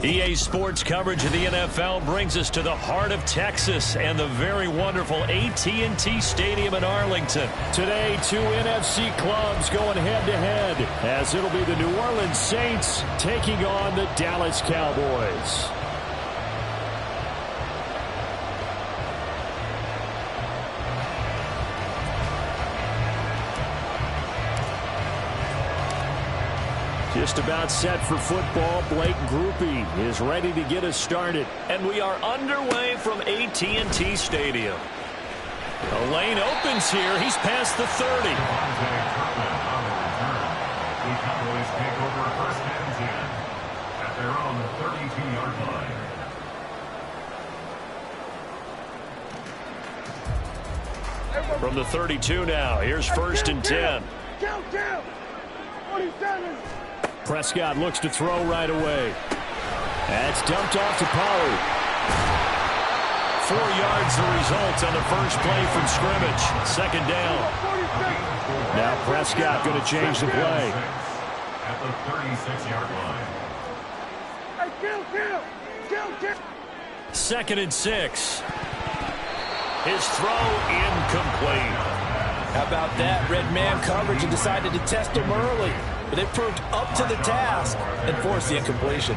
EA Sports coverage of the NFL brings us to the heart of Texas and the very wonderful AT&T Stadium in Arlington. Today, two NFC clubs going head-to-head as it'll be the New Orleans Saints taking on the Dallas Cowboys. Just about set for football. Blake Groupie is ready to get us started. And we are underway from AT&T Stadium. The lane opens here. He's past the 30. The Cowboys take over first and 10 at their own 32-yard line. From the 32 now, here's first and 10. Count, 27. Prescott looks to throw right away. That's dumped off to Pollard. 4 yards the result on the first play from scrimmage. Second down. Now Prescott going to change the play. At the 36-yard line. Count. Second and 6. His throw incomplete. How about that? Red man coverage and decided to test him early. But they proved up to the task and forced the incompletion.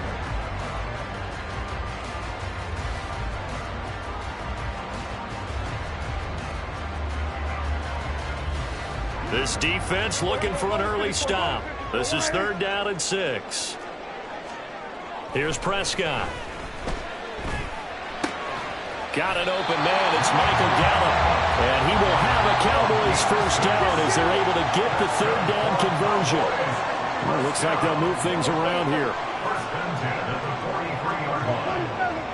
This defense looking for an early stop. This is third down and 6. Here's Prescott. Got an open man. It's Michael Gallup. And he will have a Cowboys first down as they're able to get the third down conversion. Well, it looks like they'll move things around here. First and 10 at the 43-yard line.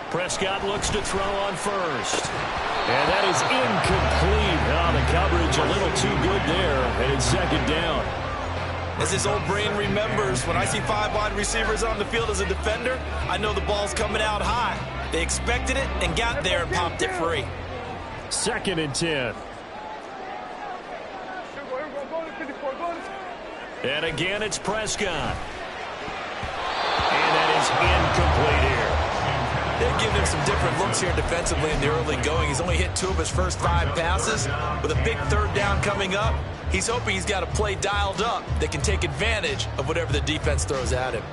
Prescott looks to throw on first. And that is incomplete. Oh, the coverage a little too good there. And it's second down. As his old brain remembers, when I see 5 wide receivers on the field as a defender, I know the ball's coming out high. They expected it and got there and popped it free. Second and 10. And again, it's Prescott. And that is incomplete here. They're giving him some different looks here defensively in the early going. He's only hit 2 of his first 5 passes. With a big third down coming up, he's hoping he's got a play dialed up that can take advantage of whatever the defense throws at him.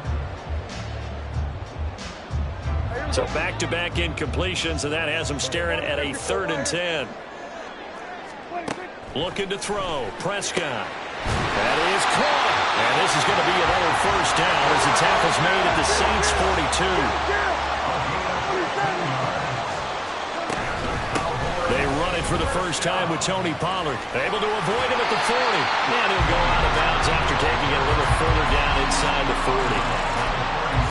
So back-to-back incompletions, and that has him staring at a third and 10. Looking to throw. Prescott. That is caught. And this is going to be another first down as the tackle's made at the Saints 42. They run it for the first time with Tony Pollard. Able to avoid him at the 40. And he'll go out of bounds after taking it a little further down inside the 40.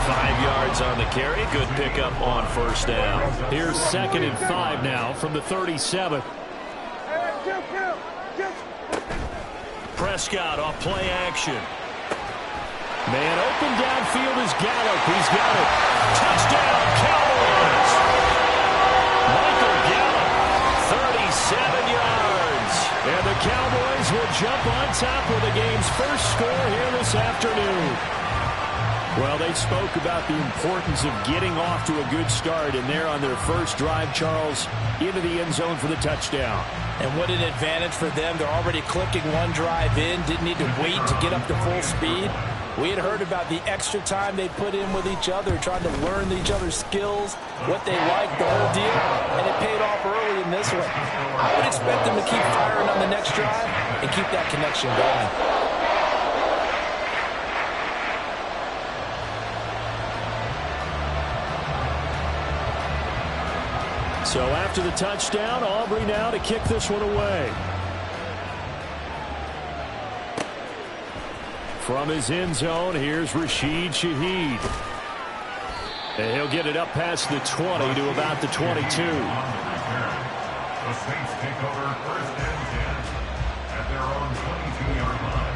5 yards on the carry. Good pickup on first down. Here's second and 5 now from the 37. Prescott off play action. Man open downfield is Gallup. He's got it. Touchdown, Cowboys. Michael Gallup, 37 yards. And the Cowboys will jump on top with the game's first score here this afternoon. Well, they spoke about the importance of getting off to a good start, and they're on their first drive, Charles, into the end zone for the touchdown. And what an advantage for them. They're already clicking one drive in, didn't need to wait to get up to full speed. We had heard about the extra time they put in with each other, trying to learn each other's skills, what they like, the whole deal, and it paid off early in this one. I would expect them to keep firing on the next drive and keep that connection going. So after the touchdown, Aubrey now to kick this one away. From his end zone, here's Rashid Shaheed. And he'll get it up past the 20 to about the 22. The Saints take over first and 10 at their own 22-yard line.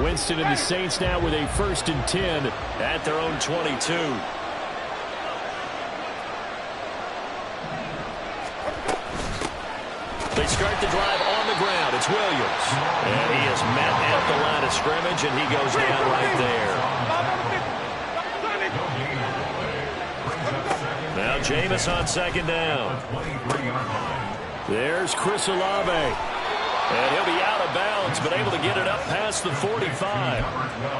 Winston and the Saints now with a first and 10 at their own 22. it's Williams. And he is met at the line of scrimmage, and he goes down right there. Now Jameis on second down. There's Chris Olave. And he'll be out of bounds, but able to get it up past the 45.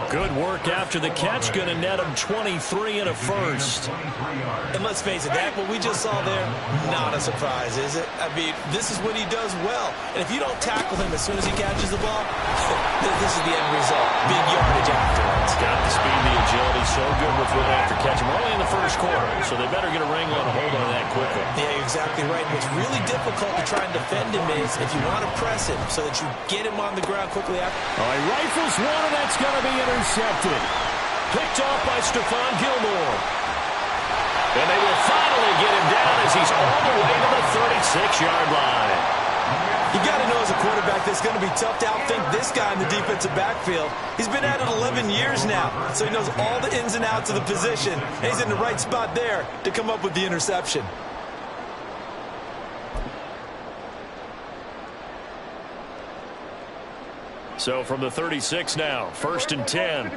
Good work after the catch. Going to net him 23 and a first. And let's face it, that what we just saw there, not a surprise, is it? I mean, this is what he does well. And if you don't tackle him as soon as he catches the ball, this is the end result. Big yardage afterwards. Got the speed, the agility, so good with it after catching. We're only in the first quarter, so they better get a wrangle and a hold on that quickly. Yeah, exactly right. What's really difficult to try and defend him is if you want to press him so that you get him on the ground quickly after. All right, rifles one, and that's going to be intercepted. Picked off by Stephon Gilmore. And they will finally get him down as he's all the way to the 36-yard line. You got to know as a quarterback that's going to be tough to outthink this guy in the defensive backfield. He's been at it 11 years now, so he knows all the ins and outs of the position. And he's in the right spot there to come up with the interception. So from the 36 now, 1st and 10.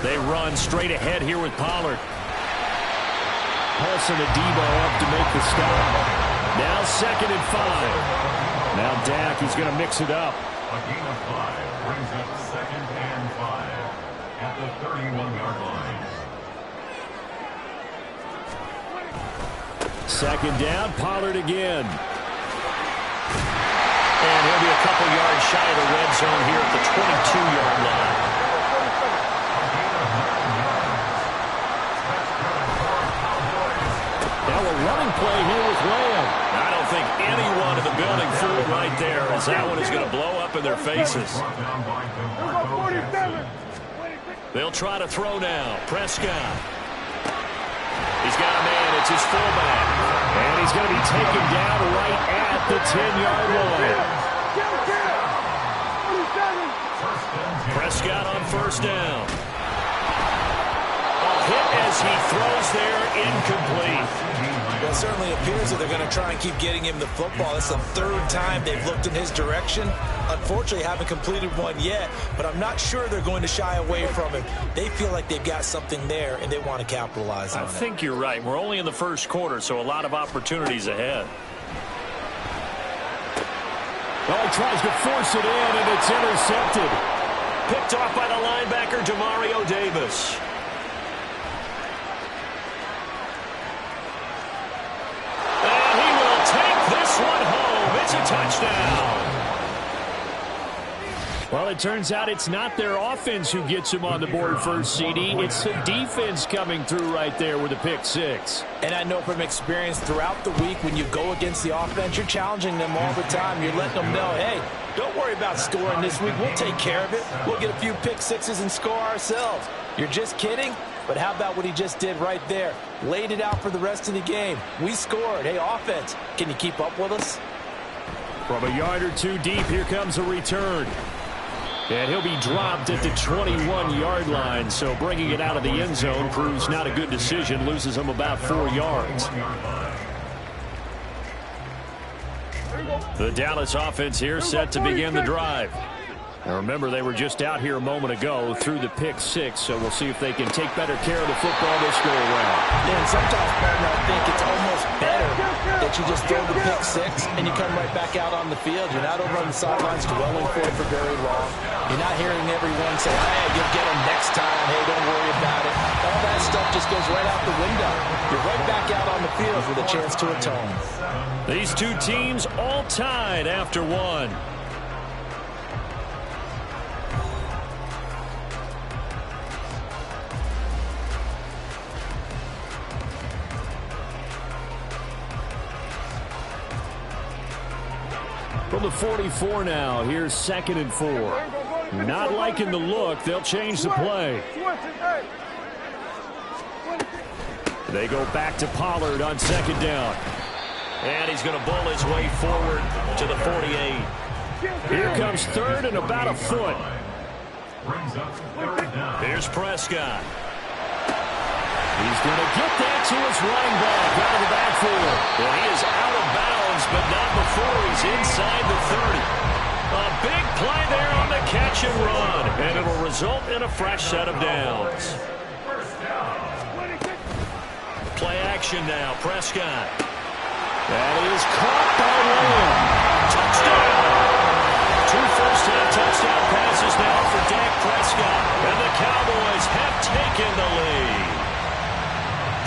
They run straight ahead here with Pollard. Pulsing Adebo up to make the stop. Now 2nd and 5. Now Dak, he's going to mix it up. A gain of 5 brings up 2nd and 5 at the 31-yard line. 2nd down, Pollard again. And he'll be a couple yards shy of the red zone here at the 22-yard line. Now a running play here with Lamb. I don't think anyone in the building fooled right there, as that one is going to blow up in their faces. They'll try to throw now. Prescott. He's got a man. It's his fullback. And he's going to be taken down right at the 10-yard line. Prescott on 1st down. A hit as he throws there, incomplete. Well, it certainly appears that they're going to try and keep getting him the football. That's the 3rd time they've looked in his direction. Unfortunately, haven't completed one yet, but I'm not sure they're going to shy away from him. They feel like they've got something there, and they want to capitalize on it. I think you're right. We're only in the 1st quarter, so a lot of opportunities ahead. Well, he tries to force it in, and it's intercepted. Picked off by the linebacker, Demario Davis. One home. It's a touchdown. Well, it turns out it's not their offense who gets him on the board first, CD. It's the defense coming through right there with a pick 6. And I know from experience throughout the week when you go against the offense, you're challenging them all the time. You're letting them know, hey, don't worry about scoring this week. We'll take care of it. We'll get a few pick 6s and score ourselves. You're just kidding? But how about what he just did right there? Laid it out for the rest of the game. We scored. Hey, offense, can you keep up with us? From a yard or two deep, here comes a return. And he'll be dropped at the 21-yard line. So bringing it out of the end zone proves not a good decision. Loses him about 4 yards. The Dallas offense here set to begin the drive. Now remember, they were just out here a moment ago through the pick 6, so we'll see if they can take better care of the football this go around. And sometimes, partner, I think it's almost better that you just throw the pick 6 and you come right back out on the field. You're not over on the sidelines dwelling for it for very long. You're not hearing everyone say, hey, you'll get them next time. Hey, don't worry about it. All that stuff just goes right out the window. You're right back out on the field with a chance to atone. These two teams all tied after 1. From the 44 now, here's 2nd and 4. Not liking the look, they'll change the play. They go back to Pollard on 2nd down. And he's going to bull his way forward to the 48. Here comes 3rd and about a foot. Here's Prescott. He's going to get that to his running back out of the backfield. Well, he is out of bounds, but not before he's inside the 30. A big play there on the catch and run, and it'll result in a fresh set of downs. Play action now, Prescott. That is caught by Lamb. Touchdown! 2 first-half touchdown passes now for Dak Prescott, and the Cowboys have taken the lead.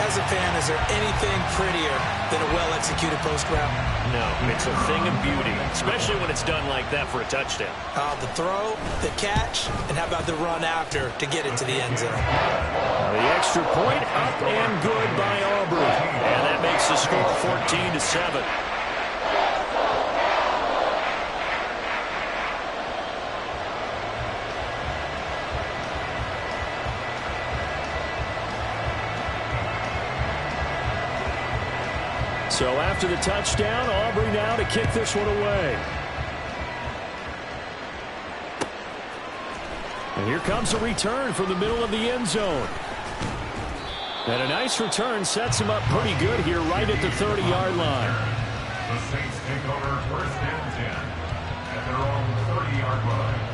As a fan, is there anything prettier than a well-executed post route? No, it's a thing of beauty, especially when it's done like that for a touchdown. The throw, the catch, and how about the run after to get into the end zone? The extra point up and good by Auburn, and that makes the score 14-7. So after the touchdown, Aubrey now to kick this one away. And here comes a return from the middle of the end zone. And a nice return sets him up pretty good here right at the 30-yard line. The Saints take over first and 10 at their own 30-yard line.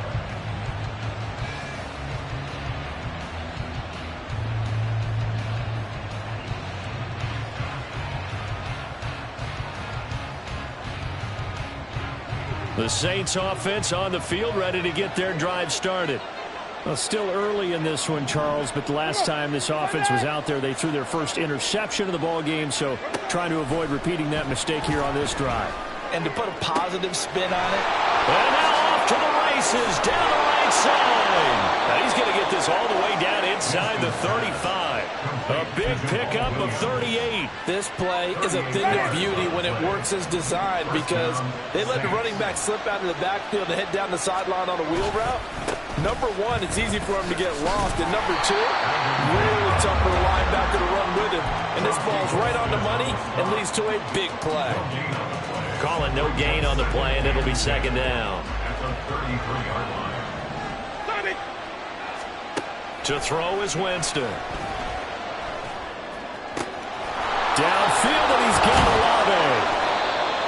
The Saints offense on the field, ready to get their drive started. Well, still early in this one, Charles, but the last time this offense was out there, they threw their first interception of the ball game, so trying to avoid repeating that mistake here on this drive. And to put a positive spin on it. And now off to the races, down the right side. Now he's going to get this all the way down inside the 35. A big pickup of 38. This play is a thing of beauty when it works as designed because they let the running back slip out of the backfield and head down the sideline on a wheel route. Number one, it's easy for him to get lost. And number two, really tough for the linebacker to run with him. And this ball's right on the money and leads to a big play. Call it no gain on the play, and it'll be second down. At the 33-yard line. To throw is Winston. Downfield, and he's got Olave.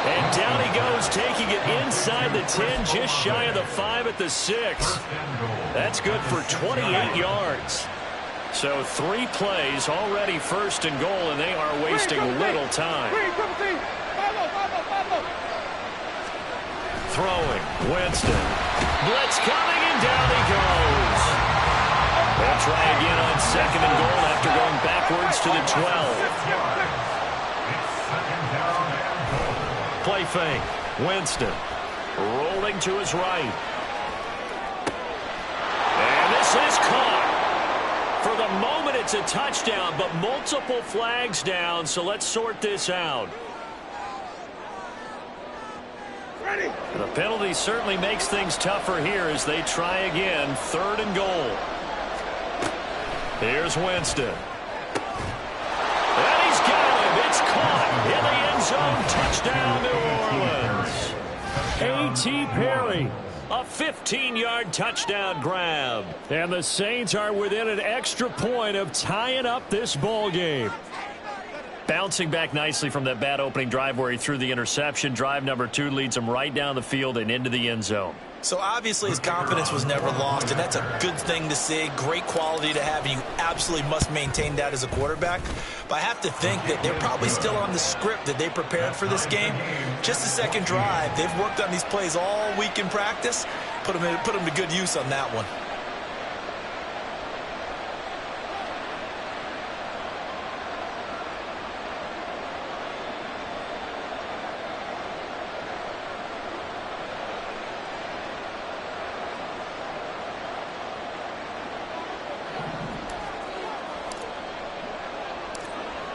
And down he goes, taking it inside the 10, just shy of the 5 at the 6. That's good for 28 yards. So 3 plays, already first and goal, and they are wasting little time. Throwing, Winston. Blitz coming, and down he goes. They'll try again on second and goal after going backwards to the 12. Play fake. Winston rolling to his right. And this is caught. For the moment, it's a touchdown, but multiple flags down, so let's sort this out. Ready. The penalty certainly makes things tougher here as they try again. Third and goal. Here's Winston. And he's got him. It's caught in the end zone. Touchdown, New Orleans. A.T. Perry. A 15-yard touchdown grab. And the Saints are within an extra point of tying up this ball game. Bouncing back nicely from that bad opening drive where he threw the interception. Drive number 2 leads him right down the field and into the end zone. So obviously his confidence was never lost, and that's a good thing to see. Great quality to have, and you absolutely must maintain that as a quarterback. But I have to think that they're probably still on the script that they prepared for this game. Just the second drive. They've worked on these plays all week in practice. Put them to good use on that one.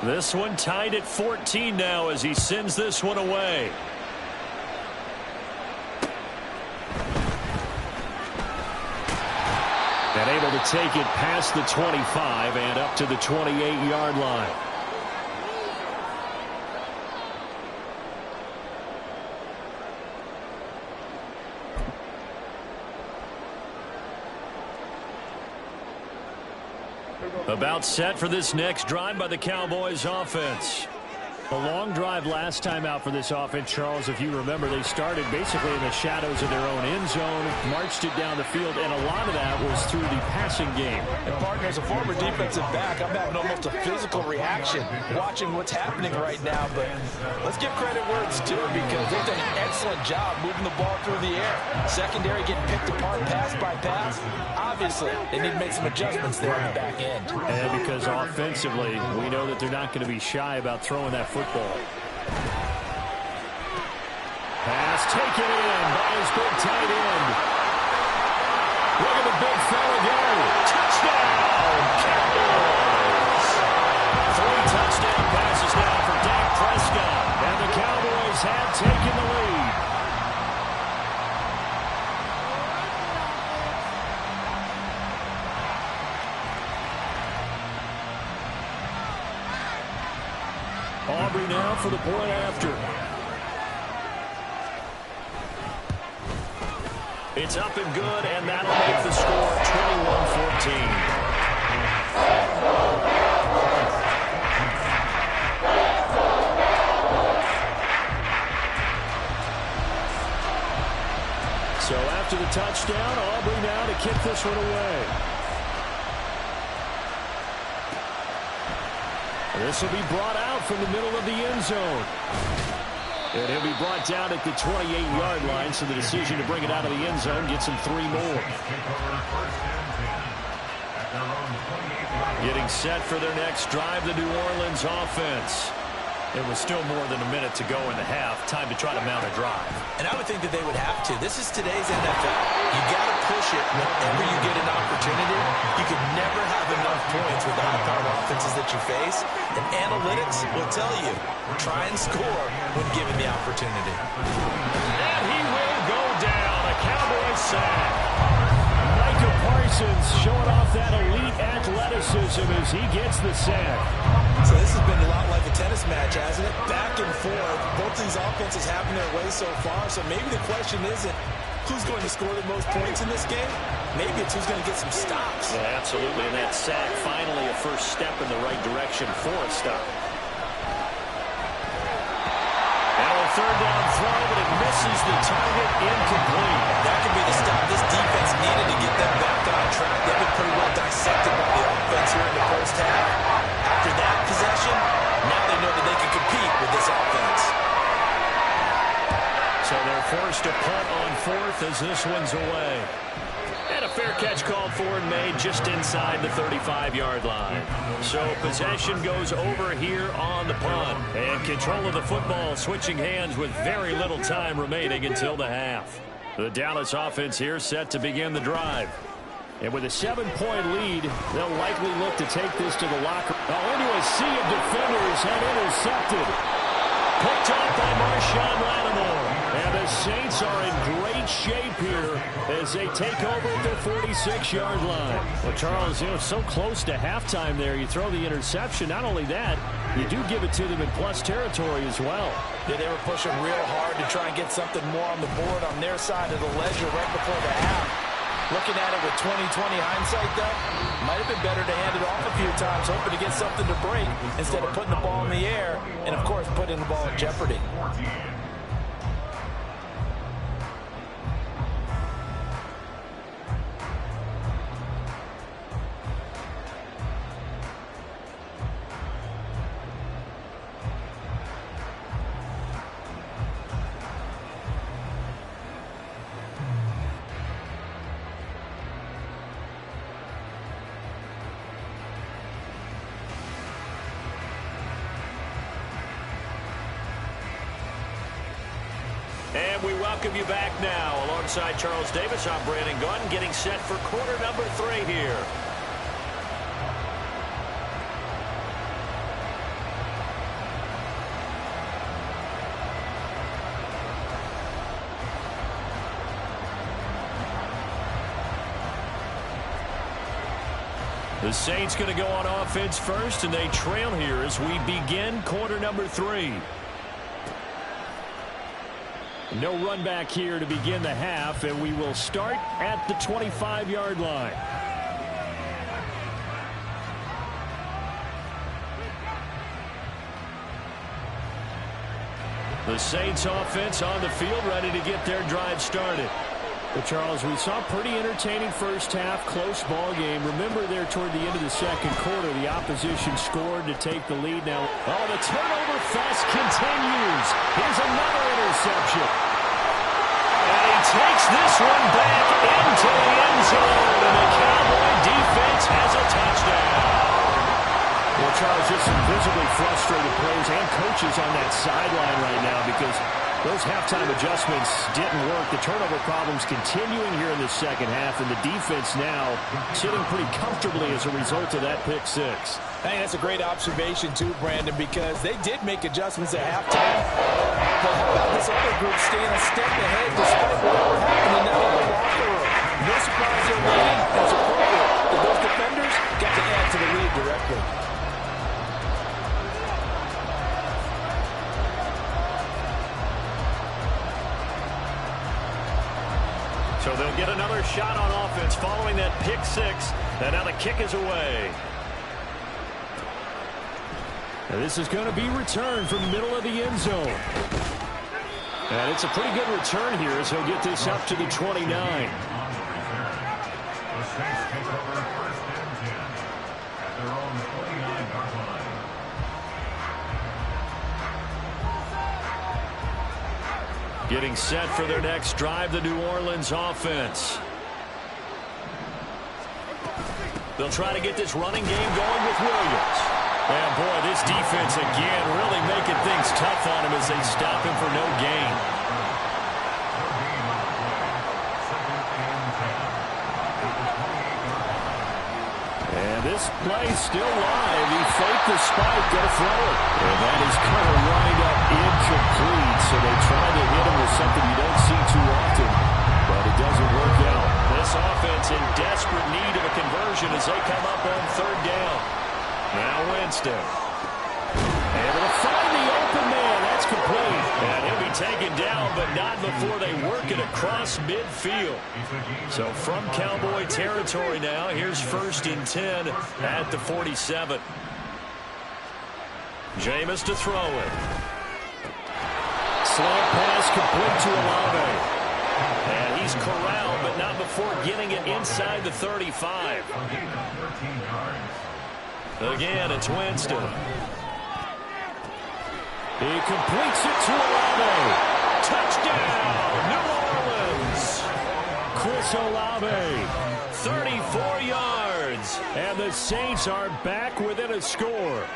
This one tied at 14 now as he sends this one away. And able to take it past the 25 and up to the 28-yard line. About set for this next drive by the Cowboys offense. A long drive last time out for this offense, Charles. If you remember, they started basically in the shadows of their own end zone, marched it down the field, and a lot of that was through the passing game. And partner, as a former defensive back, I'm having almost a physical reaction watching what's happening right now. But let's give credit where it's due, because they've done an excellent job moving the ball through the air. Secondary getting picked apart pass by pass. Obviously, they need to make some adjustments there on the back end. And because offensively, we know that they're not going to be shy about throwing that football. Pass taken in by his big tight end. Look at the big fella go. Touchdown, Cowboys. 3 touchdown passes now for Dak Prescott. And the Cowboys have taken the lead. Aubrey now for the point after. It's up and good, and that'll make the score 21-14. So after the touchdown, Aubrey now to kick this one away. This will be brought out from the middle of the end zone. And he'll be brought down at the 28-yard line, so the decision to bring it out of the end zone gets him 3 more. Getting set for their next drive, the New Orleans offense. It was still more than a minute to go in the half. Time to try to mount a drive. And I would think that they would have to. This is today's NFL. You got to push it whenever you get an opportunity. You can never have enough points with the high-powered offenses that you face. And analytics will tell you, try and score when given the opportunity. And he will go down. A Cowboys sack. Micah Parsons showing off that elite athleticism as he gets the sack. So this has been a lot like a tennis match, hasn't it? Back and forth. Both these offenses having their way so far. So maybe the question isn't who's going to score the most points in this game. Maybe it's who's going to get some stops. Yeah, absolutely. And that sack, finally a first step in the right direction for a stop. Now a third down throw, but it misses the target, incomplete. That could be the stop this defense needed to get them back on track. They've been pretty well dissected by the offense here in the first half. After that possession, now they know that they can compete with this offense. So they're forced to punt on 4th as this one's away. And a fair catch called for and made just inside the 35-yard line. So possession goes over here on the punt. And control of the football switching hands with very little time remaining until the half. The Dallas offense here set to begin the drive. And with a 7-point lead, they'll likely look to take this to the locker room. Now into a sea of defenders and intercepted. Picked up by Marshawn Lattimore. And the Saints are in great shape here as they take over at their 46-yard line. Well, Charles, so close to halftime there. You throw the interception. Not only that, you do give it to them in plus territory as well. Yeah, they were pushing real hard to try and get something more on the board on their side of the ledger right before the half. Looking at it with 20/20 hindsight, though, might have been better to hand it off a few times, hoping to get something to break instead of putting the ball in the air and, of course, putting the ball in jeopardy. And we welcome you back now. Alongside Charles Davis, I'm Brandon Gunn, getting set for quarter number 3 here. The Saints going to go on offense first, and they trail here as we begin quarter number 3. No run back here to begin the half, and we will start at the 25-yard line. The Saints offense on the field, ready to get their drive started. Well, Charles, we saw pretty entertaining first half, close ball game. Remember there toward the end of the second quarter, the opposition scored to take the lead. Now, oh, the turnover fest continues. Here's another interception. And he takes this one back into the end zone, and the Cowboy defense has a touchdown. Well, Charles, just some visibly frustrated players and coaches on that sideline right now because those halftime adjustments didn't work. The turnover problems continuing here in the second half, and the defense now sitting pretty comfortably as a result of that pick six. Hey, that's a great observation, too, Brandon, because they did make adjustments at halftime. But how about this other group staying a step ahead despite whatever happened now in the locker room? No surprise they're leading. That's appropriate. But those defenders got to add to the lead directly. So they'll get another shot on offense following that pick six. And now the kick is away. And this is going to be returned from the middle of the end zone. And it's a pretty good return here as he'll get this up to the 29. Getting set for their next drive, the New Orleans offense. They'll try to get this running game going with Williams. And boy, this defense again really making things tough on him as they stop him for no gain. And this play still live. He faked the spike, going to throw it. And that is kind of lined up incomplete. So they try to hit him with something you don't see too often, but it doesn't work out. This offense in desperate need of a conversion as they come up on third down. Now Winston. Able to find the open man. That's complete. And he'll be taken down, but not before they work it across midfield. So from Cowboy territory now, here's 1st and 10 at the 47. Jameis to throw it. Slant pass complete to Olave. And he's corralled, but not before getting it inside the 35. Again, it's Winston. He completes it to Olave. Touchdown, New Orleans. Chris Olave. 34 yards. And the Saints are back within a score.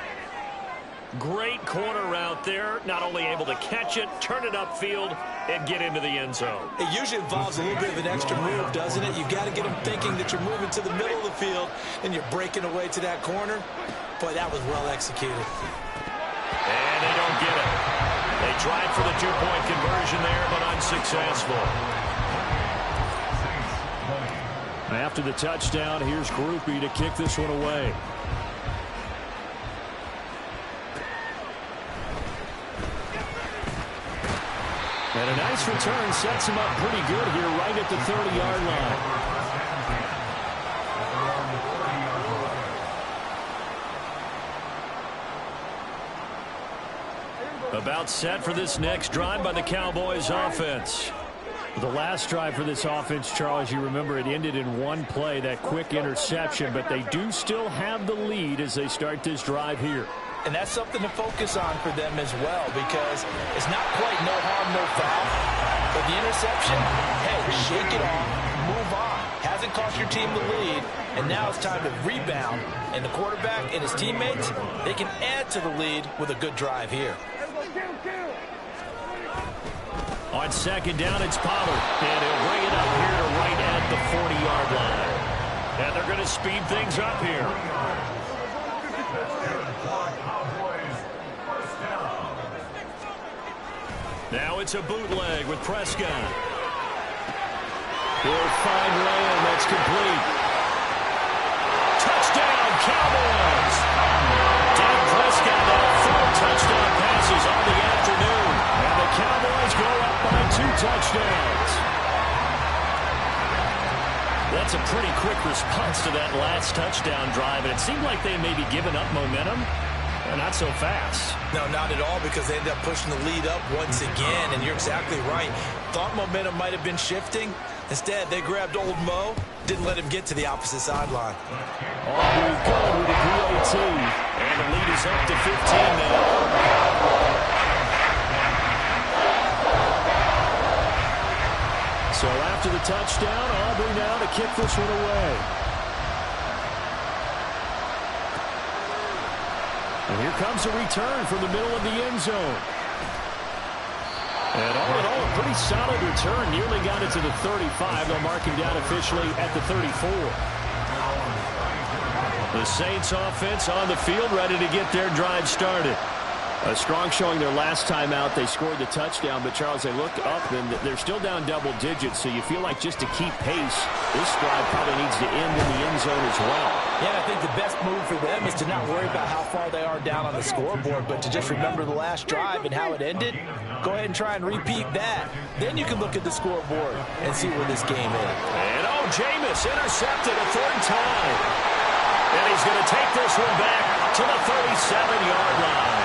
Great corner route there. Not only able to catch it, turn it upfield, and get into the end zone. It usually involves a little bit of an extra move, doesn't it? You've got to get them thinking that you're moving to the middle of the field and you're breaking away to that corner. Boy, that was well executed. And they don't get it. They tried for the two-point conversion there, but unsuccessful. After the touchdown, here's Groupie to kick this one away. And a nice return sets him up pretty good here right at the 30-yard line. About set for this next drive by the Cowboys offense. The last drive for this offense, Charles, you remember it ended in one play, that quick interception, but they do still have the lead as they start this drive here. And that's something to focus on for them as well, because it's not quite no harm, no foul. But the interception, hey, shake it off, move on. Hasn't cost your team the lead, and now it's time to rebound. And the quarterback and his teammates, they can add to the lead with a good drive here. On second down, it's Pollard. And he'll bring it up here to right at the 40-yard line. And they're going to speed things up here. Now it's a bootleg with Prescott. He'll find Lamb. That's complete. Touchdown, Cowboys! Dak Prescott now 4 touchdown passes on the afternoon. And the Cowboys go up by 2 touchdowns. That's a pretty quick response to that last touchdown drive. And it seemed like they may be giving up momentum. Not so fast. No, not at all, because they ended up pushing the lead up once again, and you're exactly right. Thought momentum might have been shifting. Instead, they grabbed old Mo, didn't let him get to the opposite sideline. Aubrey good with a PAT, and the lead is up to 15 now. So after the touchdown, Aubrey now to kick this one away. And here comes a return from the middle of the end zone. And all in all, a pretty solid return. Nearly got it to the 35. They'll mark him down officially at the 34. The Saints offense on the field, ready to get their drive started. A strong showing their last time out. They scored the touchdown, but Charles, they look up and they're still down double digits, so you feel like just to keep pace, this drive probably needs to end in the end zone as well. Yeah, I think the best move for them is to not worry about how far they are down on the scoreboard, but to just remember the last drive and how it ended. Go ahead and try and repeat that. Then you can look at the scoreboard and see where this game is. And Jameis intercepted a third time. And he's going to take this one back to the 37-yard line.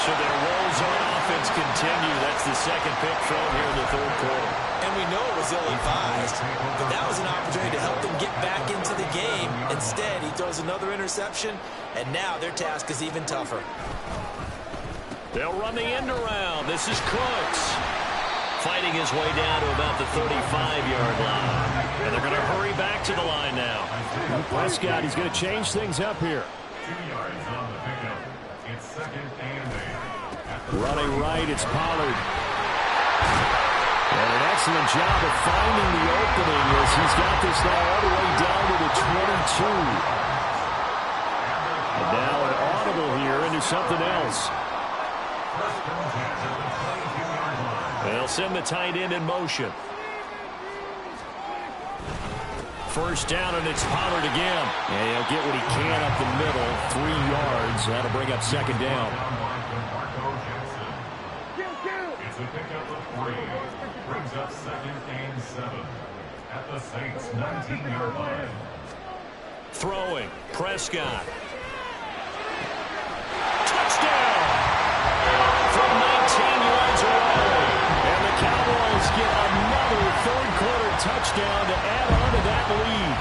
So their woes on offense continue. That's the second pick thrown here in the third quarter. And we know it was ill-advised, but that was an opportunity to help them get back into the game. Instead, he throws another interception, and now their task is even tougher. They'll run the end around. This is Crooks fighting his way down to about the 35-yard line. And they're going to hurry back to the line now. Prescott, he's going to change things up here. 2 yards on the pickup. It's second and 8. Running right, it's Pollard. And an excellent job of finding the opening as he's got this now all the way down to the 22. And now an audible here into something else. They'll send the tight end in motion. First down, and it's Pollard again. And he'll get what he can up the middle. 3 yards. That'll bring up second down. It's a pickup of 3. Brings up second and 7. At the Saints' 19-yard line. Throwing. Prescott. Touchdown! From 19 yards away. And the Cowboys get another third-quarter touchdown to add on to that lead.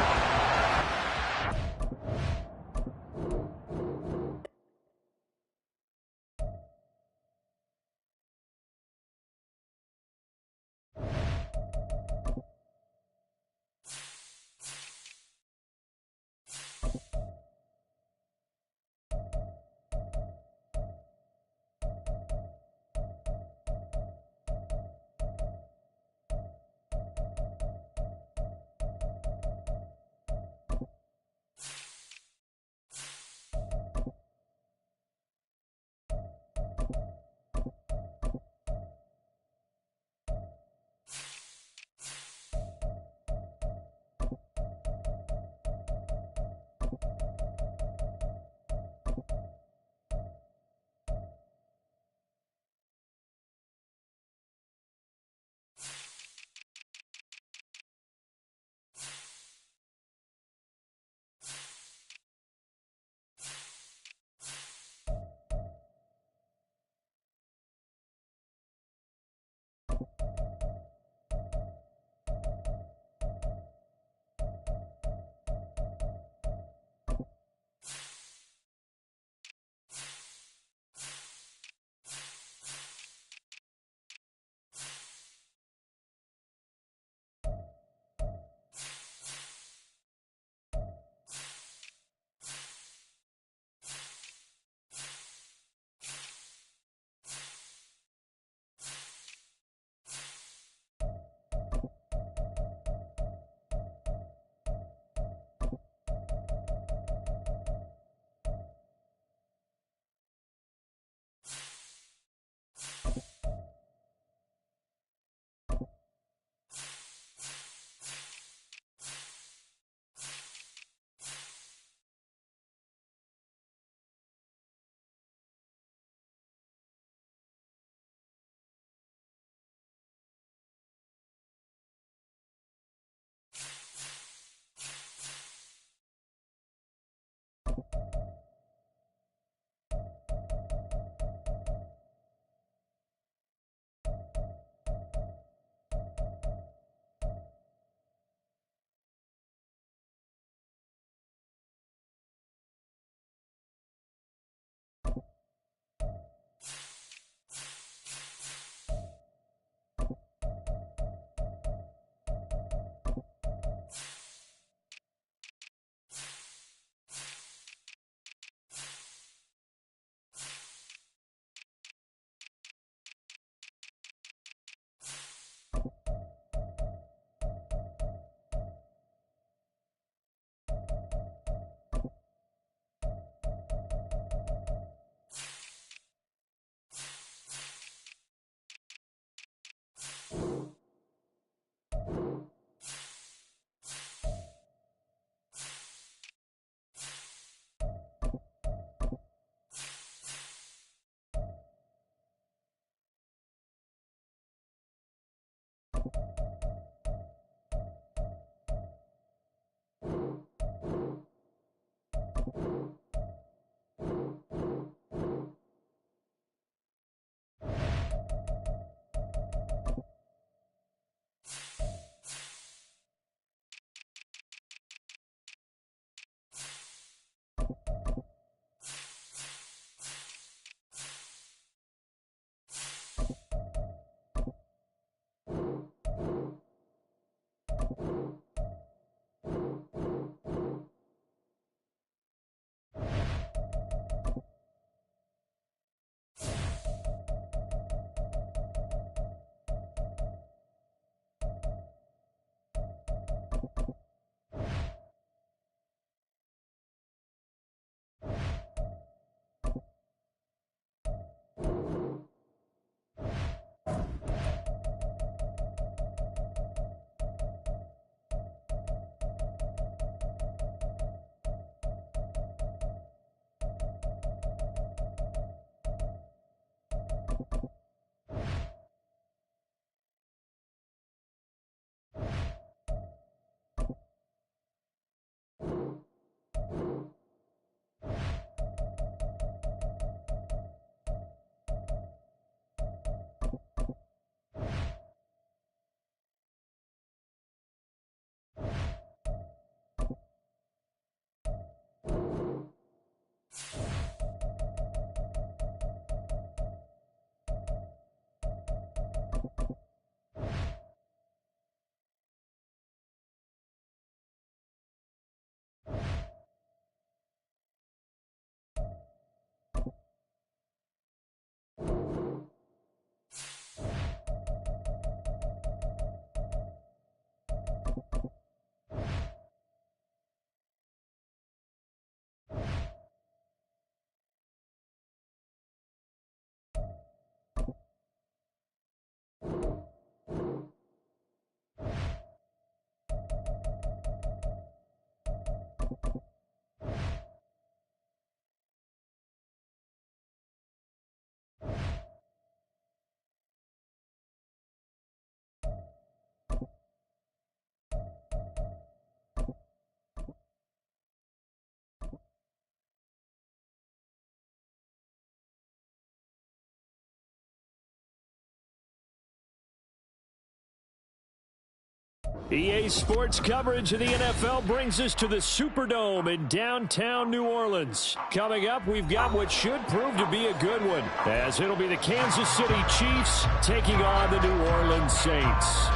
EA Sports coverage of the NFL brings us to the Superdome in downtown New Orleans. Coming up, we've got what should prove to be a good one, as it'll be the Kansas City Chiefs taking on the New Orleans Saints.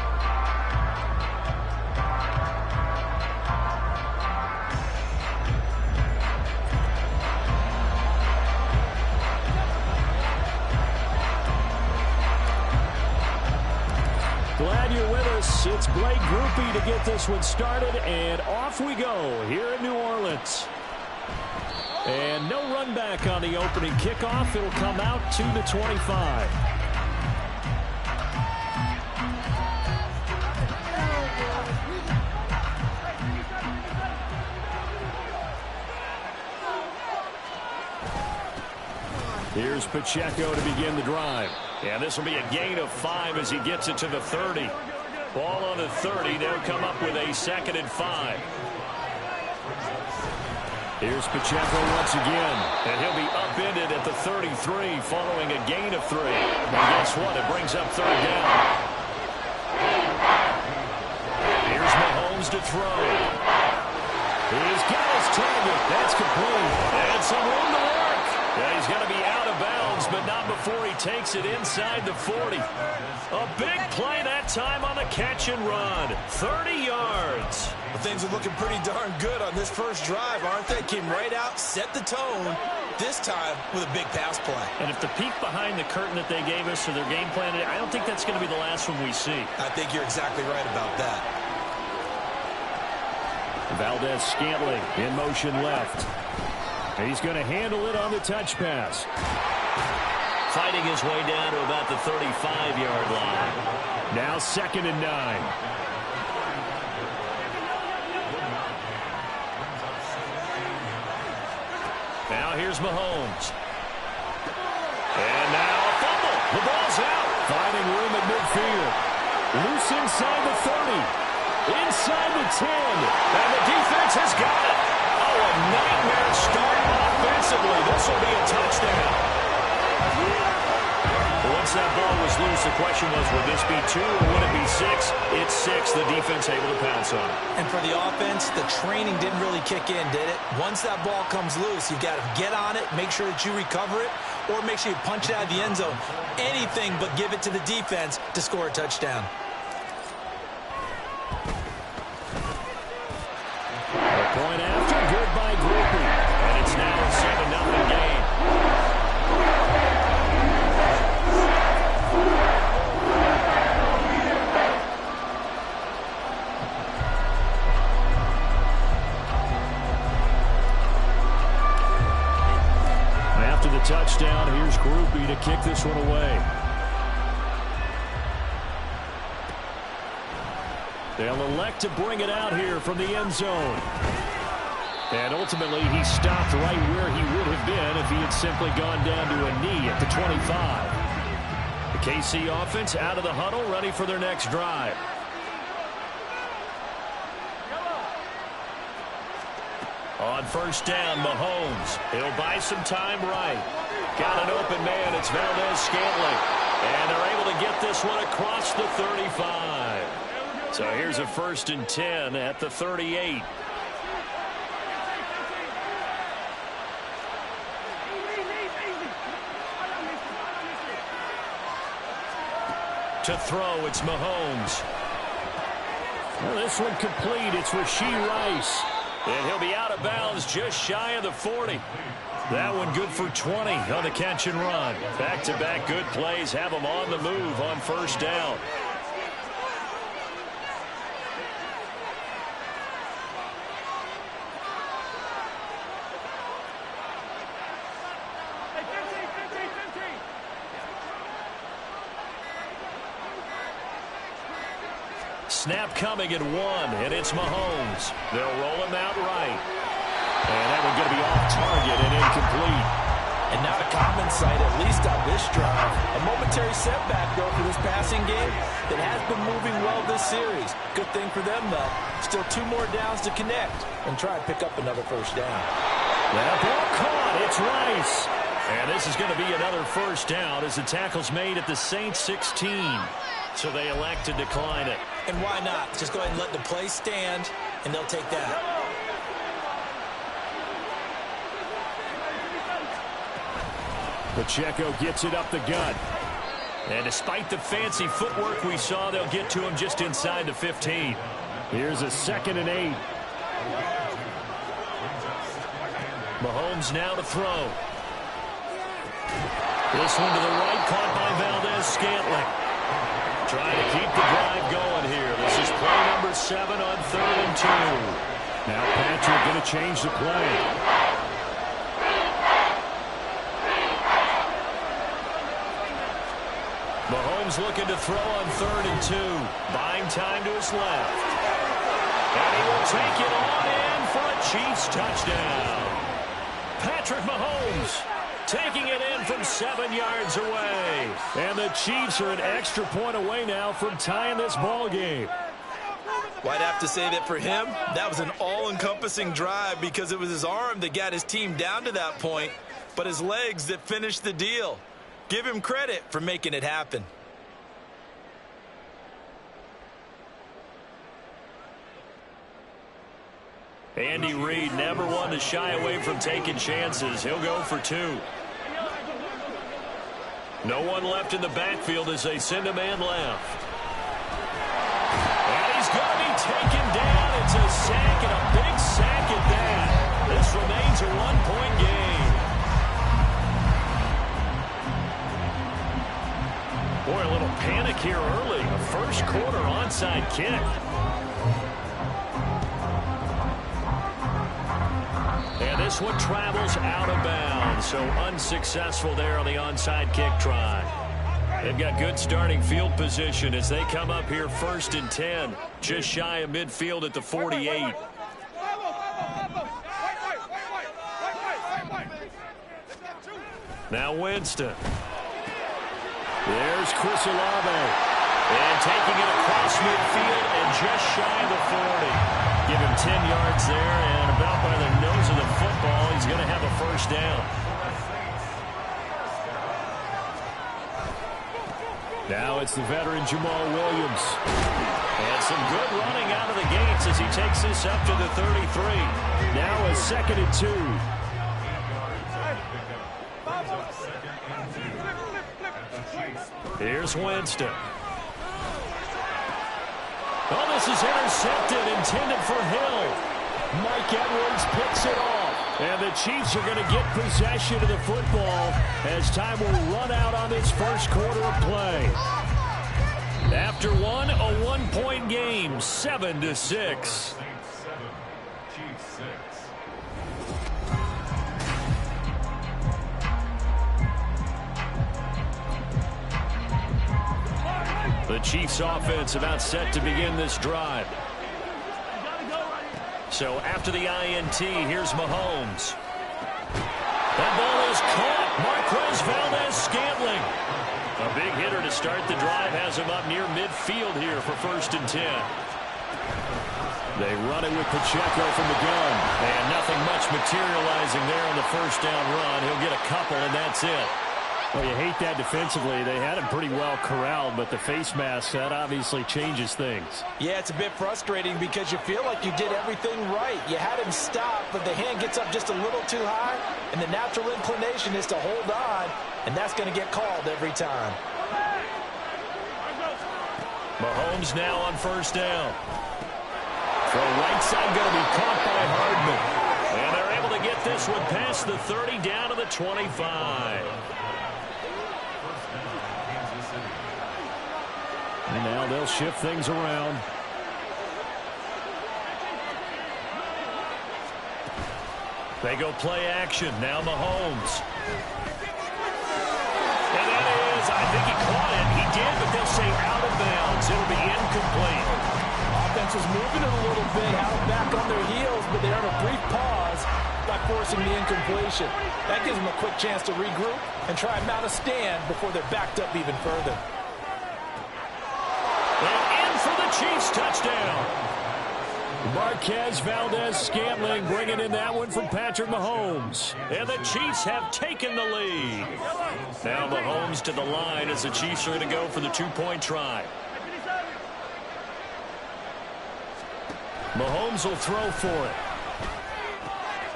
Glad you're with us. It's Blake Groupie to get this one started, and off we go here in New Orleans. And no run back on the opening kickoff. It'll come out to the 25. Here's Pacheco to begin the drive. And this will be a gain of 5 as he gets it to the 30. Ball on the 30. They'll come up with a 2nd and 5. Here's Pacheco once again. And he'll be upended at the 33 following a gain of 3. And guess what? It brings up 3rd down. Here's Mahomes to throw. He's got his target. That's complete. And some room to work. Yeah, he's going to be out of bounds, but not before he takes it inside the 40. A big play that time on the catch and run. 30 yards. Well, things are looking pretty darn good on this first drive, aren't they? Came right out, set the tone, this time with a big pass play. And if the peek behind the curtain that they gave us or their game plan, I don't think that's going to be the last one we see. I think you're exactly right about that. Valdez-Scantling in motion left. He's going to handle it on the touch pass. Fighting his way down to about the 35-yard line. Now 2nd and 9. Now here's Mahomes. And now a fumble. The ball's out. Finding room at midfield. Loose inside the 30. Inside the 10. And the defense has got it. Oh, a nightmare start offensively. This will be a touchdown. Once that ball was loose, the question was, would this be 2 or would it be 6? It's 6. The defense able to pounce on it. And for the offense, the training didn't really kick in, did it? Once that ball comes loose, you've got to get on it, make sure that you recover it, or make sure you punch it out of the end zone. Anything but give it to the defense to score a touchdown. A point after, good by Groupie. And it's now a 7-0 game. After the touchdown, here's Groupie to kick this one away. They'll elect to bring it out here from the end zone. And ultimately, he stopped right where he would have been if he had simply gone down to a knee at the 25. The KC offense out of the huddle, ready for their next drive. On first down, Mahomes. He'll buy some time right. Got an open man. It's Valdez-Scantling. And they're able to get this one across the 35. So here's a 1st and 10 at the 38. To throw, it's Mahomes. Well, this one complete. It's Rashee Rice. And he'll be out of bounds just shy of the 40. That one good for 20 on the catch and run. Back-to-back good plays have them on the move on first down. Snap coming at 1, and it's Mahomes. They'll roll him out right. And that one going to be off target and incomplete. And not a common sight, at least on this drive. A momentary setback, though, for this passing game that has been moving well this series. Good thing for them, though. Still 2 more downs to connect and try and pick up another first down. That ball caught. It's Rice. And this is going to be another first down as the tackle's made at the Saints 16. So they elect to decline it. And why not? Just go ahead and let the play stand, and they'll take that. Pacheco gets it up the gut. And despite the fancy footwork we saw, they'll get to him just inside the 15. Here's a 2nd and 8. Mahomes now to throw. This one to the right, caught by Valdez-Scantling. Trying to keep the drive going here. This is play number 7 on 3rd and 2. Now Patrick going to change the play. Mahomes looking to throw on 3rd and 2. Buying time to his left. And he will take it on in for a Chiefs touchdown. Patrick Mahomes taking it in from 7 yards away. And the Chiefs are an extra point away now from tying this ball game. Well, I'd have to say that for him, that was an all-encompassing drive because it was his arm that got his team down to that point, but his legs that finished the deal. Give him credit for making it happen. Andy Reid never one to shy away from taking chances. He'll go for 2. No one left in the backfield as they send a man left. And he's going to be taken down. It's a sack, and a big sack at that. This remains a 1-point game. Boy, a little panic here early. A first quarter onside kick. And this one travels out of bounds, so unsuccessful there on the onside kick try. They've got good starting field position as they come up here 1st and 10, just shy of midfield at the 48. Now Winston. There's Chris Olave. And taking it across midfield and just shy of the 40. Give him 10 yards there, and about by the nose of the football, he's going to have a first down. Now it's the veteran Jamal Williams. And some good running out of the gates as he takes this up to the 33. Now a 2nd and 2. Here's Winston. Oh, this is intercepted, intended for Hill. Mike Edwards picks it off. And the Chiefs are going to get possession of the football as time will run out on this first quarter of play. After one, a one-point game, 7-6. The Chiefs offense about set to begin this drive. So after the INT, here's Mahomes. That ball is caught. Marquez Valdez-Scantling. A big hitter to start the drive has him up near midfield here for 1st and 10. They run it with Pacheco from the gun. And nothing much materializing there on the first down run. He'll get a couple, and that's it. Well, you hate that defensively. They had him pretty well corralled, but the face mask, that obviously changes things. Yeah, it's a bit frustrating because you feel like you did everything right. You had him stop, but the hand gets up just a little too high, and the natural inclination is to hold on, and that's going to get called every time. Mahomes now on 1st down. Throw right side going to be caught by Hardman. And they're able to get this one past the 30 down to the 25. And now they'll shift things around. They go play action. Now Mahomes. And that is, I think he caught it. He did, but they'll say out of bounds. It'll be incomplete. Offense is moving it a little bit, out back on their heels, but they earn a brief pause by forcing the incompletion. That gives them a quick chance to regroup and try and mount a stand before they're backed up even further. And in for the Chiefs touchdown. Marquez Valdez-Scantling bringing in that one from Patrick Mahomes. And the Chiefs have taken the lead. Now Mahomes to the line as the Chiefs are going to go for the 2-point try. Mahomes will throw for it.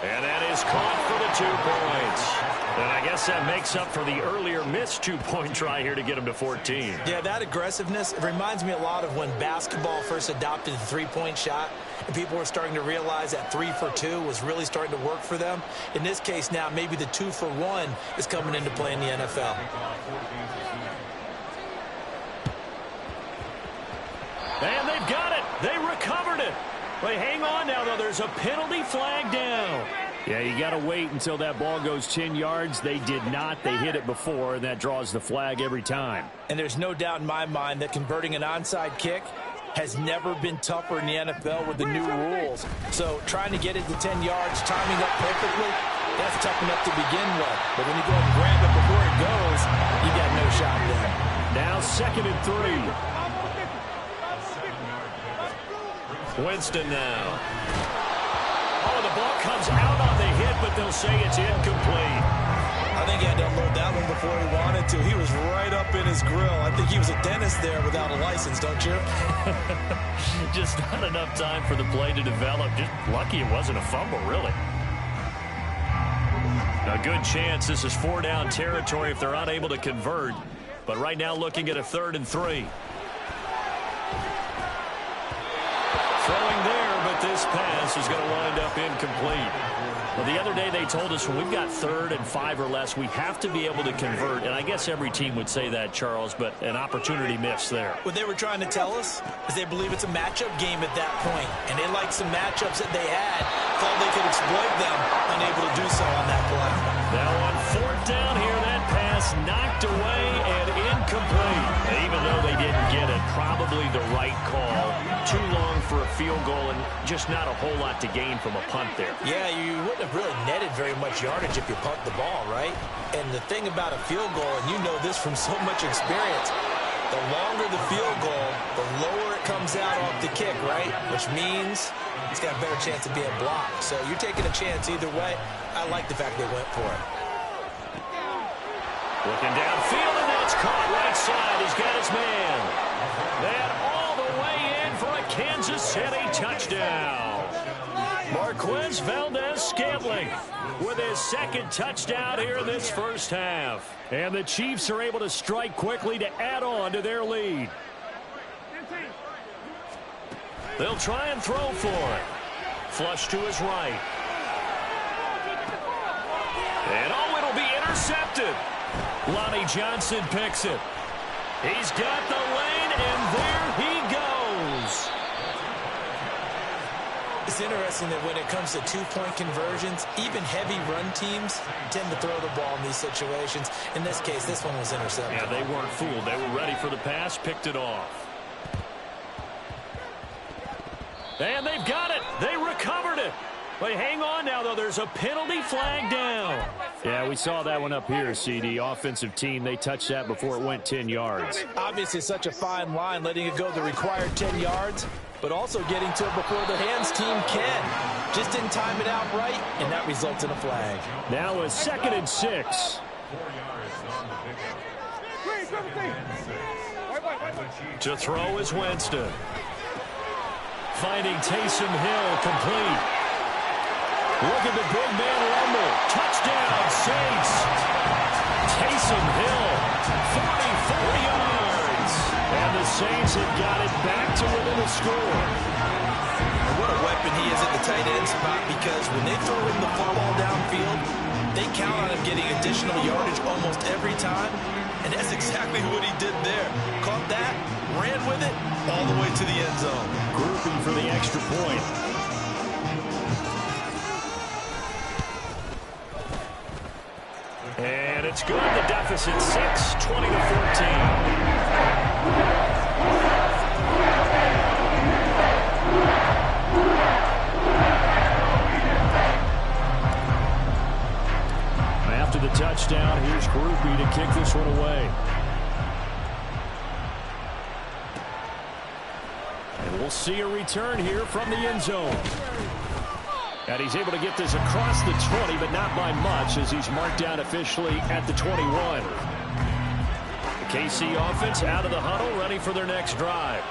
And that is caught for the 2 points. And I guess that makes up for the earlier missed 2-point try here to get him to 14. Yeah, that aggressiveness, it reminds me a lot of when basketball first adopted the 3-point shot. And people were starting to realize that 3 for 2 was really starting to work for them. In this case now, maybe the 2 for 1 is coming into play in the NFL. And they've got it. They recovered it. But hang on now, though. There's a penalty flag down. Yeah, you got to wait until that ball goes 10 yards. They did not. They hit it before, and that draws the flag every time. And there's no doubt in my mind that converting an onside kick has never been tougher in the NFL with the new rules. So trying to get it to 10 yards, timing up perfectly, that's tough enough to begin with. But when you go and grab it before it goes, you got no shot there. Now 2nd and 3. Winston now. Oh, the ball comes out on the hit, but they'll say it's incomplete. I think he had to unload that one before he wanted to. He was right up in his grill. I think he was a dentist there without a license, don't you? Just not enough time for the play to develop. Just lucky it wasn't a fumble, really. A good chance this is 4-down territory if they're unable to convert. But right now looking at a 3rd and 3. Throwing there, but this pass is going to wind up incomplete. Well, the other day they told us when we've got 3rd and 5 or less, we have to be able to convert. And I guess every team would say that, Charles, but an opportunity missed there. What they were trying to tell us is they believe it's a matchup game at that point. And they liked some matchups that they had, thought they could exploit them, unable to do so on that play. Now on 4th down here, that pass knocked away and incomplete. And even though they didn't get it, probably the right call. Too long for a field goal and just not a whole lot to gain from a punt there. Yeah, you wouldn't have really netted very much yardage if you punt the ball, right? And the thing about a field goal, and you know this from so much experience, the longer the field goal, lower it comes out off the kick, right? Which means it's got a better chance of being blocked. So you're taking a chance either way. I like the fact they went for it. Looking downfield, and that's caught right side. He's got his man. And all the way in for a Kansas City touchdown. Marquez Valdez-Scantling with his second touchdown here in this first half. And the Chiefs are able to strike quickly to add on to their lead. They'll try and throw for it. Flush to his right. And oh, it'll be intercepted. Lonnie Johnson picks it. He's got the lane, and there he goes. It's interesting that when it comes to two-point conversions, even heavy run teams tend to throw the ball in these situations. In this case, this one was intercepted. Yeah, they weren't fooled. They were ready for the pass, picked it off. And they've got it. They recovered it. But hang on now, though. There's a penalty flag down. Yeah, we saw that one up here, CD. Offensive team, they touched that before it went 10 yards. Obviously, such a fine line, letting it go the required 10 yards, but also getting to it before the hands team can. Just didn't time it out right, and that results in a flag. Now a 2nd and 6. To throw is Winston. Finding Taysom Hill complete. Look at the big man rumble. Touchdown, Saints. Taysom Hill, 44 yards. And the Saints have got it back to within a score. And what a weapon he is at the tight end spot, because when they throw him the football downfield, they count on him getting additional yardage almost every time. And that's exactly what he did there. Caught that, ran with it, all the way to the end zone. Grouping for the extra point. And it's good. The deficit 6, 20-14. After the touchdown, here's Groupie to kick this one away. And we'll see a return here from the end zone. And he's able to get this across the 20, but not by much, as he's marked down officially at the 21. The KC offense out of the huddle, ready for their next drive.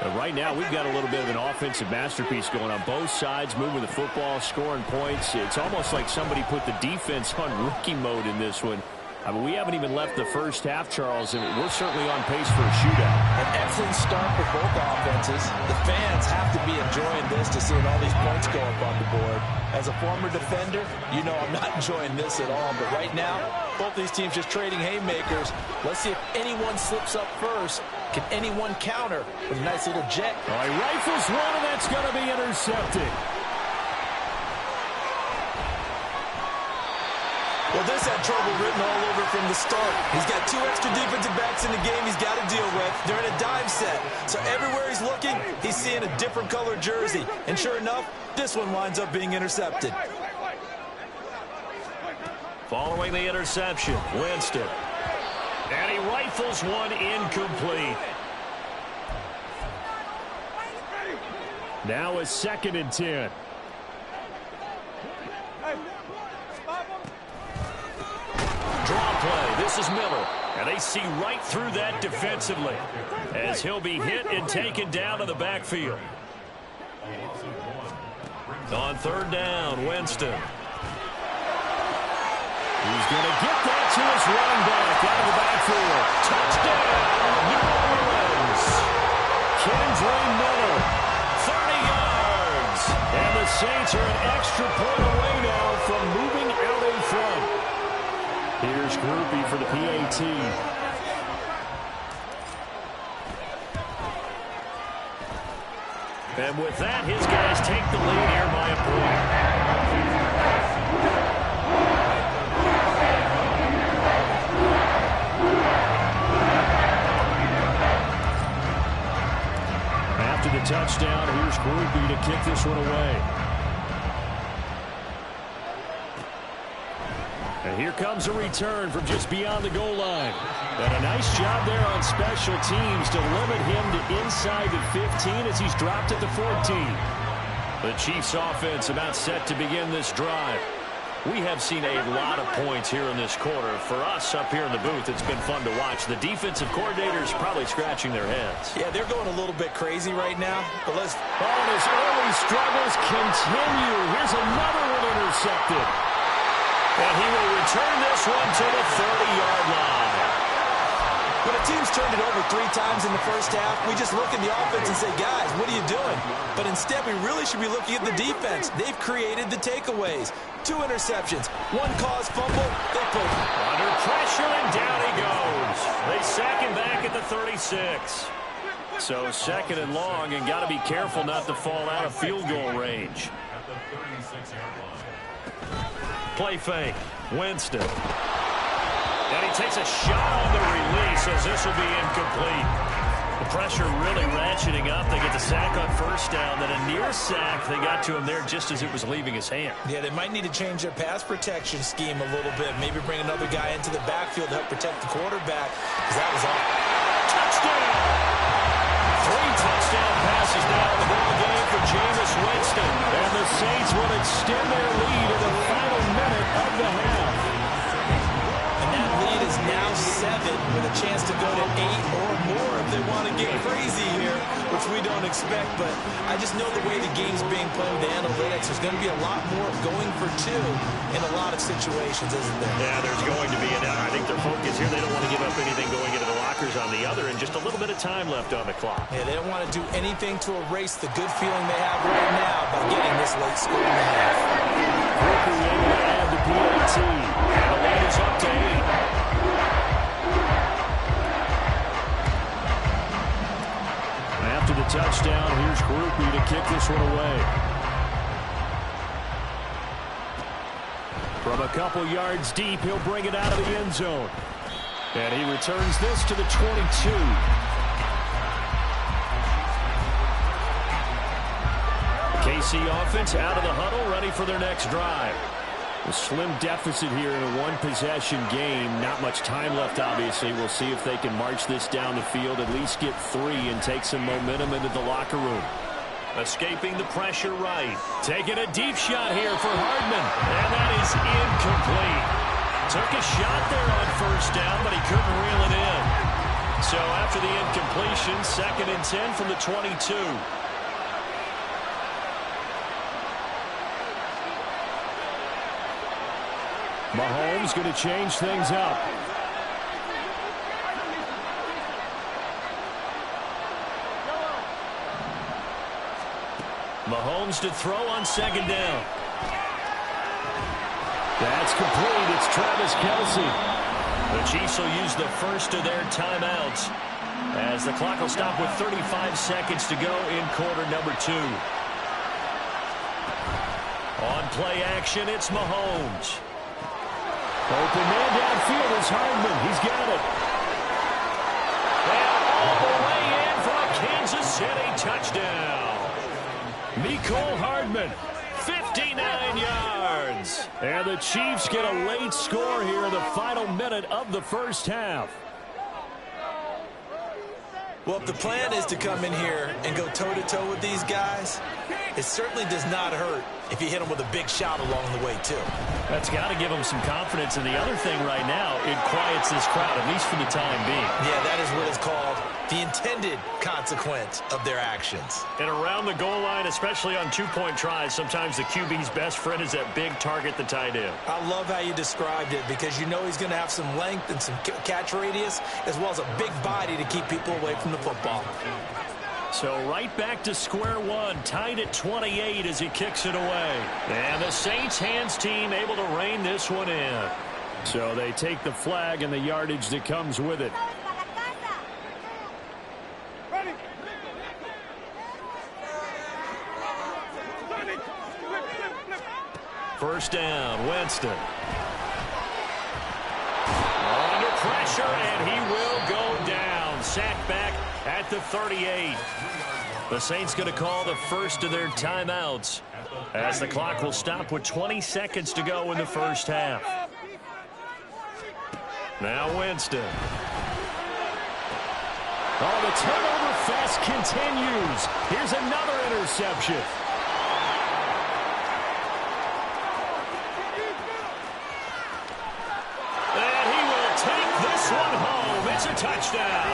But right now, we've got a little bit of an offensive masterpiece going on both sides, moving the football, scoring points. It's almost like somebody put the defense on rookie mode in this one. I mean, we haven't even left the first half, Charles, and we're certainly on pace for a shootout. An excellent start for both offenses. The fans have to be enjoying this to see all these points go up on the board. As a former defender, you know I'm not enjoying this at all. But right now, both these teams just trading haymakers. Let's see if anyone slips up first. Can anyone counter with a nice little jet? All right, rifles one, and that's going to be intercepted. Well, this had trouble written all over from the start. He's got 2 extra defensive backs in the game he's got to deal with. They're in a dime set. So everywhere he's looking, he's seeing a different color jersey. And sure enough, this one winds up being intercepted. Following the interception, Winston. And he rifles one incomplete. Now a 2nd and 10. Draw play. This is Miller. And they see right through that defensively as he'll be hit and taken down to the backfield. On 3rd down, Winston. He's going to get that to his running back out of the backfield. Touchdown, New Orleans. Kendre Miller, 30 yards. And the Saints are an extra point away now from moving out in front. Here's Groupie for the PAT. And with that, his guys take the lead here by a point. After the touchdown, here's Groupie to kick this one away. And here comes a return from just beyond the goal line. And a nice job there on special teams to limit him to inside the 15 as he's dropped at the 14. The Chiefs offense about set to begin this drive. We have seen a lot of points here in this quarter. For us up here in the booth, it's been fun to watch. The defensive coordinators probably scratching their heads. Yeah, they're going a little bit crazy right now. But let's... And his early struggles continue. Here's another one intercepted. And he will return this one to the 30-yard line. When a team's turned it over 3 times in the first half, we just look at the offense and say, guys, what are you doing? But instead, we really should be looking at the defense. They've created the takeaways. 2 interceptions, 1 caused fumble. They put under pressure, and down he goes. They sack him back at the 36. So 2nd and long, and got to be careful not to fall out of field goal range. At the 36-yard line. Play fake. Winston. And he takes a shot on the release as this will be incomplete. The pressure really ratcheting up. They get the sack on 1st down. Then a near sack. They got to him there just as it was leaving his hand. Yeah, they might need to change their pass protection scheme a little bit. Maybe bring another guy into the backfield to help protect the quarterback, because that was all. Touchdown! 3 touchdown passes now in the ball game for Jameis Winston. And the Saints will extend their lead in the final minute of the half. And that lead is now 7 with a chance to go to 8 or more if they want to get crazy here, which we don't expect. But I just know the way the game's being played with the analytics, there's going to be a lot more going for 2 in a lot of situations, isn't there? Yeah, there's going to be. And I think their focus here, they don't want to give up anything going into the lockers on the other, and just a little bit of time left on the clock. Yeah, they don't want to do anything to erase the good feeling they have right now by getting this late score in the half. Quickly able to add the PAT. And the lead is up to 8. After the touchdown, here's Groupie to kick this one away. From a couple yards deep, he'll bring it out of the end zone. And he returns this to the 22. KC offense out of the huddle, ready for their next drive. A slim deficit here in a 1-possession game. Not much time left, obviously. We'll see if they can march this down the field, at least get 3, and take some momentum into the locker room. Escaping the pressure right. Taking a deep shot here for Hardman. And that is incomplete. Took a shot there on 1st down, but he couldn't reel it in. So after the incompletion, 2nd and 10 from the 22. Mahomes going to change things up. Mahomes to throw on 2nd down. That's complete. It's Travis Kelce. The Chiefs will use the first of their timeouts as the clock will stop with 35 seconds to go in quarter number 2. On play action, it's Mahomes. Open man downfield is Hardman. He's got it. And all the way in for a Kansas City touchdown. Mecole Hardman, 59 yards. And the Chiefs get a late score here in the final minute of the 1st half. Well, if the plan is to come in here and go toe-to-toe with these guys, it certainly does not hurt if you hit them with a big shot along the way, too. That's got to give them some confidence. And the other thing right now, it quiets this crowd, at least for the time being. Yeah, that is what is called the intended consequence of their actions. And around the goal line, especially on 2-point tries, sometimes the QB's best friend is that big target, the tight end. I love how you described it, because you know he's going to have some length and some catch radius, as well as a big body to keep people away from the football. So right back to square one, tied at 28 as he kicks it away. And the Saints hands team able to rein this one in. So they take the flag and the yardage that comes with it. First down, Winston. Under pressure, and he will go down. Sacked back at the 38. The Saints going to call the first of their timeouts as the clock will stop with 20 seconds to go in the 1st half. Now Winston. Oh, the turnover fest continues. Here's another interception. And he will take this one home. It's a touchdown.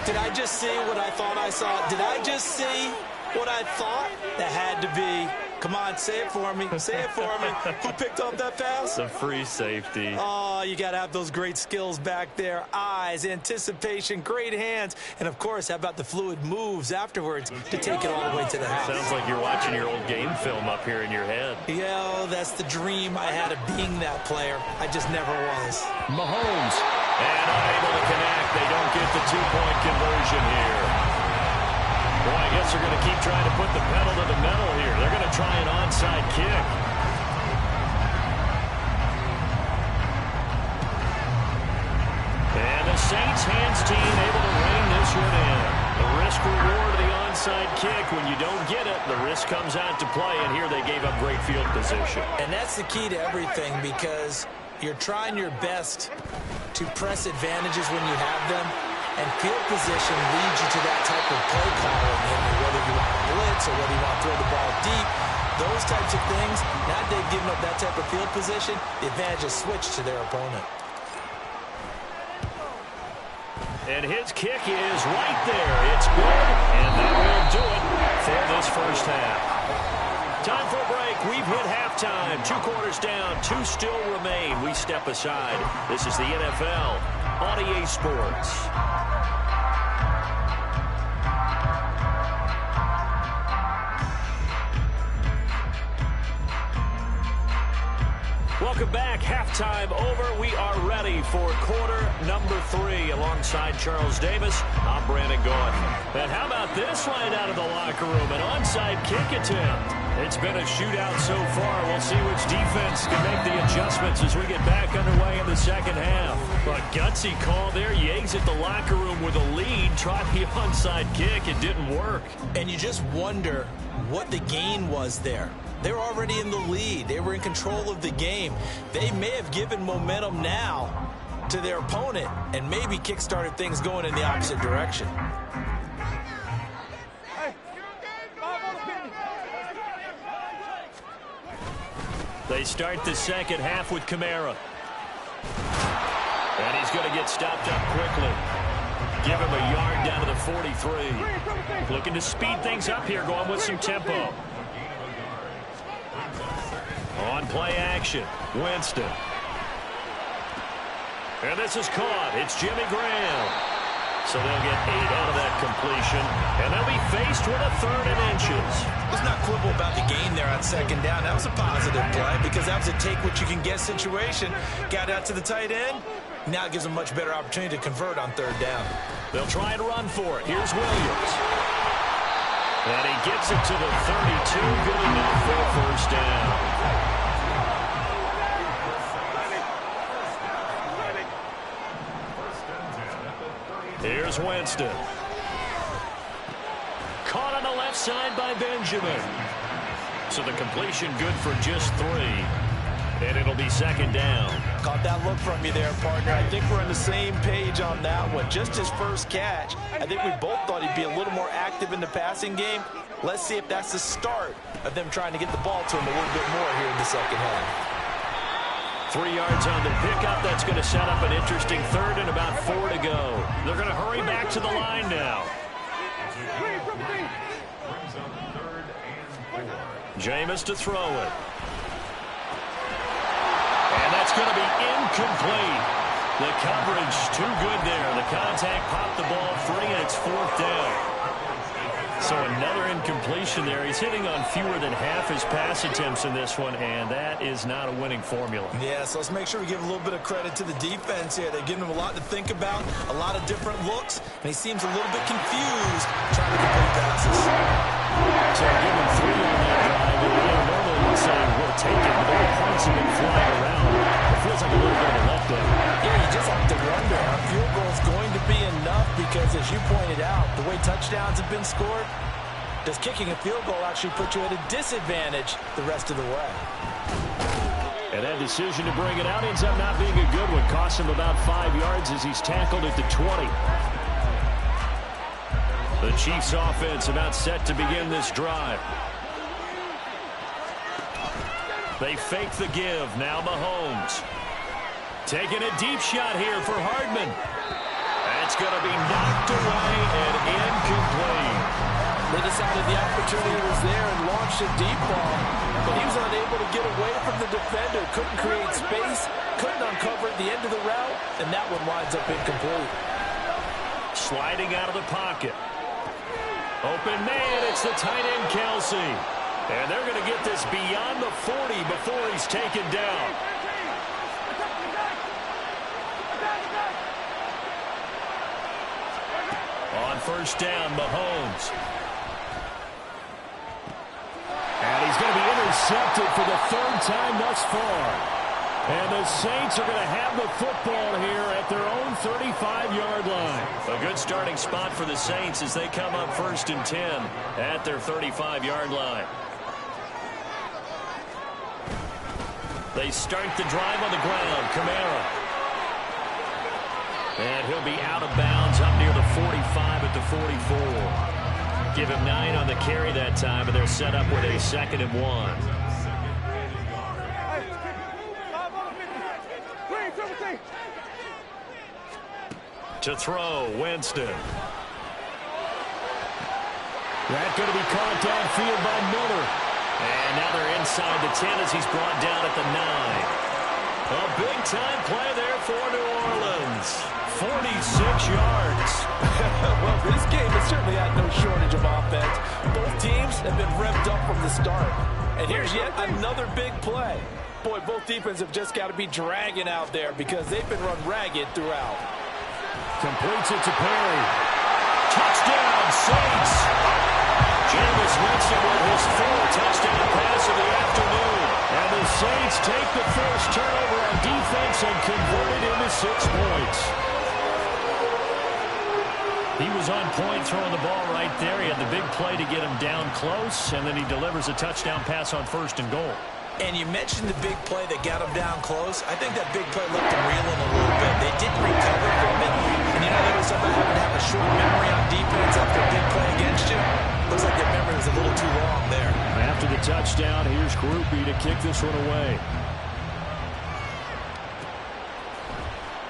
Did I just see what I thought I saw? Did I just see what I thought? That had to be. Come on, say it for me. Say it for me. Who picked up that pass? The free safety. Oh, you got to have those great skills back there. Eyes, anticipation, great hands. And, of course, how about the fluid moves afterwards to take it all the way to the house? Sounds like you're watching your old game film up here in your head. Yeah, that's the dream I had of being that player. I just never was. Mahomes. And unable to connect. They don't get the two-point conversion here. Boy, I guess they're going to keep trying to put the pedal to the metal here. They're going to try an onside kick. And the Saints hands team able to rein this one in. The risk-reward of the onside kick. When you don't get it, the risk comes out to play, and here they gave up great field position. And that's the key to everything, because you're trying your best to press advantages when you have them. And field position leads you to that type of play calling, whether you want to blitz or whether you want to throw the ball deep. Those types of things, now that they've given up that type of field position, the advantage is switched to their opponent. And his kick is right there. It's good, and that will do it for this first half. Time for a break. We've hit halftime. 2 quarters down, 2 still remain. We step aside. This is the NFL on EA Sports. Welcome back. Halftime over. We are ready for quarter number 3. Alongside Charles Davis, I'm Brandon Gaudin. And how about this right out of the locker room? An onside kick attempt. It's been a shootout so far. We'll see which defense can make the adjustments as we get back underway in the second half. A gutsy call there. You exit the locker room with a lead. Try the onside kick. It didn't work. And you just wonder what the gain was there. They were already in the lead. They were in control of the game. They may have given momentum now to their opponent and maybe kick-started things going in the opposite direction. They start the second half with Kamara. And he's going to get stopped up quickly. Give him a yard down to the 43. Looking to speed things up here, going with some tempo. On play action, Winston. And this is caught. It's Jimmy Graham. So they'll get 8 out of that completion, and they'll be faced with a 3rd and inches. Let's not quibble about the gain there on second down. That was a positive play because that was a take-what-you-can-get situation. Got out to the tight end. Now it gives them a much better opportunity to convert on 3rd down. They'll try and run for it. Here's Williams. And he gets it to the 32. Good enough for a first down. Here's Winston. Caught on the left side by Benjamin. So the completion good for just 3. And it'll be second down. Caught that look from you there, partner. I think we're on the same page on that one. Just his first catch. I think we both thought he'd be a little more active in the passing game. Let's see if that's the start of them trying to get the ball to him a little bit more here in the second half. 3 yards on the pickup. That's going to set up an interesting 3rd and about 4 to go. They're going to hurry back to the line now. Jameis to throw it. And that's going to be incomplete. The coverage too good there. The contact popped the ball free, and it's 4th down. So another incompletion there. He's hitting on fewer than half his pass attempts in this one, and that is not a winning formula. Yeah, so let's make sure we give a little bit of credit to the defense here. They're giving him a lot to think about, a lot of different looks, and he seems a little bit confused trying to complete passes. So give him 3 on that drive. Normally would say we'll take it, but all points have been flying around. It feels like a little bit of a letdown. Yeah, you just have to wonder, are field goals going to be enough? Because as you pointed out, the way touchdowns have been scored, does kicking a field goal actually put you at a disadvantage the rest of the way? And that decision to bring it out ends up not being a good one. Costs him about 5 yards as he's tackled at the 20. The Chiefs offense about set to begin this drive. They fake the give. Now Mahomes. Taking a deep shot here for Hardman. That's going to be knocked away and incomplete. They decided the opportunity was there and launched a deep ball, but he was unable to get away from the defender. Couldn't create space, couldn't uncover at the end of the route, and that one winds up incomplete. Sliding out of the pocket. Open man, it's the tight end, Kelsey. And they're going to get this beyond the 40 before he's taken down. On first down, Mahomes. And he's going to be intercepted for the 3rd time thus far. And the Saints are going to have the football here at their own 35-yard line. A good starting spot for the Saints as they come up 1st and 10 at their 35-yard line. They start the drive on the ground. Kamara. And he'll be out of bounds up near the 45 at the 44. Give him 9 on the carry that time, and they're set up with a 2nd and 1. To throw, Winston. That's going to be caught downfield by Miller. And now they're inside the 10 as he's brought down at the 9. A big-time play there for New Orleans. 46 yards. Well, this game has certainly had no shortage of offense. Both teams have been revved up from the start. And here's yet another big play. Boy, both defenses have just got to be dragging out there because they've been run ragged throughout. Completes it to Perry. Touchdown, Saints. Jameis Winston with his 4th touchdown pass of the afternoon. And the Saints take the first turnover on defense and convert it into 6 points. He was on point throwing the ball right there. He had the big play to get him down close, and then he delivers a touchdown pass on 1st and goal. And you mentioned the big play that got him down close. I think that big play left him reeling a little bit. They didn't recover from it. And, you know, there was something having to have a short memory on defense after a big play against you. Looks like their memory was a little too long there. After the touchdown, here's Groupie to kick this one away.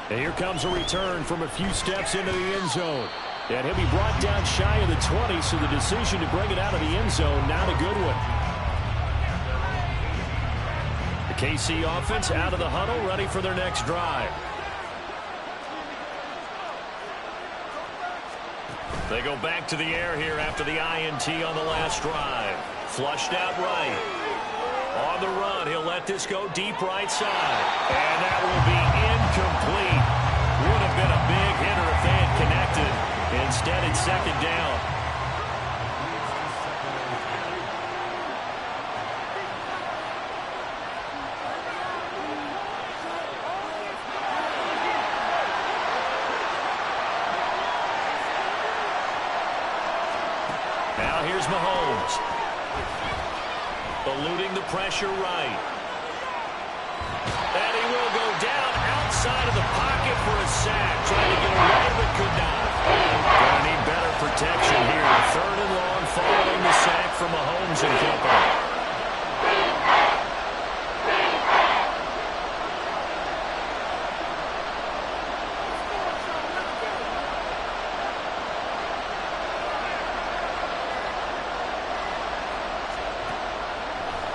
And here comes a return from a few steps into the end zone. And he'll be brought down shy of the 20, so the decision to bring it out of the end zone, not a good one. The KC offense out of the huddle, ready for their next drive. They go back to the air here after the INT on the last drive. Flushed out right. On the run, he'll let this go deep right side. And that will be incomplete. Would have been a big hitter if they had connected. Instead, it's 2nd down. Now here's Mahomes. Eluding the pressure right. And he will go down outside of the pocket for a sack. Trying to get away, but could not. Going to need better protection here. 3rd and long following the sack from Mahomes and company.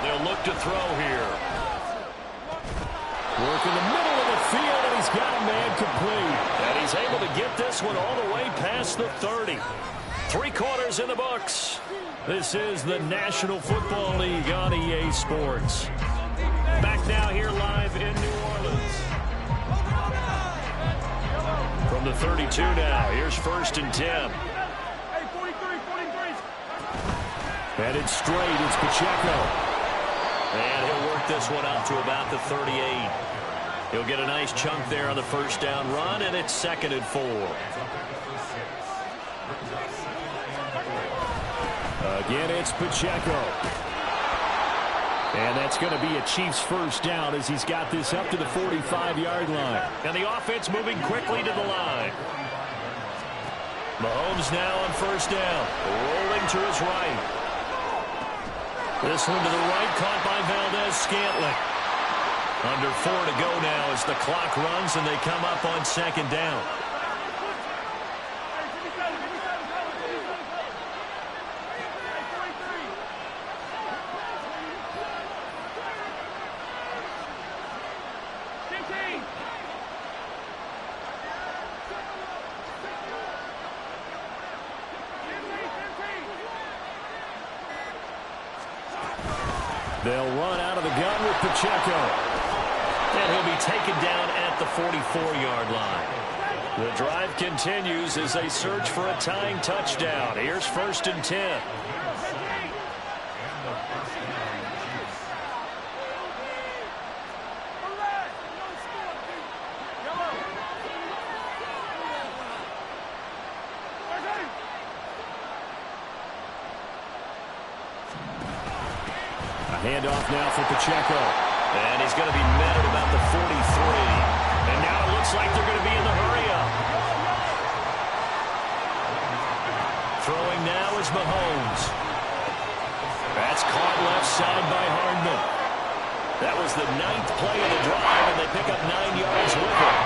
They'll look to throw here. Work in the middle of the field, and he's got a man complete. And he's able to get this one all the way past the 30. 3 quarters in the books. This is the National Football League on EA Sports. Back now here live in New Orleans. From the 32 now, here's 1st and 10. Hey, 43. Headed straight, it's Pacheco. And he'll work this one out to about the 38. He'll get a nice chunk there on the first down run, and it's 2nd and 4. Again, it's Pacheco. And that's going to be a Chiefs first down as he's got this up to the 45-yard line. And the offense moving quickly to the line. Mahomes now on first down, rolling to his right. This one to the right, caught by Valdez-Scantling. Under 4 to go now as the clock runs and they come up on second down. They'll run out of the gun with Pacheco. And he'll be taken down at the 44-yard line. The drive continues as they search for a tying touchdown. Here's 1st and 10. Handoff now for Pacheco. And he's going to be met at about the 43. And now it looks like they're going to be in the hurry-up. Throwing now is Mahomes. That's caught left side by Hardman. That was the 9th play of the drive, and they pick up 9 yards with it.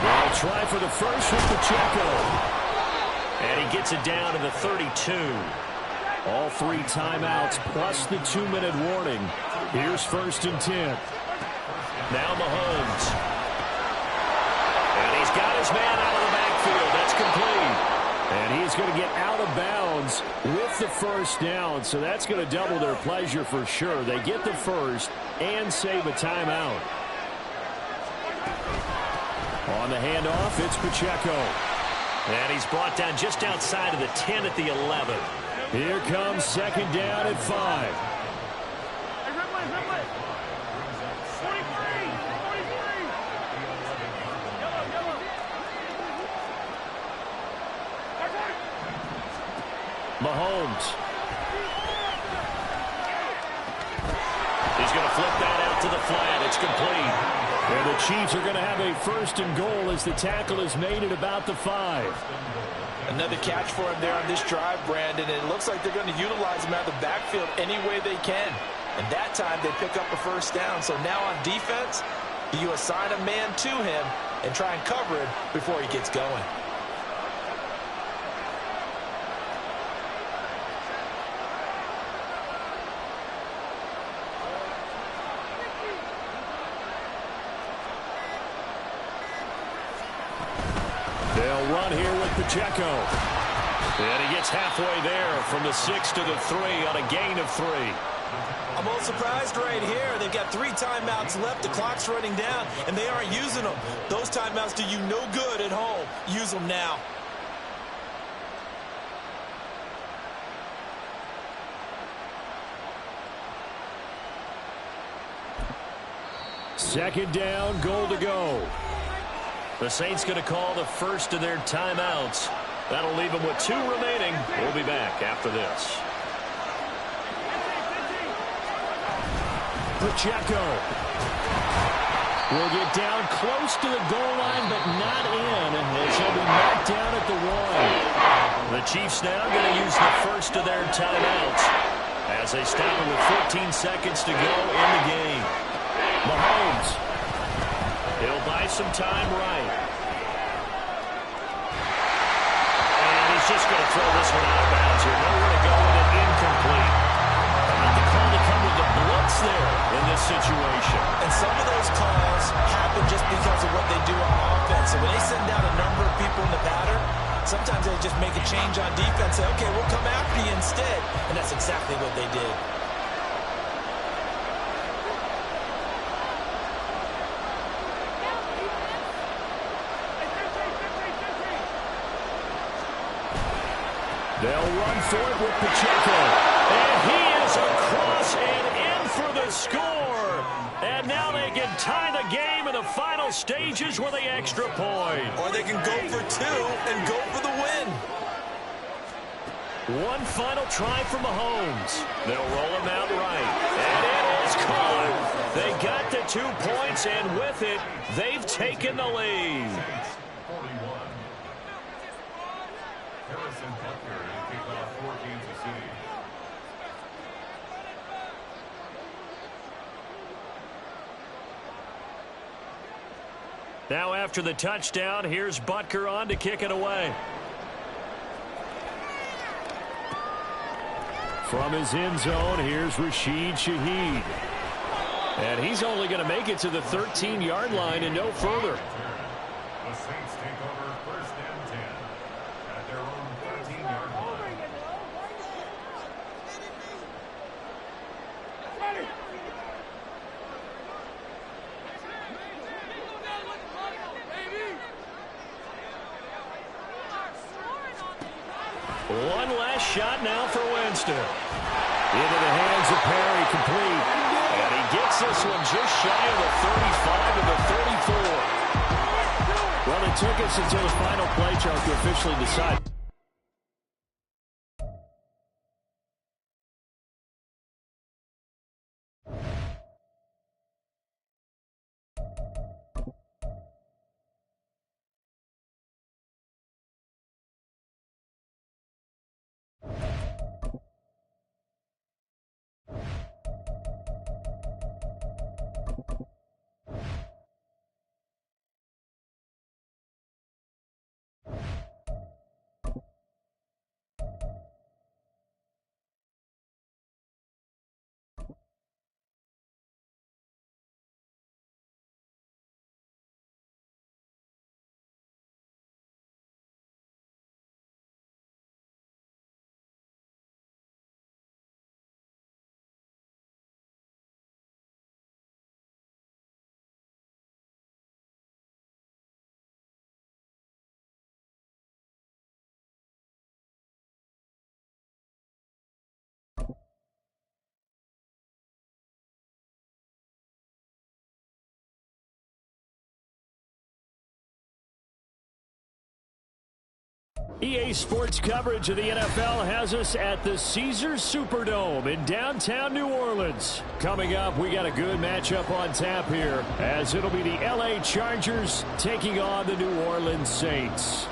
They'll try for the first with Pacheco. And he gets it down to the 32. All 3 timeouts plus the 2-minute warning. Here's 1st and 10. Now Mahomes. And he's got his man out of the backfield. That's complete. And he's going to get out of bounds with the first down. So that's going to double their pleasure for sure. They get the first and save a timeout. On the handoff, it's Pacheco. And he's brought down just outside of the 10 at the 11. Here comes second down at 5. Mahomes. He's going to flip that out to the flat. It's complete. And the Chiefs are going to have a 1st and goal as the tackle is made at about the 5. Another catch for him there on this drive, Brandon. And it looks like they're going to utilize him out of the backfield any way they can. And that time they pick up a first down. So now on defense, you assign a man to him and try and cover him before he gets going. They'll run here with Pacheco. And he gets halfway there from the 6 to the 3 on a gain of 3. I'm a little surprised right here. They've got 3 timeouts left. The clock's running down, and they aren't using them. Those timeouts do you no good at home. Use them now. Second down, goal to go. The Saints going to call the first of their timeouts. That'll leave them with 2 remaining. We'll be back after this. Pacheco will get down close to the goal line, but not in, as he'll be knocked down at the 1. The Chiefs now going to use the first of their timeouts as they stop it with 14 seconds to go in the game. Mahomes. He'll buy some time right. And he's just going to throw this one out of bounds here. Nowhere to go with it, incomplete. Not the call to come with the blitz there in this situation. And some of those calls happen just because of what they do on offense. So when they send out a number of people in the pattern, sometimes they just make a change on defense. Say, okay, we'll come after you instead. And that's exactly what they did. They'll run for it with Pacheco. And he is across and in for the score. And now they can tie the game in the final stages with the extra point. Or they can go for 2 and go for the win. One final try from Mahomes. They'll roll him out right. And it is caught. They got the 2 points, and with it, they've taken the lead. Now after the touchdown, here's Butker on to kick it away. From his end zone, here's Rashid Shaheed. And he's only going to make it to the 13-yard line and no further. The Saints take over first and 10 at their own 13-yard line. One last shot now for Winston. Into the hands of Perry, complete. And he gets this one just shy of the 35 to the 34. Well, it took us until the final play chart to officially decide. EA Sports coverage of the NFL has us at the Caesars Superdome in downtown New Orleans. Coming up, we got a good matchup on tap here, as it'll be the LA Chargers taking on the New Orleans Saints.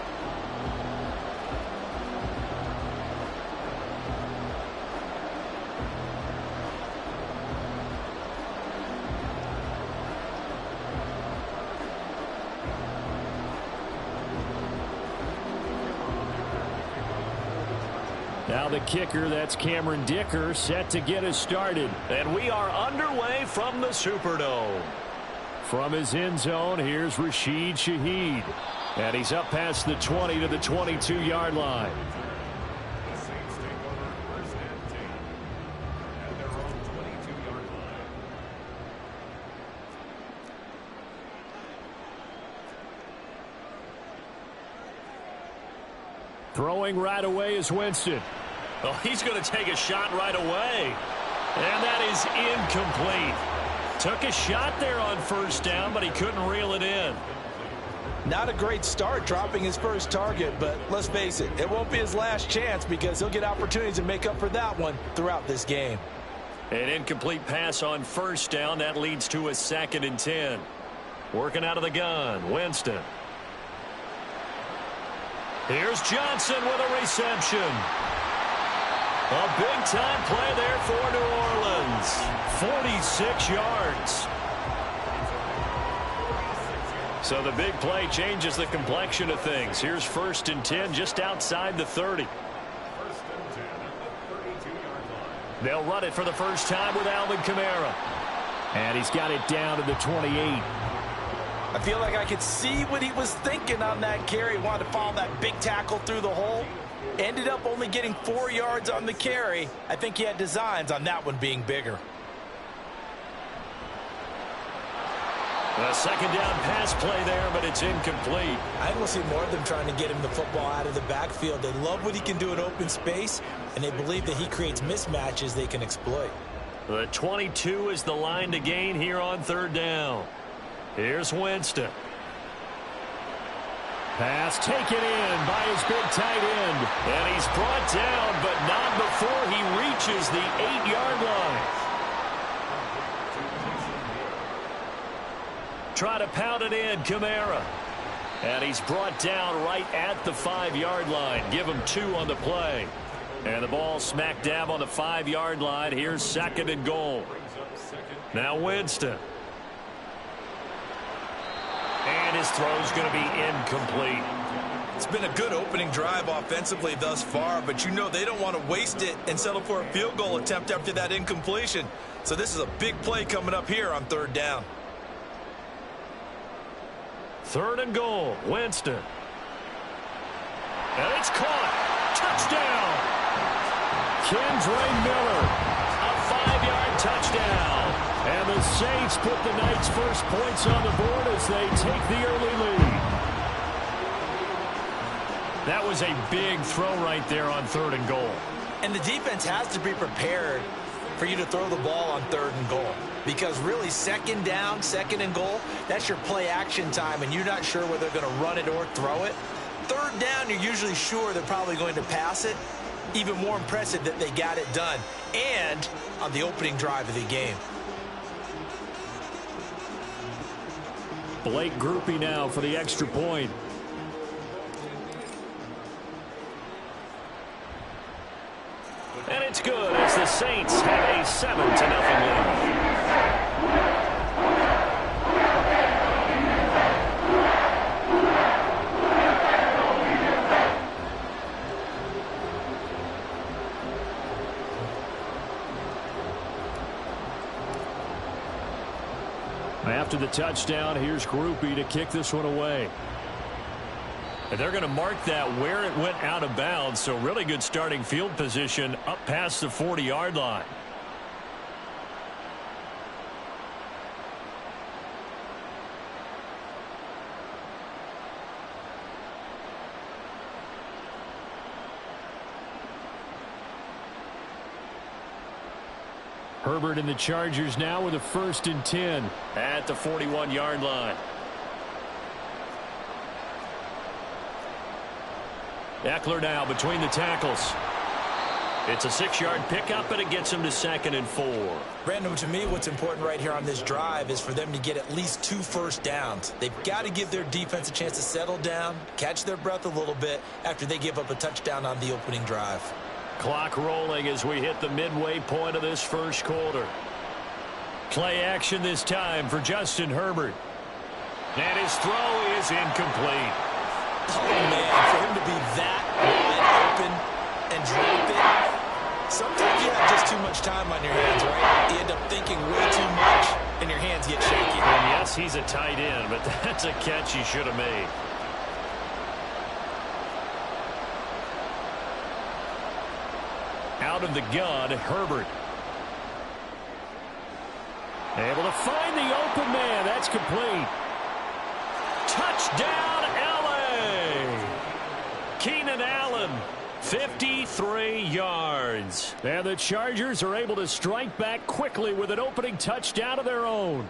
Now the kicker, that's Cameron Dicker, set to get us started. And we are underway from the Superdome. From his end zone, here's Rashid Shaheed. And he's up past the 20 to the 22-yard line. The Saints take over first and 10 at their own 22-yard line. Throwing right away is Winston. Oh, he's going to take a shot right away. And that is incomplete. Took a shot there on first down, but he couldn't reel it in. Not a great start dropping his first target, but let's face it, it won't be his last chance because he'll get opportunities to make up for that one throughout this game. An incomplete pass on first down. That leads to a 2nd and 10. Working out of the gun, Winston. Here's Johnson with a reception. A big-time play there for New Orleans. 46 yards. So the big play changes the complexion of things. Here's 1st and 10 just outside the 30. 1st and 10 at the 32-yard line. They'll run it for the first time with Alvin Kamara. And he's got it down to the 28. I feel like I could see what he was thinking on that carry. He wanted to follow that big tackle through the hole. Ended up only getting 4 yards on the carry. I think he had designs on that one being bigger. A 2nd down pass play there, but it's incomplete. I will see more of them trying to get him the football out of the backfield. They love what he can do in open space, and they believe that he creates mismatches they can exploit. The 22 is the line to gain here on 3rd down. Here's Winston. Pass taken in by his big tight end. And he's brought down, but not before he reaches the 8-yard line. Try to pound it in, Kamara. And he's brought down right at the 5-yard line. Give him 2 on the play. And the ball smack dab on the 5-yard line. Here's 2nd and goal. Now Winston. And his throw's going to be incomplete. It's been a good opening drive offensively thus far, but you know they don't want to waste it and settle for a field goal attempt after that incompletion. So this is a big play coming up here on 3rd down. 3rd and goal, Winston. And it's caught. Touchdown. Kendra Miller, a 5-yard touchdown. And the Saints put the Knights' first points on the board as they take the early lead. That was a big throw right there on 3rd and goal. And the defense has to be prepared for you to throw the ball on 3rd and goal. Because really 2nd down, 2nd and goal, that's your play action time, and you're not sure whether they're going to run it or throw it. 3rd down, you're usually sure they're probably going to pass it. Even more impressive that they got it done. And on the opening drive of the game. Blake Groupie now for the extra point. And it's good as the Saints have a 7-0 lead. After the touchdown, here's Groupie to kick this one away. And they're going to mark that where it went out of bounds, so really good starting field position up past the 40-yard line. Herbert and the Chargers now with a 1st and 10 at the 41-yard line. Eckler now between the tackles. It's a 6-yard pickup, and it gets him to 2nd and 4. Brandon, to me, what's important right here on this drive is for them to get at least 2 first downs. They've got to give their defense a chance to settle down, catch their breath a little bit after they give up a touchdown on the opening drive. Clock rolling as we hit the midway point of this first quarter. Play action this time for Justin Herbert. And his throw is incomplete. Oh, man, for him to be that wide open and drop it. Sometimes you have just too much time on your hands, right? You end up thinking way too much, and your hands get shaky. And yes, he's a tight end, but that's a catch he should have made. Out of the gun, Herbert. Able to find the open man. That's complete. Touchdown, L.A. Keenan Allen, 53 yards. And the Chargers are able to strike back quickly with an opening touchdown of their own.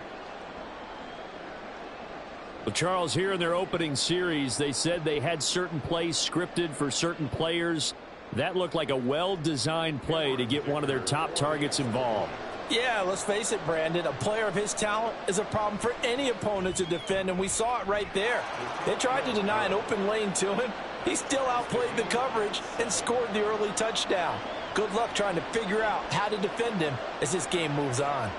Well, Charles, here in their opening series, they said they had certain plays scripted for certain players. That looked like a well-designed play to get one of their top targets involved. Yeah, let's face it, Brandon. A player of his talent is a problem for any opponent to defend, and we saw it right there. They tried to deny an open lane to him. He still outplayed the coverage and scored the early touchdown. Good luck trying to figure out how to defend him as this game moves on.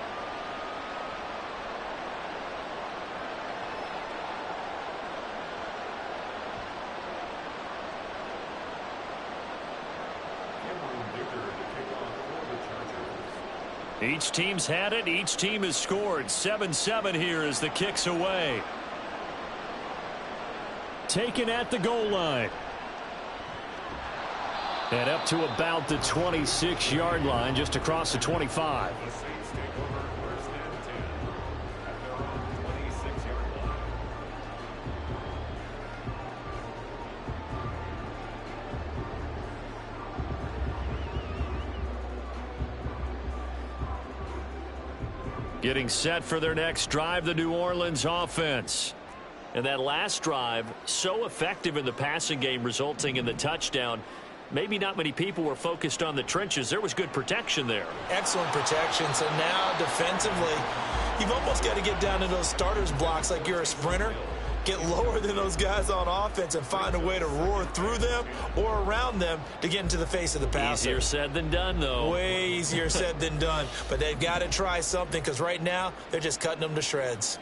Each team's had it. Each team has scored. 7-7 here as the kick's away. Taken at the goal line. And up to about the 26-yard line, just across the 25. Getting set for their next drive, the New Orleans offense. And that last drive, so effective in the passing game, resulting in the touchdown. Maybe not many people were focused on the trenches. There was good protection there. Excellent protection. So now defensively, you've almost got to get down to those starters blocks like you're a sprinter. Get lower than those guys on offense and find a way to roar through them or around them to get into the face of the passer. Easier said than done, though. Way easier said than done. But they've got to try something because right now they're just cutting them to shreds.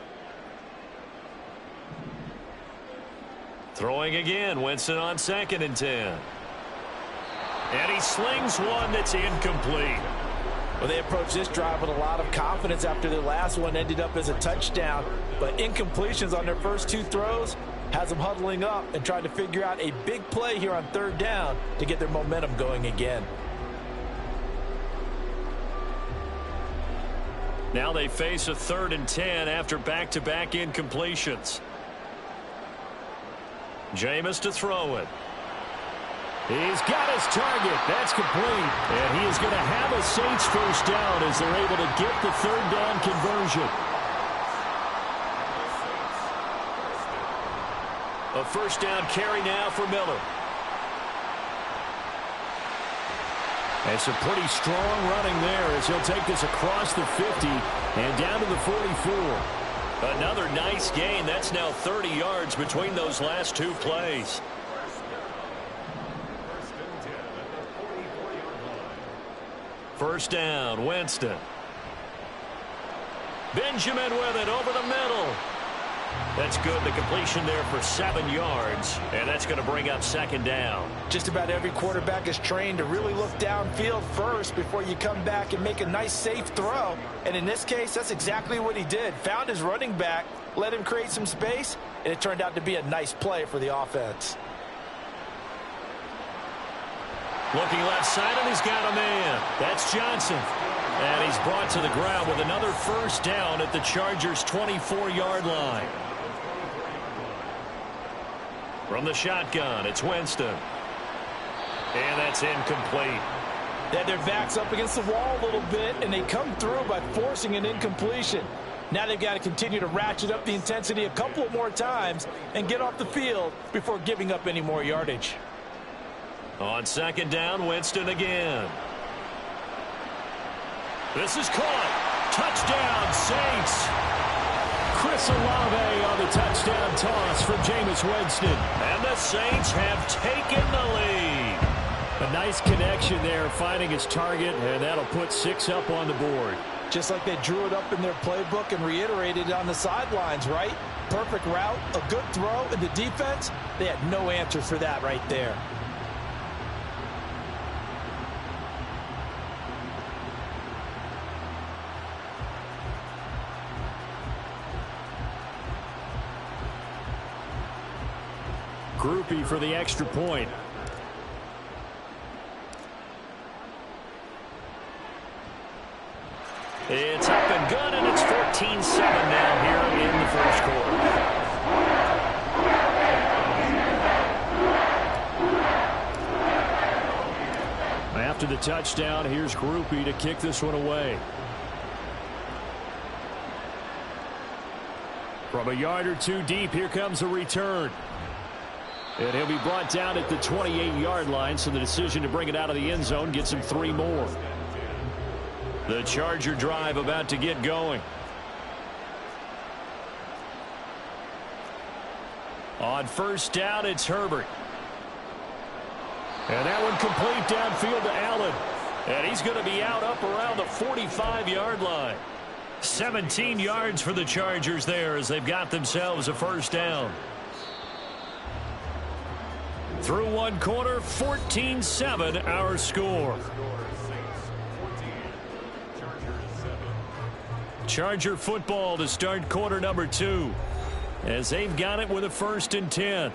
Throwing again, Winston on 2nd and 10. And he slings one that's incomplete. Well, they approached this drive with a lot of confidence after their last one ended up as a touchdown. But incompletions on their first 2 throws has them huddling up and trying to figure out a big play here on 3rd down to get their momentum going again. Now they face a 3rd and 10 after back-to-back incompletions. Jameis to throw it. He's got his target. That's complete. And he is going to have a Saints first down as they're able to get the 3rd down conversion. A first down carry now for Miller. That's a pretty strong running there as he'll take this across the 50 and down to the 44. Another nice gain. That's now 30 yards between those last 2 plays. First down, Winston. Benjamin with it over the middle. That's good. The completion there for 7 yards. And that's going to bring up 2nd down. Just about every quarterback is trained to really look downfield first before you come back and make a nice, safe throw. And in this case, that's exactly what he did. Found his running back, let him create some space, and it turned out to be a nice play for the offense. Looking left side, and he's got a man. That's Johnson. And he's brought to the ground with another first down at the Chargers' 24-yard line. From the shotgun, it's Winston. And that's incomplete. They had their backs up against the wall a little bit, and they come through by forcing an incompletion. Now they've got to continue to ratchet up the intensity a couple more times and get off the field before giving up any more yardage. On 2nd down, Winston again. This is caught. Touchdown, Saints. Chris Olave on the touchdown toss from Jameis Winston. And the Saints have taken the lead. A nice connection there, finding his target, and that'll put 6 up on the board. Just like they drew it up in their playbook and reiterated it on the sidelines, right? Perfect route, a good throw, and the defense, they had no answer for that right there. Groupie for the extra point. It's up and good, and it's 14-7 now here in the first quarter. After the touchdown, here's Groupie to kick this one away. From a yard or 2 deep, here comes a return. And he'll be brought down at the 28-yard line, so the decision to bring it out of the end zone gets him 3 more. The Charger drive about to get going. On first down, it's Herbert. And that one complete downfield to Allen. And he's going to be out up around the 45-yard line. 17 yards for the Chargers there as they've got themselves a first down. Through 1 quarter, 14-7 our score. Charger football to start quarter number 2 as they've got it with a 1st and 10.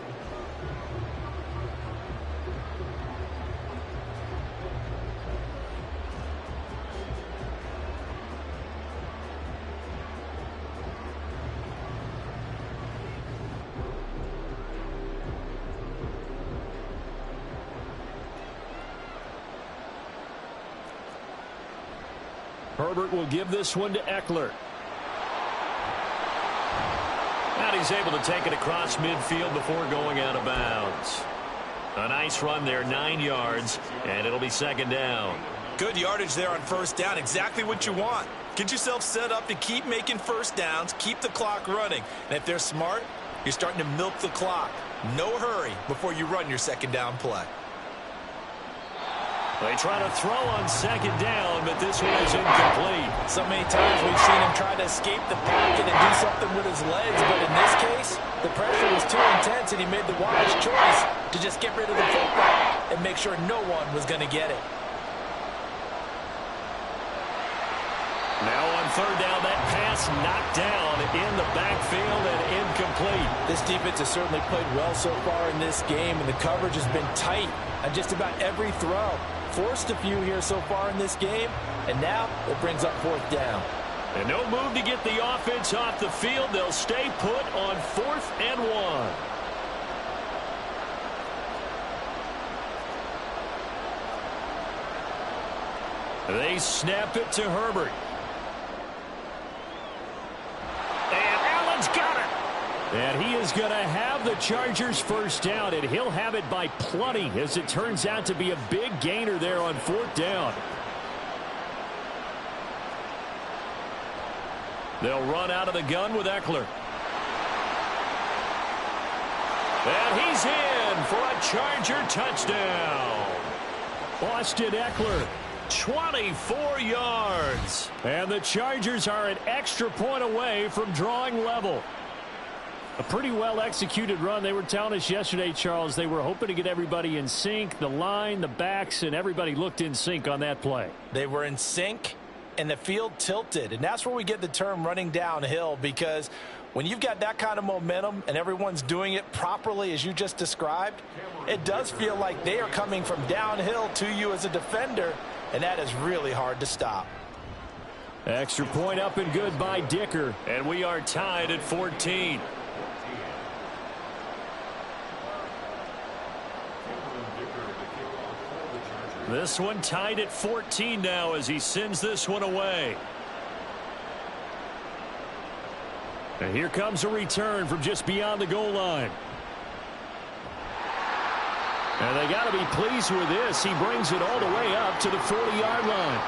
Herbert will give this one to Eckler. And he's able to take it across midfield before going out of bounds. A nice run there, 9 yards, and it'll be second down. Good yardage there on first down, exactly what you want. Get yourself set up to keep making first downs, keep the clock running. And if they're smart, you're starting to milk the clock. No hurry before you run your second down play. They try to throw on second down, but this one is incomplete. So many times we've seen him try to escape the pocket and do something with his legs, but in this case, the pressure was too intense and he made the wise choice to just get rid of the football and make sure no one was going to get it. Now on third down, that pass knocked down in the backfield and incomplete. This defense has certainly played well so far in this game, and the coverage has been tight on just about every throw. Forced a few here so far in this game, and now it brings up fourth down. And no move to get the offense off the field. They'll stay put on 4th and 1. They snap it to Herbert. And Allen's got it. And he is going to have the Chargers first down, and he'll have it by plenty as it turns out to be a big gainer there on 4th down. They'll run out of the gun with Eckler. And he's in for a Charger touchdown. Austin Eckler, 24 yards. And the Chargers are an extra point away from drawing level. A pretty well-executed run. They were telling us yesterday, Charles, they were hoping to get everybody in sync. The line, the backs, and everybody looked in sync on that play. They were in sync, and the field tilted. And that's where we get the term running downhill, because when you've got that kind of momentum and everyone's doing it properly as you just described, it does feel like they are coming from downhill to you as a defender, and that is really hard to stop. Extra point up and good by Dicker, and we are tied at 14. This one tied at 14 now as he sends this one away. And here comes a return from just beyond the goal line. And they got to be pleased with this. He brings it all the way up to the 40-yard line.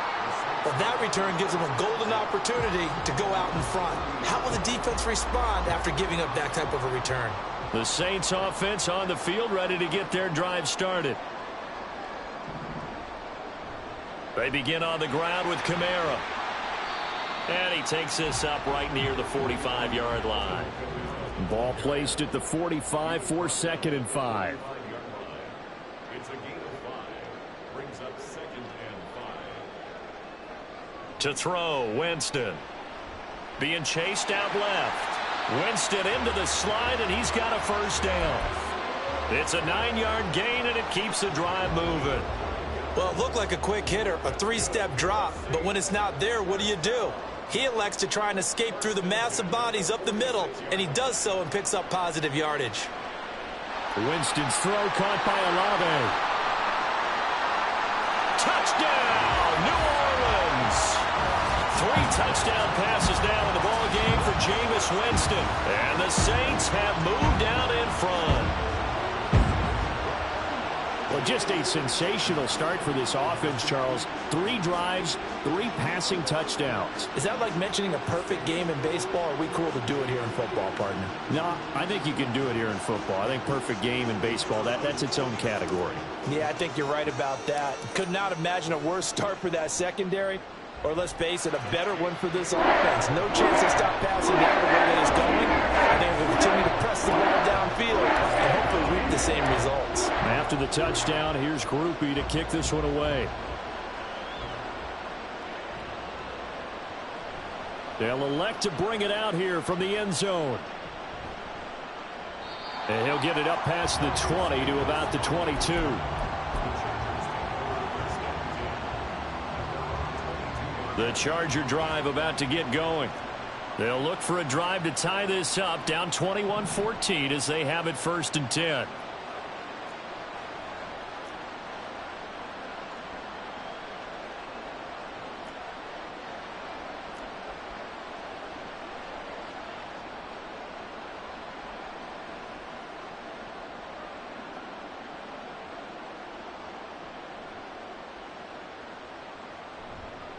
Well, that return gives them a golden opportunity to go out in front. How will the defense respond after giving up that type of a return? The Saints offense on the field, ready to get their drive started. They begin on the ground with Kamara. And he takes this up right near the 45-yard line. Ball placed at the 45 for 2nd and 5. It's a gain of 5. Brings up 2nd and 5. To throw, Winston. Being chased out left. Winston into the slide, and he's got a first down. It's a 9-yard gain, and it keeps the drive moving. Well, it looked like a quick hitter, a 3-step drop, but when it's not there, what do? He elects to try and escape through the massive bodies up the middle, and he does so and picks up positive yardage. Winston's throw caught by Olave. Touchdown, New Orleans! 3 touchdown passes now in the ball game for Jameis Winston. And the Saints have moved out in front. Well, just a sensational start for this offense, Charles. 3 drives, 3 passing touchdowns. Is that like mentioning a perfect game in baseball, or are we cool to do it here in football, partner? No, I think you can do it here in football. I think perfect game in baseball, that's its own category. Yeah, I think you're right about that. Could not imagine a worse start for that secondary, or let's face it, a better one for this offense. No chance to stop passing down the way that it's going. I think we'll continue to press the ball downfield and hopefully reap the same results. After the touchdown, here's Groupie to kick this one away. They'll elect to bring it out here from the end zone. And he'll get it up past the 20 to about the 22. The Charger drive about to get going. They'll look for a drive to tie this up, down 21-14 as they have it 1st and 10.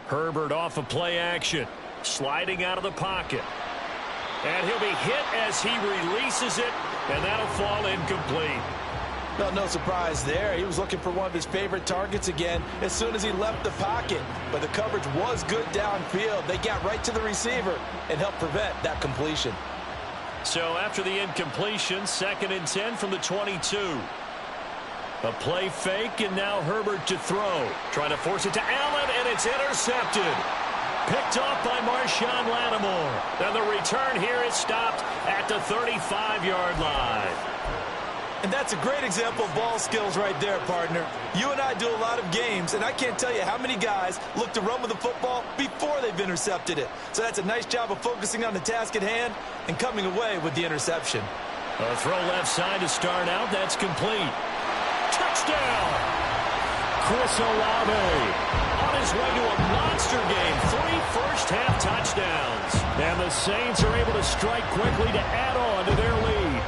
Herbert off of play action. Sliding out of the pocket. And he'll be hit as he releases it, and that'll fall incomplete. Well, no surprise there. He was looking for one of his favorite targets again as soon as he left the pocket. But the coverage was good downfield. They got right to the receiver and helped prevent that completion. So after the incompletion, 2nd and 10 from the 22. A play fake, and now Herbert to throw. Trying to force it to Allen, and it's intercepted. Picked off by Marshawn Lattimore. And the return here is stopped at the 35-yard line. And that's a great example of ball skills right there, partner. You and I do a lot of games, and I can't tell you how many guys look to run with the football before they've intercepted it. So that's a nice job of focusing on the task at hand and coming away with the interception. A throw left side to start out. That's complete. Touchdown! Chris Olave on his way to a monster game. 3 first-half touchdowns. And the Saints are able to strike quickly to add on to their lead.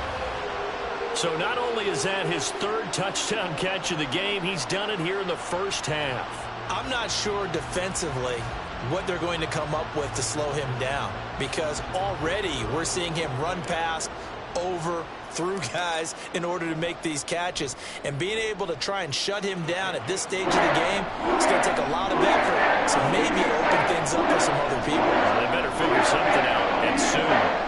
So not only is that his 3rd touchdown catch of the game, he's done it here in the first half. I'm not sure defensively what they're going to come up with to slow him down, because already we're seeing him run past, over, through guys in order to make these catches. And being able to try and shut him down at this stage of the game, it's going to take a lot of effort. So maybe open things up for some other people. Well, they better figure something out, and soon.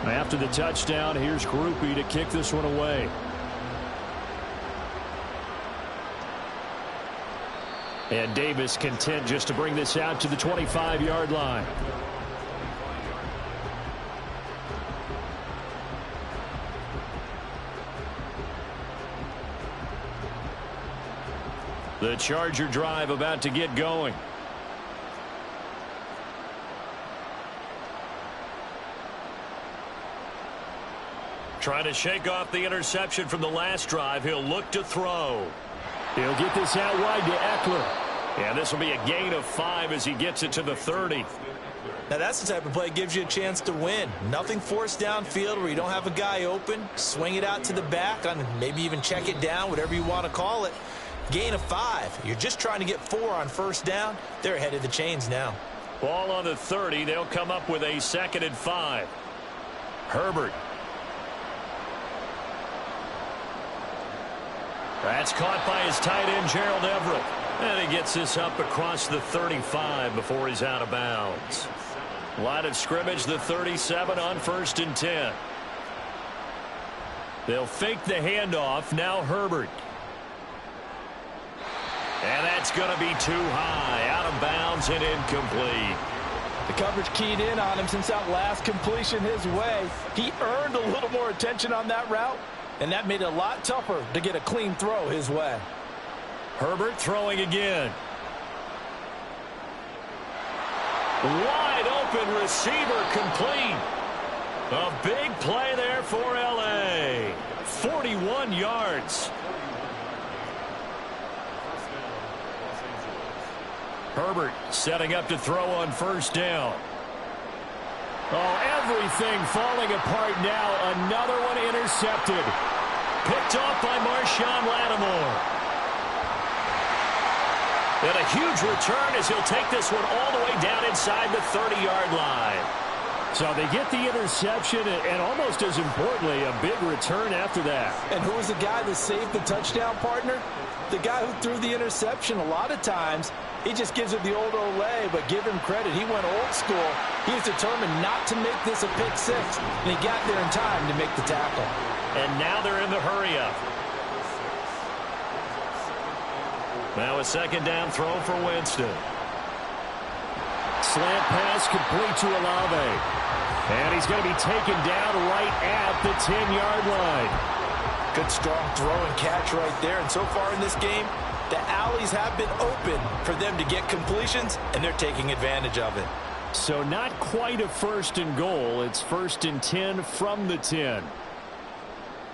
After the touchdown, here's Groupie to kick this one away. And Davis content just to bring this out to the 25-yard line. The Charger drive about to get going. Trying to shake off the interception from the last drive. He'll look to throw. He'll get this out wide to Eckler. And this will be a gain of 5 as he gets it to the 30. Now that's the type of play that gives you a chance to win. Nothing forced downfield where you don't have a guy open. Swing it out to the back, on maybe even check it down, whatever you want to call it. Gain of 5. You're just trying to get 4 on first down. They're ahead of the chains now. Ball on the 30. They'll come up with a 2nd and 5. Herbert. That's caught by his tight end, Gerald Everett. And he gets this up across the 35 before he's out of bounds. Line of scrimmage, the 37 on 1st and 10. They'll fake the handoff. Now Herbert. And that's going to be too high. Out of bounds and incomplete. The coverage keyed in on him since that last completion his way. He earned a little more attention on that route, and that made it a lot tougher to get a clean throw his way. Herbert throwing again. Wide open receiver complete. A big play there for L.A. 41 yards. Herbert setting up to throw on first down. Oh, everything falling apart now. Another one intercepted. Picked off by Marshawn Lattimore. And a huge return as he'll take this one all the way down inside the 30-yard line. So they get the interception, and almost as importantly, a big return after that. And who was the guy that saved the touchdown, partner? The guy who threw the interception. A lot of times, he just gives it the old Olay, but give him credit. He went old school. He was determined not to make this a pick six, and he got there in time to make the tackle. And now they're in the hurry-up. Now a second down throw for Winston. Slant pass complete to Olave. And he's going to be taken down right at the 10-yard line. Good strong throw and catch right there. And so far in this game, the alleys have been open for them to get completions, and they're taking advantage of it. So not quite a 1st and goal. It's 1st and 10 from the 10.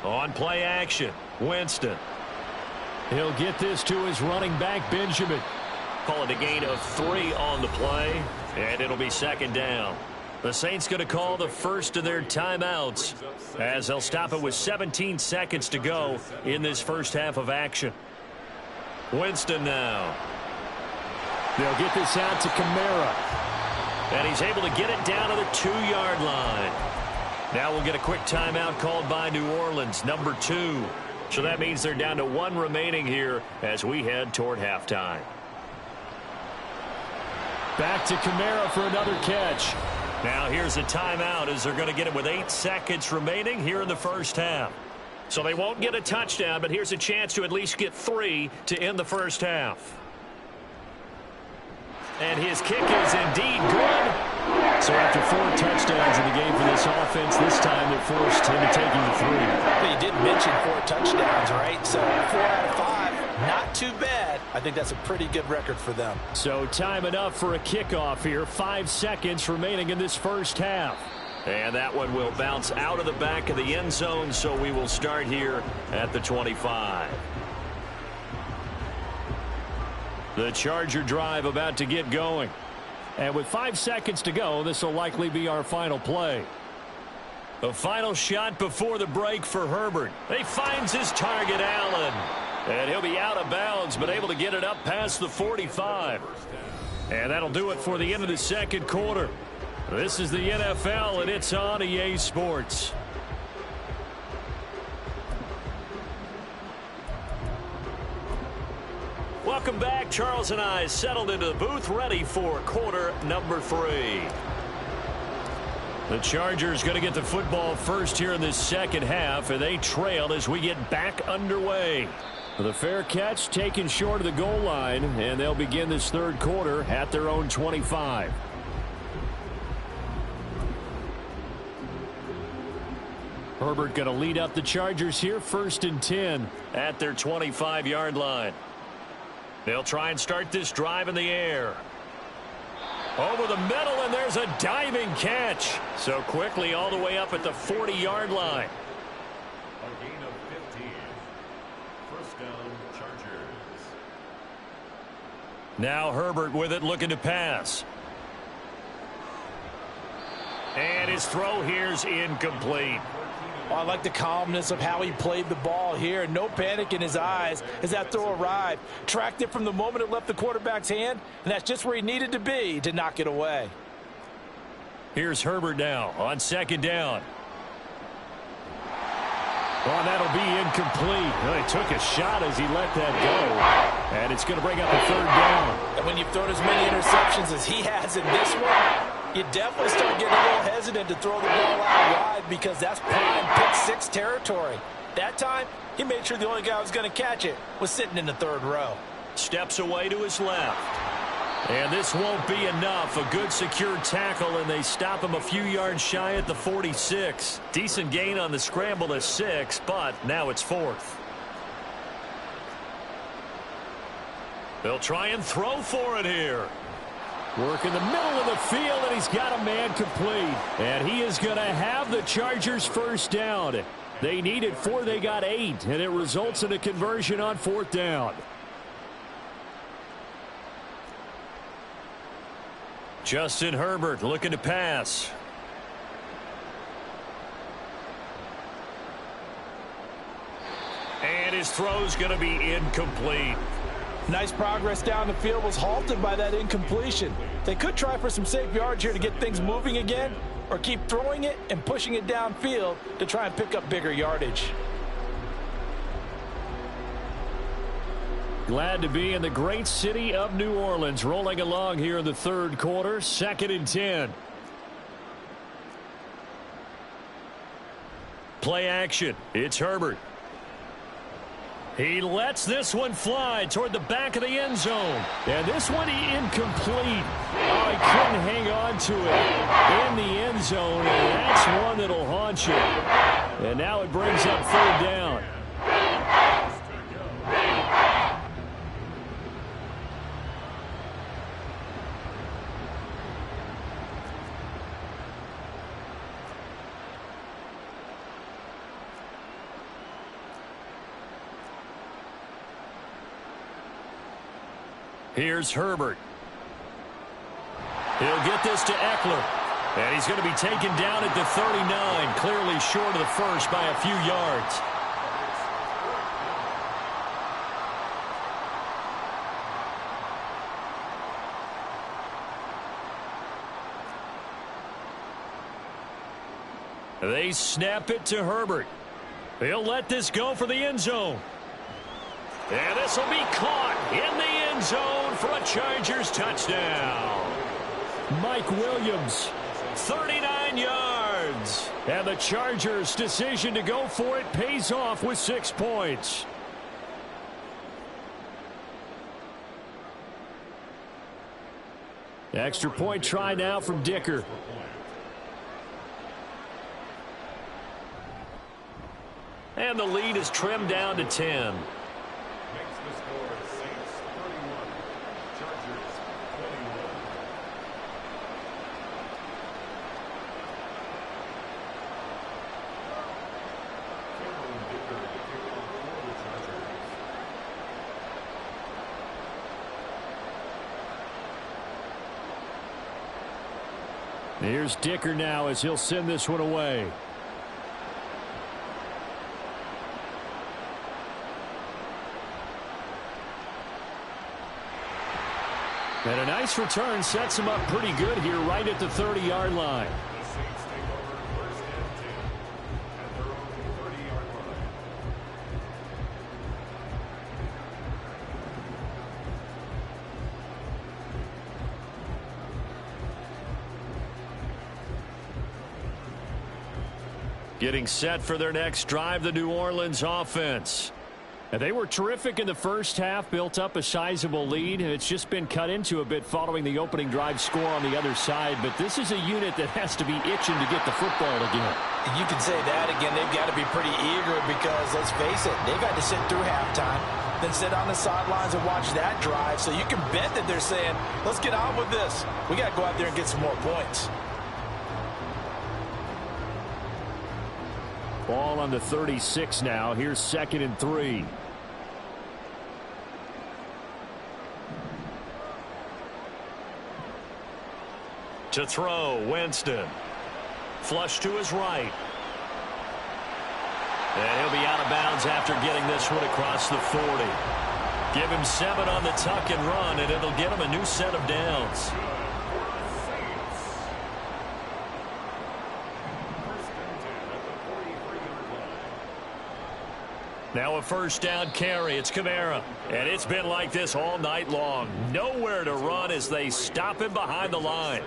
On play action, Winston. He'll get this to his running back, Benjamin. Call it a gain of 3 on the play, and it'll be second down. The Saints going to call the first of their timeouts as they'll stop it with 17 seconds to go in this first half of action. Winston now. They'll get this out to Kamara. And he's able to get it down to the 2-yard line. Now we'll get a quick timeout called by New Orleans, number 2. So that means they're down to 1 remaining here as we head toward halftime. Back to Kamara for another catch. Now here's a timeout as they're going to get it with 8 seconds remaining here in the first half. So they won't get a touchdown, but here's a chance to at least get 3 to end the first half. And his kick is indeed good. So after 4 touchdowns in the game for this offense, this time they're forced into taking the 3. But you did mention 4 touchdowns, right? So 4 out of 5, not too bad. I think that's a pretty good record for them. So time enough for a kickoff here. 5 seconds remaining in this first half. And that one will bounce out of the back of the end zone, so we will start here at the 25. The Charger drive about to get going. And with 5 seconds to go, this will likely be our final play. A final shot before the break for Herbert. He finds his target, Allen. And he'll be out of bounds, but able to get it up past the 45. And that'll do it for the end of the second quarter. This is the NFL, and it's on EA Sports. Welcome back. Charles and I settled into the booth, ready for quarter number 3. The Chargers going to get the football first here in this second half, and they trail as we get back underway. The fair catch taken short of the goal line, and they'll begin this third quarter at their own 25. Herbert going to lead up the Chargers here, 1st and 10 at their 25-yard line. They'll try and start this drive in the air. Over the middle, and there's a diving catch. So quickly all the way up at the 40-yard line. A gain of 15. First down, Chargers. Now Herbert with it, looking to pass. And his throw here's incomplete. Oh, I like the calmness of how he played the ball here. No panic in his eyes as that throw arrived. Tracked it from the moment it left the quarterback's hand, and that's just where he needed to be to knock it away. Here's Herbert now on 2nd down. Well, that'll be incomplete. Well, he took a shot as he let that go. And it's going to bring up a 3rd down. And when you've thrown as many interceptions as he has in this one, you definitely start getting a little hesitant to throw the ball out wide because that's prime pick-6 territory. That time, he made sure the only guy who was going to catch it was sitting in the 3rd row. Steps away to his left. And this won't be enough. A good secure tackle, and they stop him a few yards shy at the 46. Decent gain on the scramble to 6, but now it's 4th. They'll try and throw for it here. Work in the middle of the field, and he's got a man complete. And he is going to have the Chargers first down. They needed 4, they got 8, and it results in a conversion on 4th down. Justin Herbert looking to pass. And his throw's going to be incomplete. Nice progress down the field was halted by that incompletion. They could try for some safe yards here to get things moving again, or keep throwing it and pushing it downfield to try and pick up bigger yardage. Glad to be in the great city of New Orleans, rolling along here in the third quarter, 2nd and 10. Play action. It's Herbert. He lets this one fly toward the back of the end zone. And this one incomplete. Oh, he couldn't hang on to it in the end zone, and that's one that'll haunt you. And now it brings up 3rd down. Here's Herbert. He'll get this to Eckler. And he's going to be taken down at the 39, clearly short of the first by a few yards. They snap it to Herbert. He'll let this go for the end zone. And this will be caught in the end zone for a Chargers touchdown. Mike Williams, 39 yards. And the Chargers' decision to go for it pays off with 6 points. Extra point try now from Dicker. And the lead is trimmed down to 10. Here's Dicker now as he'll send this one away. And a nice return sets him up pretty good here right at the 30-yard line. Getting set for their next drive, the New Orleans offense. And they were terrific in the first half, built up a sizable lead, and it's just been cut into a bit following the opening drive score on the other side. But this is a unit that has to be itching to get the football again. You can say that again. They've got to be pretty eager because, let's face it, they've had to sit through halftime, then sit on the sidelines and watch that drive. So you can bet that they're saying, let's get on with this. We got to go out there and get some more points. Ball on the 36 now. Here's 2nd and 3. To throw, Winston. Flush to his right. And he'll be out of bounds after getting this one across the 40. Give him 7 on the tuck and run, and it'll get him a new set of downs. Now a first down carry. It's Kamara. And it's been like this all night long. Nowhere to run as they stop him behind the line.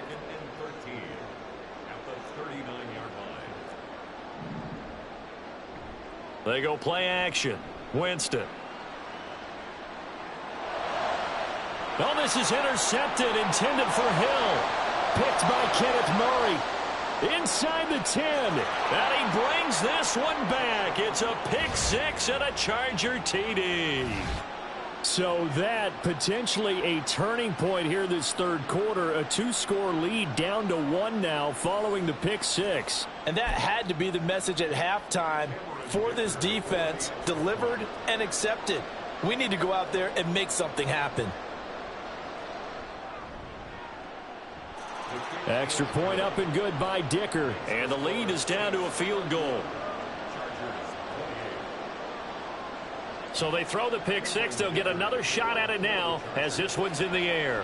They go play action. Winston. Oh, this is intercepted, intended for Hill. Picked by Kenneth Murray. Inside the 10. And he brings this one back. It's a pick 6 and a Charger TD. So that potentially a turning point here this third quarter. A 2-score lead down to 1 now following the pick 6. And that had to be the message at halftime for this defense. Delivered and accepted. We need to go out there and make something happen. Extra point up and good by Dicker. And the lead is down to a field goal. So they throw the pick 6. They'll get another shot at it now as this one's in the air.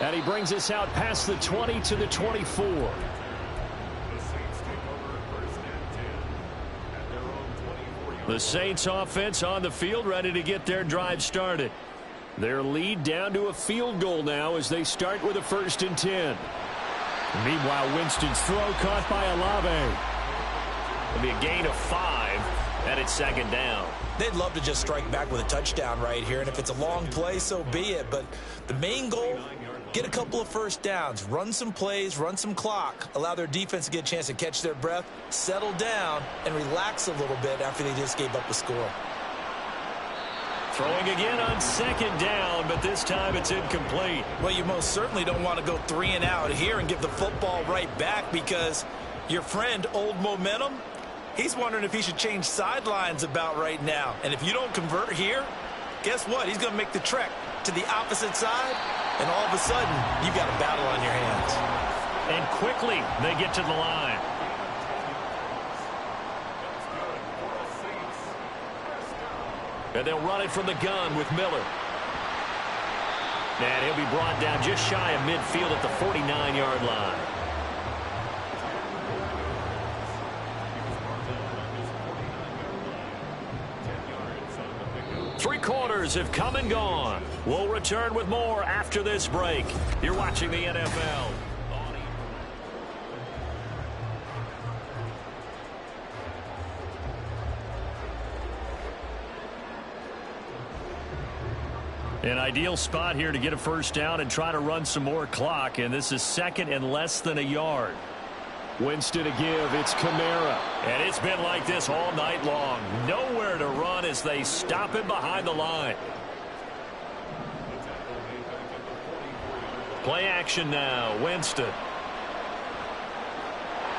And he brings us out past the 20 to the 24. The Saints offense on the field, ready to get their drive started. Their lead down to a field goal now as they start with a 1st and 10. Meanwhile, Winston's throw caught by Olave. It'll be a gain of 5, and it's 2nd down. They'd love to just strike back with a touchdown right here, and if it's a long play, so be it. But the main goal, get a couple of first downs, run some plays, run some clock, allow their defense to get a chance to catch their breath, settle down, and relax a little bit after they just gave up a score. Throwing again on 2nd down, but this time it's incomplete. Well, you most certainly don't want to go 3 and out here and give the football right back because your friend, Old Momentum, he's wondering if he should change sidelines about right now. And if you don't convert here, guess what? He's going to make the trek to the opposite side, and all of a sudden, you've got a battle on your hands. And quickly, they get to the line. And they'll run it from the gun with Miller. And he'll be brought down just shy of midfield at the 49-yard line. Three quarters have come and gone. We'll return with more after this break. You're watching the NFL. An ideal spot here to get a first down and try to run some more clock, and this is second and less than a yard. Winston to give, it's Kamara. And it's been like this all night long. Nowhere to run as they stop him behind the line. Play action now, Winston.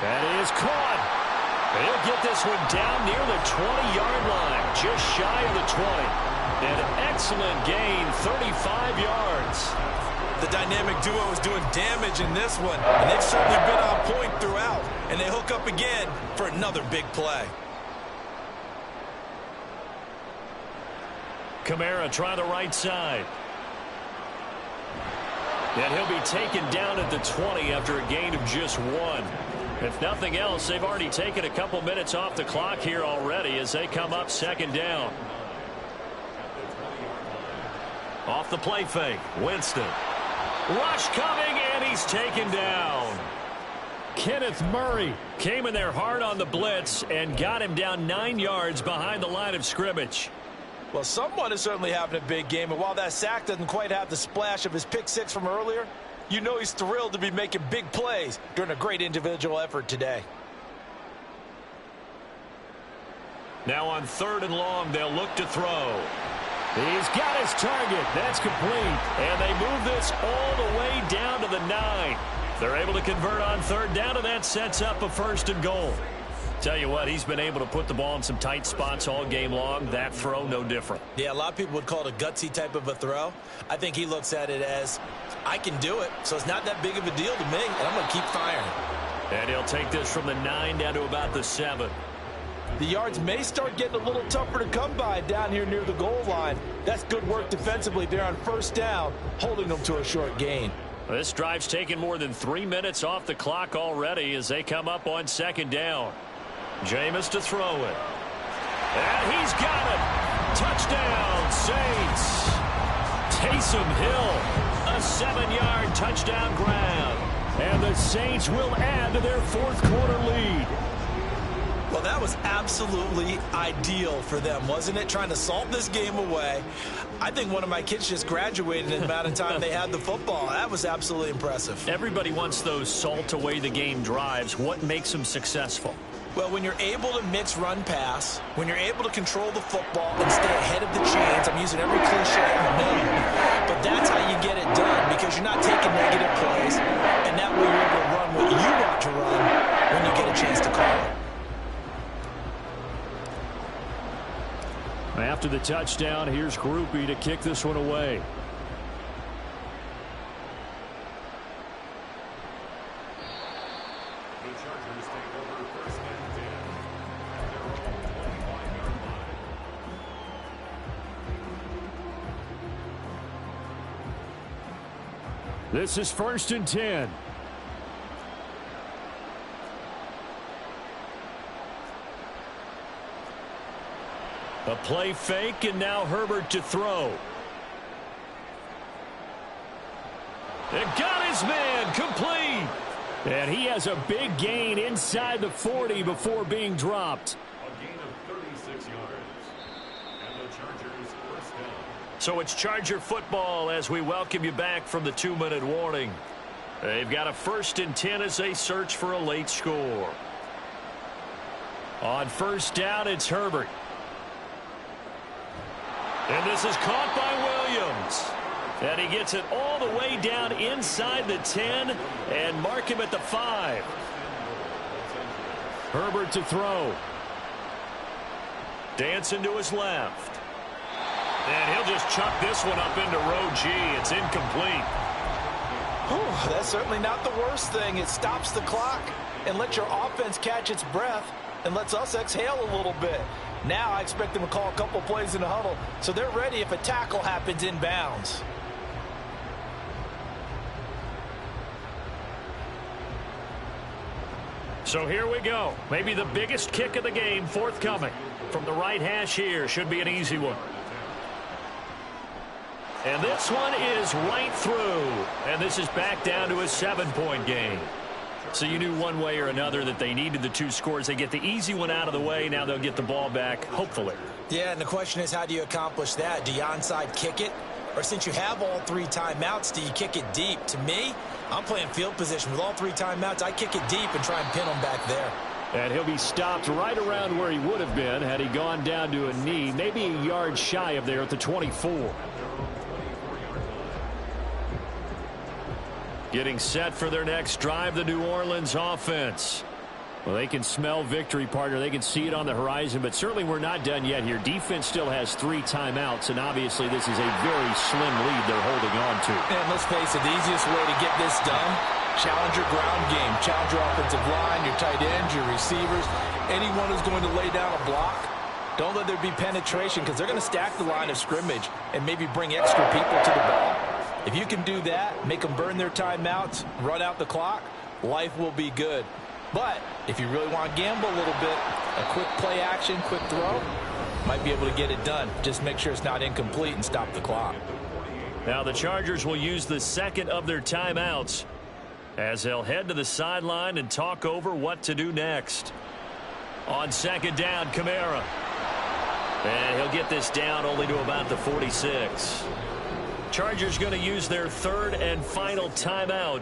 That is caught. He'll get this one down near the 20-yard line, just shy of the 20. An excellent gain, 35 yards. The dynamic duo is doing damage in this one, and they've certainly been on point throughout. And they hook up again for another big play. Kamara try the right side. And he'll be taken down at the 20 after a gain of just one. If nothing else, they've already taken a couple minutes off the clock here already as they come up second down. Off the play fake, Winston. Rush coming, and he's taken down. Kenneth Murray came in there hard on the blitz and got him down 9 yards behind the line of scrimmage. Well, someone is certainly having a big game, and while that sack doesn't quite have the splash of his pick six from earlier, you know he's thrilled to be making big plays during a great individual effort today. Now on 3rd and long, they'll look to throw. He's got his target. That's complete. And they move this all the way down to the 9. They're able to convert on 3rd down, and that sets up a 1st and goal. Tell you what, he's been able to put the ball in some tight spots all game long. That throw, no different. Yeah, a lot of people would call it a gutsy type of a throw. I think he looks at it as, I can do it, so it's not that big of a deal to me, and I'm going to keep firing. And he'll take this from the 9 down to about the 7. The yards may start getting a little tougher to come by down here near the goal line. That's good work defensively there on 1st down, holding them to a short gain. This drive's taken more than 3 minutes off the clock already as they come up on 2nd down. Jameis to throw it. And he's got it. Touchdown, Saints. Taysom Hill, a 7-yard touchdown grab. And the Saints will add to their 4th quarter lead. Well, that was absolutely ideal for them, wasn't it? Trying to salt this game away. I think one of my kids just graduated in the amount of time they had the football. That was absolutely impressive. Everybody wants those salt away the game drives. What makes them successful? Well, when you're able to mix run-pass, when you're able to control the football and stay ahead of the chains, I'm using every cliche in a million, but that's how you get it done because you're not taking negative plays, and that way you're able to run what you want to run when you get a chance to call it. After the touchdown, here's Groupie to kick this one away. This is 1st and 10. A play fake, and now Herbert to throw. And got his man complete. And he has a big gain inside the 40 before being dropped. A gain of 36 yards. And the Chargers first down. So it's Charger football as we welcome you back from the 2-minute warning. They've got a 1st and 10 as they search for a late score. On 1st down, it's Herbert. And this is caught by Williams. And he gets it all the way down inside the 10 and mark him at the 5. Herbert to throw. Dancing to his left. And he'll just chuck this one up into row G. It's incomplete. Whew, that's certainly not the worst thing. It stops the clock and lets your offense catch its breath and lets us exhale a little bit. Now I expect them to call a couple plays in the huddle so they're ready if a tackle happens inbounds. So here we go. Maybe the biggest kick of the game forthcoming. From the right hash here. Should be an easy one. And this one is right through. And this is back down to a 7-point game. So you knew one way or another that they needed the 2 scores. They get the easy one out of the way. Now they'll get the ball back, hopefully. Yeah, and the question is, how do you accomplish that? Do you onside kick it? Or since you have all 3 timeouts, do you kick it deep? To me, I'm playing field position. With all 3 timeouts, I kick it deep and try and pin them back there. And he'll be stopped right around where he would have been had he gone down to a knee, maybe a yard shy of there at the 24. Getting set for their next drive, the New Orleans offense. Well, they can smell victory, partner. They can see it on the horizon, but certainly we're not done yet here. Defense still has 3 timeouts, and obviously this is a very slim lead they're holding on to. And let's face it, the easiest way to get this done, challenge your ground game. Challenge your offensive line, your tight ends, your receivers. Anyone who's going to lay down a block, don't let there be penetration because they're going to stack the line of scrimmage and maybe bring extra people to the ball. If you can do that, make them burn their timeouts, run out the clock, life will be good. But if you really want to gamble a little bit, a quick play action, quick throw, might be able to get it done. Just make sure it's not incomplete and stop the clock. Now the Chargers will use the second of their timeouts as they'll head to the sideline and talk over what to do next. On second down, Kamara. And he'll get this down only to about the 46. Chargers going to use their 3rd and final timeout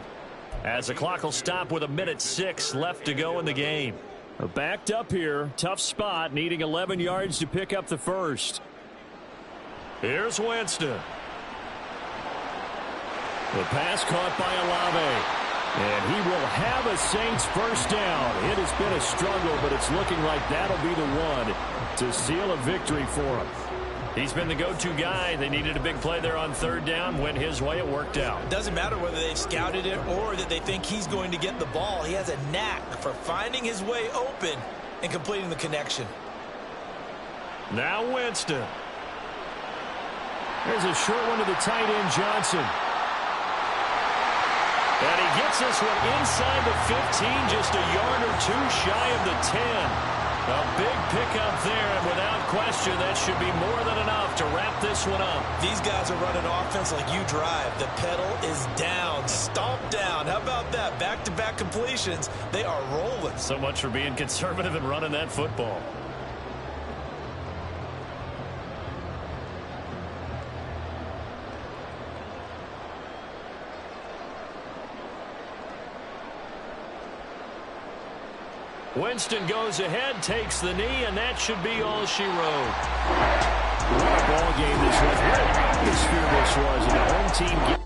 as the clock will stop with 1:06 left to go in the game. Backed up here. Tough spot. Needing 11 yards to pick up the first. Here's Winston. The pass caught by Olave. And he will have a Saints first down. It has been a struggle, but it's looking like that'll be the one to seal a victory for him. He's been the go-to guy. They needed a big play there on 3rd down. Went his way. It worked out. Doesn't matter whether they've scouted it or that they think he's going to get the ball. He has a knack for finding his way open and completing the connection. Now Winston. There's a short one to the tight end, Johnson. And he gets this one inside the 15, just a yard or 2 shy of the 10. A big pickup there, and without question, that should be more than enough to wrap this one up. These guys are running offense like you drive. The pedal is down, stomp down. How about that? Back-to-back completions. They are rolling. So much for being conservative and running that football. Winston goes ahead, takes the knee, and that should be all she wrote. What a ball game this was. What an atmosphere this was. And the home team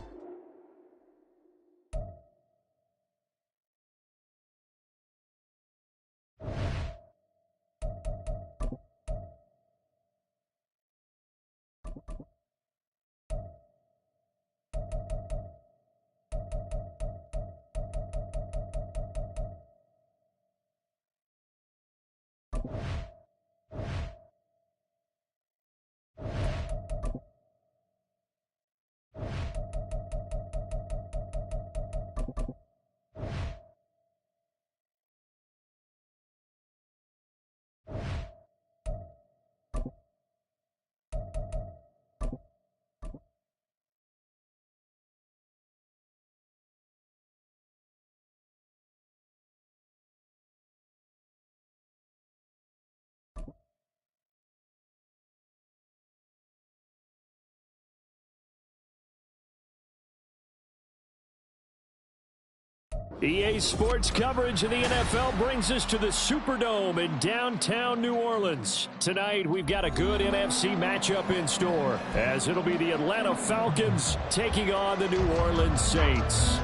EA Sports coverage of the NFL brings us to the Superdome in downtown New Orleans. Tonight, we've got a good NFC matchup in store, as it'll be the Atlanta Falcons taking on the New Orleans Saints.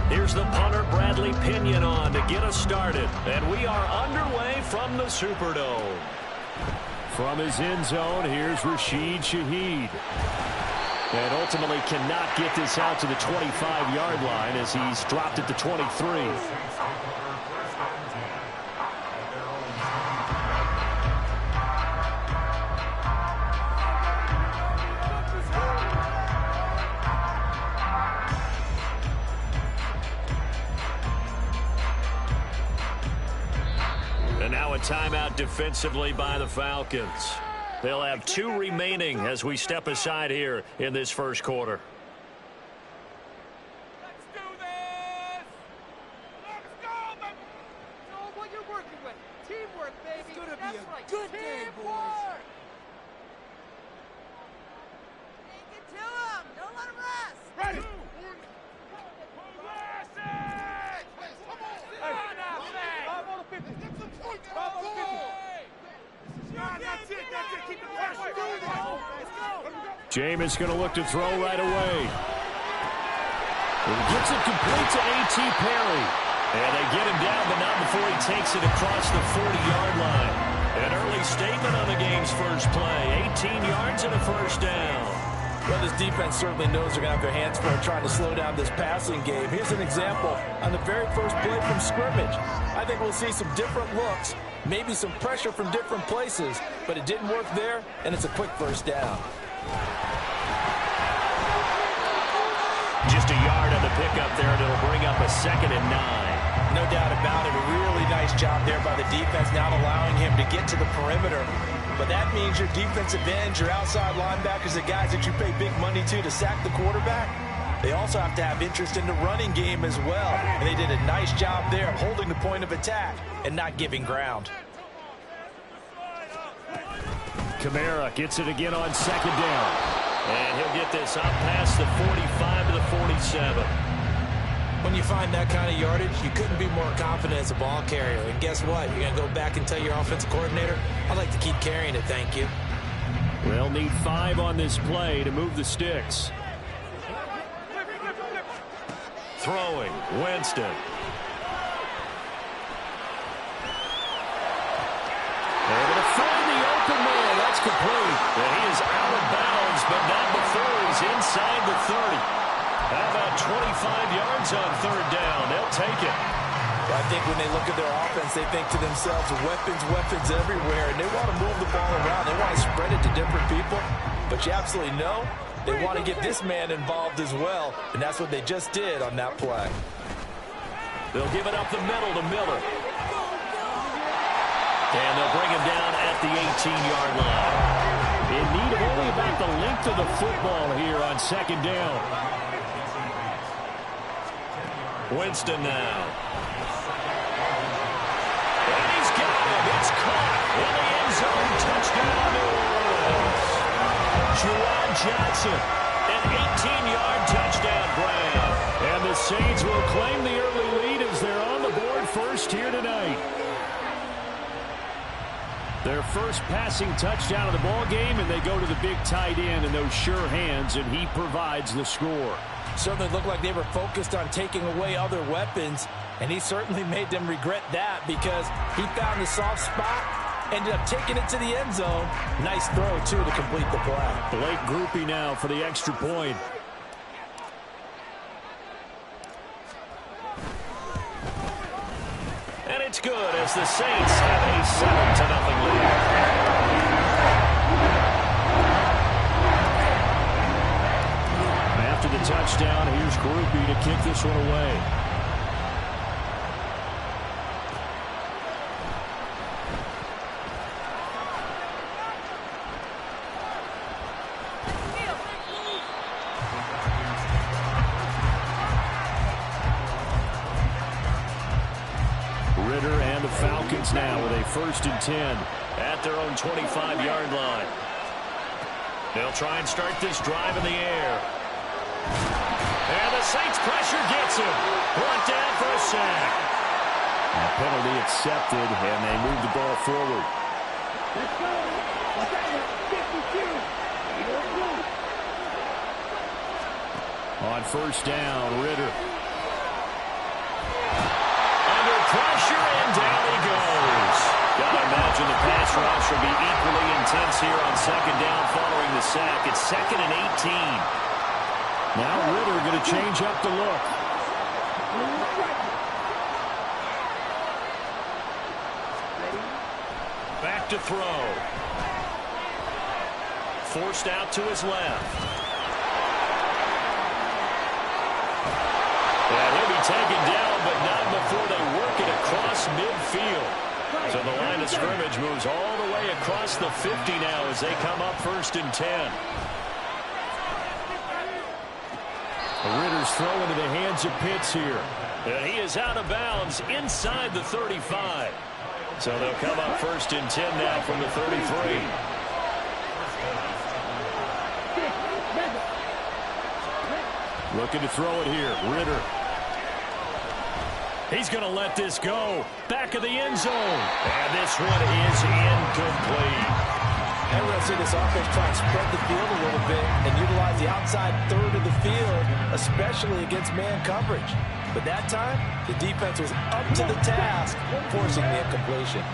Here's the punter, Bradley Pinion, on to get us started. And we are underway from the Superdome. From his end zone, here's Rashid Shaheed. And ultimately cannot get this out to the 25-yard line as he's dropped at the 23. And now a timeout defensively by the Falcons. They'll have 2 remaining as we step aside here in this first quarter. Let's do this! Let's go, baby! Know what you're working with. Teamwork, baby. It's gonna be a good day, boys. Take it to him. Don't let him rest. Ready. Jameis going to look to throw right away. He gets it complete to A.T. Perry. And they get him down, but not before he takes it across the 40-yard line. An early statement on the game's first play. 18 yards and a first down. Well, this defense certainly knows they're going to have their hands full trying to slow down this passing game. Here's an example on the very first play from scrimmage. I think we'll see some different looks, maybe some pressure from different places, but it didn't work there, and it's a quick first down. Just a yard on the pickup there, and it'll bring up a 2nd and 9. No doubt about it. A really nice job there by the defense, not allowing him to get to the perimeter. But that means your defensive ends, your outside linebackers, the guys that you pay big money to sack the quarterback, they also have to have interest in the running game as well. And they did a nice job there holding the point of attack and not giving ground. Kamara gets it again on 2nd down. And he'll get this up past the 45 to the 47. When you find that kind of yardage, you couldn't be more confident as a ball carrier. And guess what? You're going to go back and tell your offensive coordinator, I'd like to keep carrying it, thank you. They'll need 5 on this play to move the sticks. Throwing, Winston. They're going to find the open man. That's complete. And he is out of bounds, but not before he's inside the 30. How about 25 yards on 3rd down? They'll take it. Well, I think when they look at their offense, they think to themselves, weapons everywhere, and they want to move the ball around. They want to spread it to different people, but you absolutely know they want to get this man involved as well, and that's what they just did on that play. They'll give it up the middle to Miller. And they'll bring him down at the 18-yard line. In need of only about the length of the football here on 2nd down. Winston now. And he's got it. It's caught in the end zone. Touchdown, New Orleans. Juwan Johnson, an 18-yard touchdown grab. And the Saints will claim the early lead as they're on the board first here tonight. Their first passing touchdown of the ball game, and they go to the big tight end in those sure hands, and he provides the score. Certainly looked like they were focused on taking away other weapons, and he certainly made them regret that because he found the soft spot, ended up taking it to the end zone. Nice throw, too, to complete the play. Blake Groupie now for the extra point. And it's good as the Saints have a 7-0 lead. After the touchdown, here's Groupie to kick this one away. Ritter and the Falcons now with a 1st and 10 at their own 25-yard line. They'll try and start this drive in the air. And the Saints pressure gets him. Brought down for a sack. A penalty accepted, and they move the ball forward. Let's go. 52. On 1st down, Ritter. Under pressure, and down he goes. Gotta imagine imagine the pass rush will be equally intense here on second down following the sack. It's 2nd and 18. Now Ritter going to change up the look. Back to throw. Forced out to his left. And he'll be taken down, but not before they work it across midfield. So the line of scrimmage moves all the way across the 50 now as they come up 1st and 10. Ritter's throw into the hands of Pitts here. And he is out of bounds inside the 35. So they'll come up 1st and 10 now from the 33. Looking to throw it here. Ritter. He's going to let this go. Back of the end zone. And this one is incomplete. And we're going to see this offense try and spread the field a little bit and utilize the outside third of the field, especially against man coverage. But that time, the defense was up to the task, forcing the incompletion.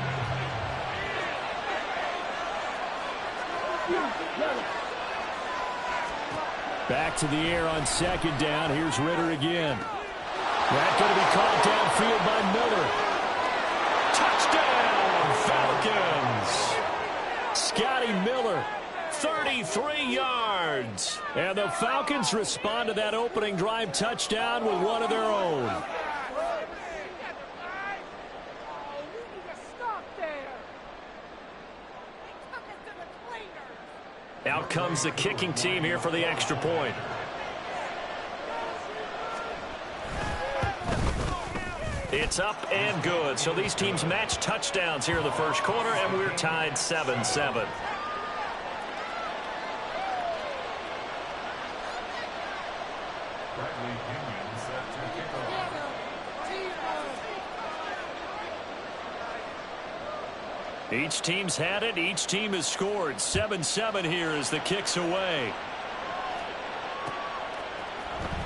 Back to the air on 2nd down. Here's Ritter again. That's going to be caught downfield by Miller. Touchdown, Falcons! Scotty Miller, 33 yards. And the Falcons respond to that opening drive touchdown with one of their own. Out comes the kicking team here for the extra point. It's up and good. So these teams match touchdowns here in the first quarter, and we're tied 7-7. Each team's had it. Each team has scored. 7-7 here as the kick's away.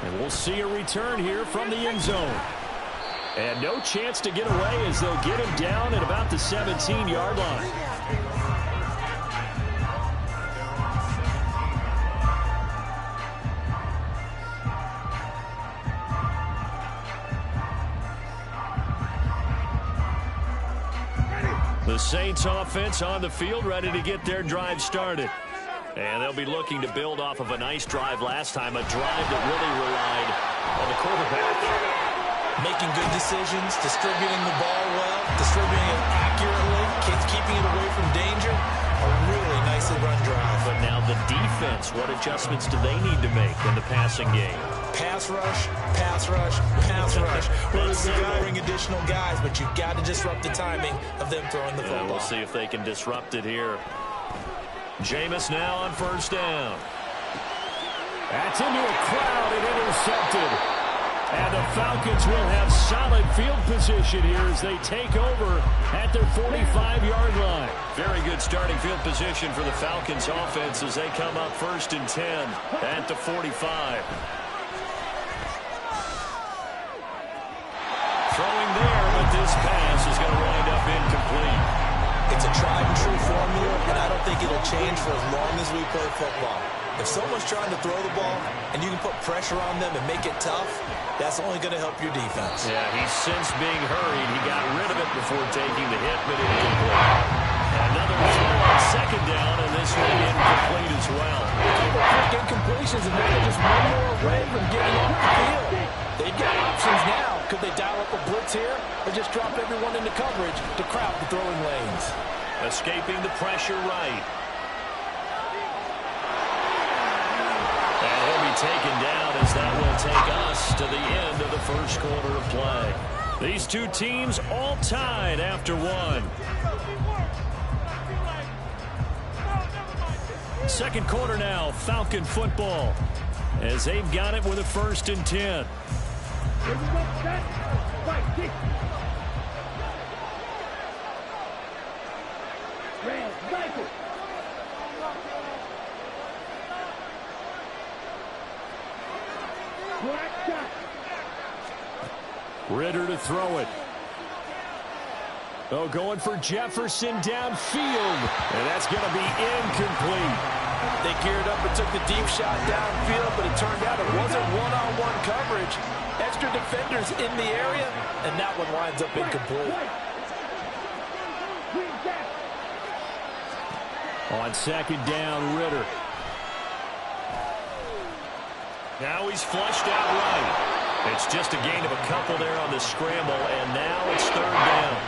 And we'll see a return here from the end zone. And no chance to get away as they'll get him down at about the 17-yard line. The Saints offense on the field ready to get their drive started. And they'll be looking to build off of a nice drive last time, a drive that really relied on the quarterback. Making good decisions, distributing the ball well, distributing it accurately, keeping it away from danger. A really nicely run drive. But now the defense, what adjustments do they need to make in the passing game? Pass rush, pass rush, pass rush. Let's bring additional guys, but you've got to disrupt the timing of them throwing the football. We'll see if they can disrupt it here. Jameis now on 1st down. That's into a crowd and intercepted. And the Falcons will have solid field position here as they take over at their 45-yard line. Very good starting field position for the Falcons offense as they come up 1st and 10 at the 45. Throwing there, but this pass is going to wind up incomplete. It's a tried and true formula, and I don't think it'll change for as long as we play football. If someone's trying to throw the ball and you can put pressure on them and make it tough, that's only going to help your defense. Yeah, he's since being hurried. He got rid of it before taking the hit, but incomplete. Another throw on 2nd down, and this one incomplete as well. Quick incompletions, and they're just one more away from getting off the field. They've got options now. Could they dial up a blitz here or just drop everyone into coverage to crowd the throwing lanes? Escaping the pressure right. And he'll be taken down as that will take us to the end of the first quarter of play. These two teams all tied after one. Second quarter now, Falcon football, as they've got it with a 1st and 10. Ritter to throw it. Oh, going for Jefferson downfield. And that's going to be incomplete. They geared up and took the deep shot downfield, but it turned out it wasn't one-on-one coverage. Extra defenders in the area, and that one winds up incomplete. On second down, Ritter. Now he's flushed out right. It's just a gain of a couple there on the scramble, and now it's third down.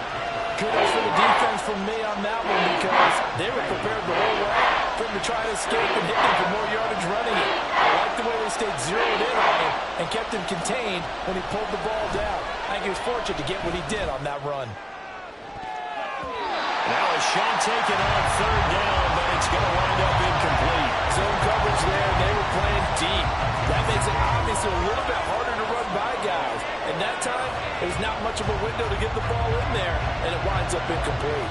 Kudos for the defense from me on that one because they were prepared the whole way for him to try to escape and hit them for more yardage running it. I like the way they stayed zeroed in on him and kept him contained when he pulled the ball down. I think he was fortunate to get what he did on that run. Now a shot taken on third down, but it's going to wind up incomplete. Zone coverage there, they were playing deep. That makes it obviously a little bit harder to run by guys. And that time, there's not much of a window to get the ball in there, and it winds up incomplete.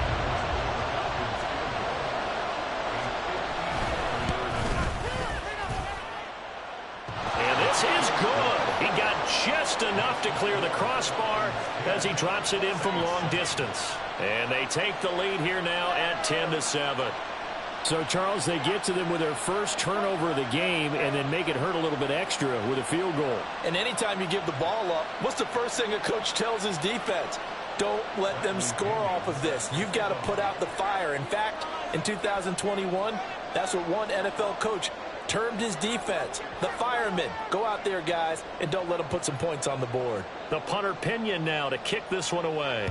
And this is good. He got just enough to clear the crossbar as he drops it in from long distance. And they take the lead here now at 10-7. So, Charles, they get to them with their first turnover of the game and then make it hurt a little bit extra with a field goal. And anytime you give the ball up, what's the first thing a coach tells his defense? Don't let them score off of this. You've got to put out the fire. In fact, in 2021, that's what one NFL coach termed his defense. The firemen. Go out there, guys, and don't let them put some points on the board. The punter Pinion now to kick this one away.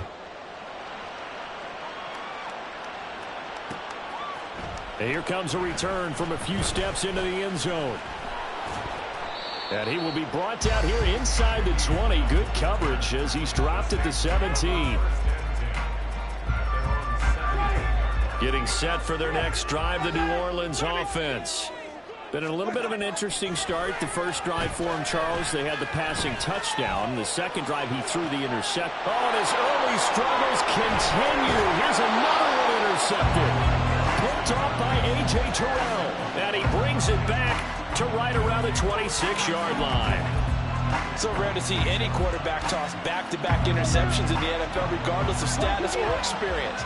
And here comes a return from a few steps into the end zone. And he will be brought down here inside the 20. Good coverage as he's dropped at the 17. Getting set for their next drive, the New Orleans offense. Been a little bit of an interesting start. The first drive for him, Charles, they had the passing touchdown. The second drive, he threw the intercept. Oh, and his early struggles continue. Here's another one intercepted. Picked off by A.J. Terrell. And he brings it back to right around the 26-yard line. So rare to see any quarterback toss back-to-back interceptions in the NFL, regardless of status or experience.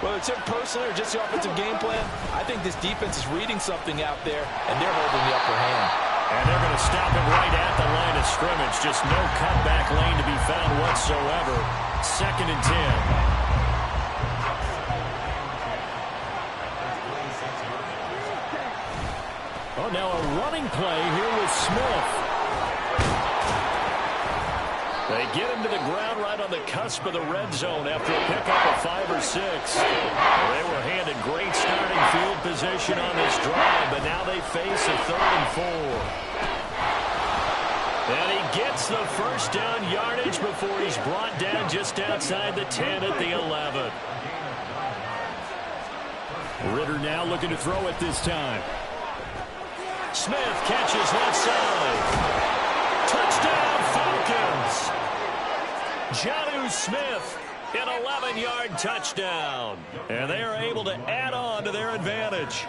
Whether it's him personally or just the offensive game plan, I think this defense is reading something out there, and they're holding the upper hand. And they're going to stop him right at the line of scrimmage. Just no cutback lane to be found whatsoever. 2nd and 10. Oh, now a running play here with Smith. They get him to the ground right on the cusp of the red zone after a pickup of 5 or 6. They were handed great starting field position on this drive, but now they face a 3rd and 4. And he gets the first down yardage before he's brought down just outside the 10 at the 11. Ritter now looking to throw it this time. Smith catches left side. Touchdown, Falcons. Jonnu Smith, an 11-yard touchdown. And they are able to add on to their advantage.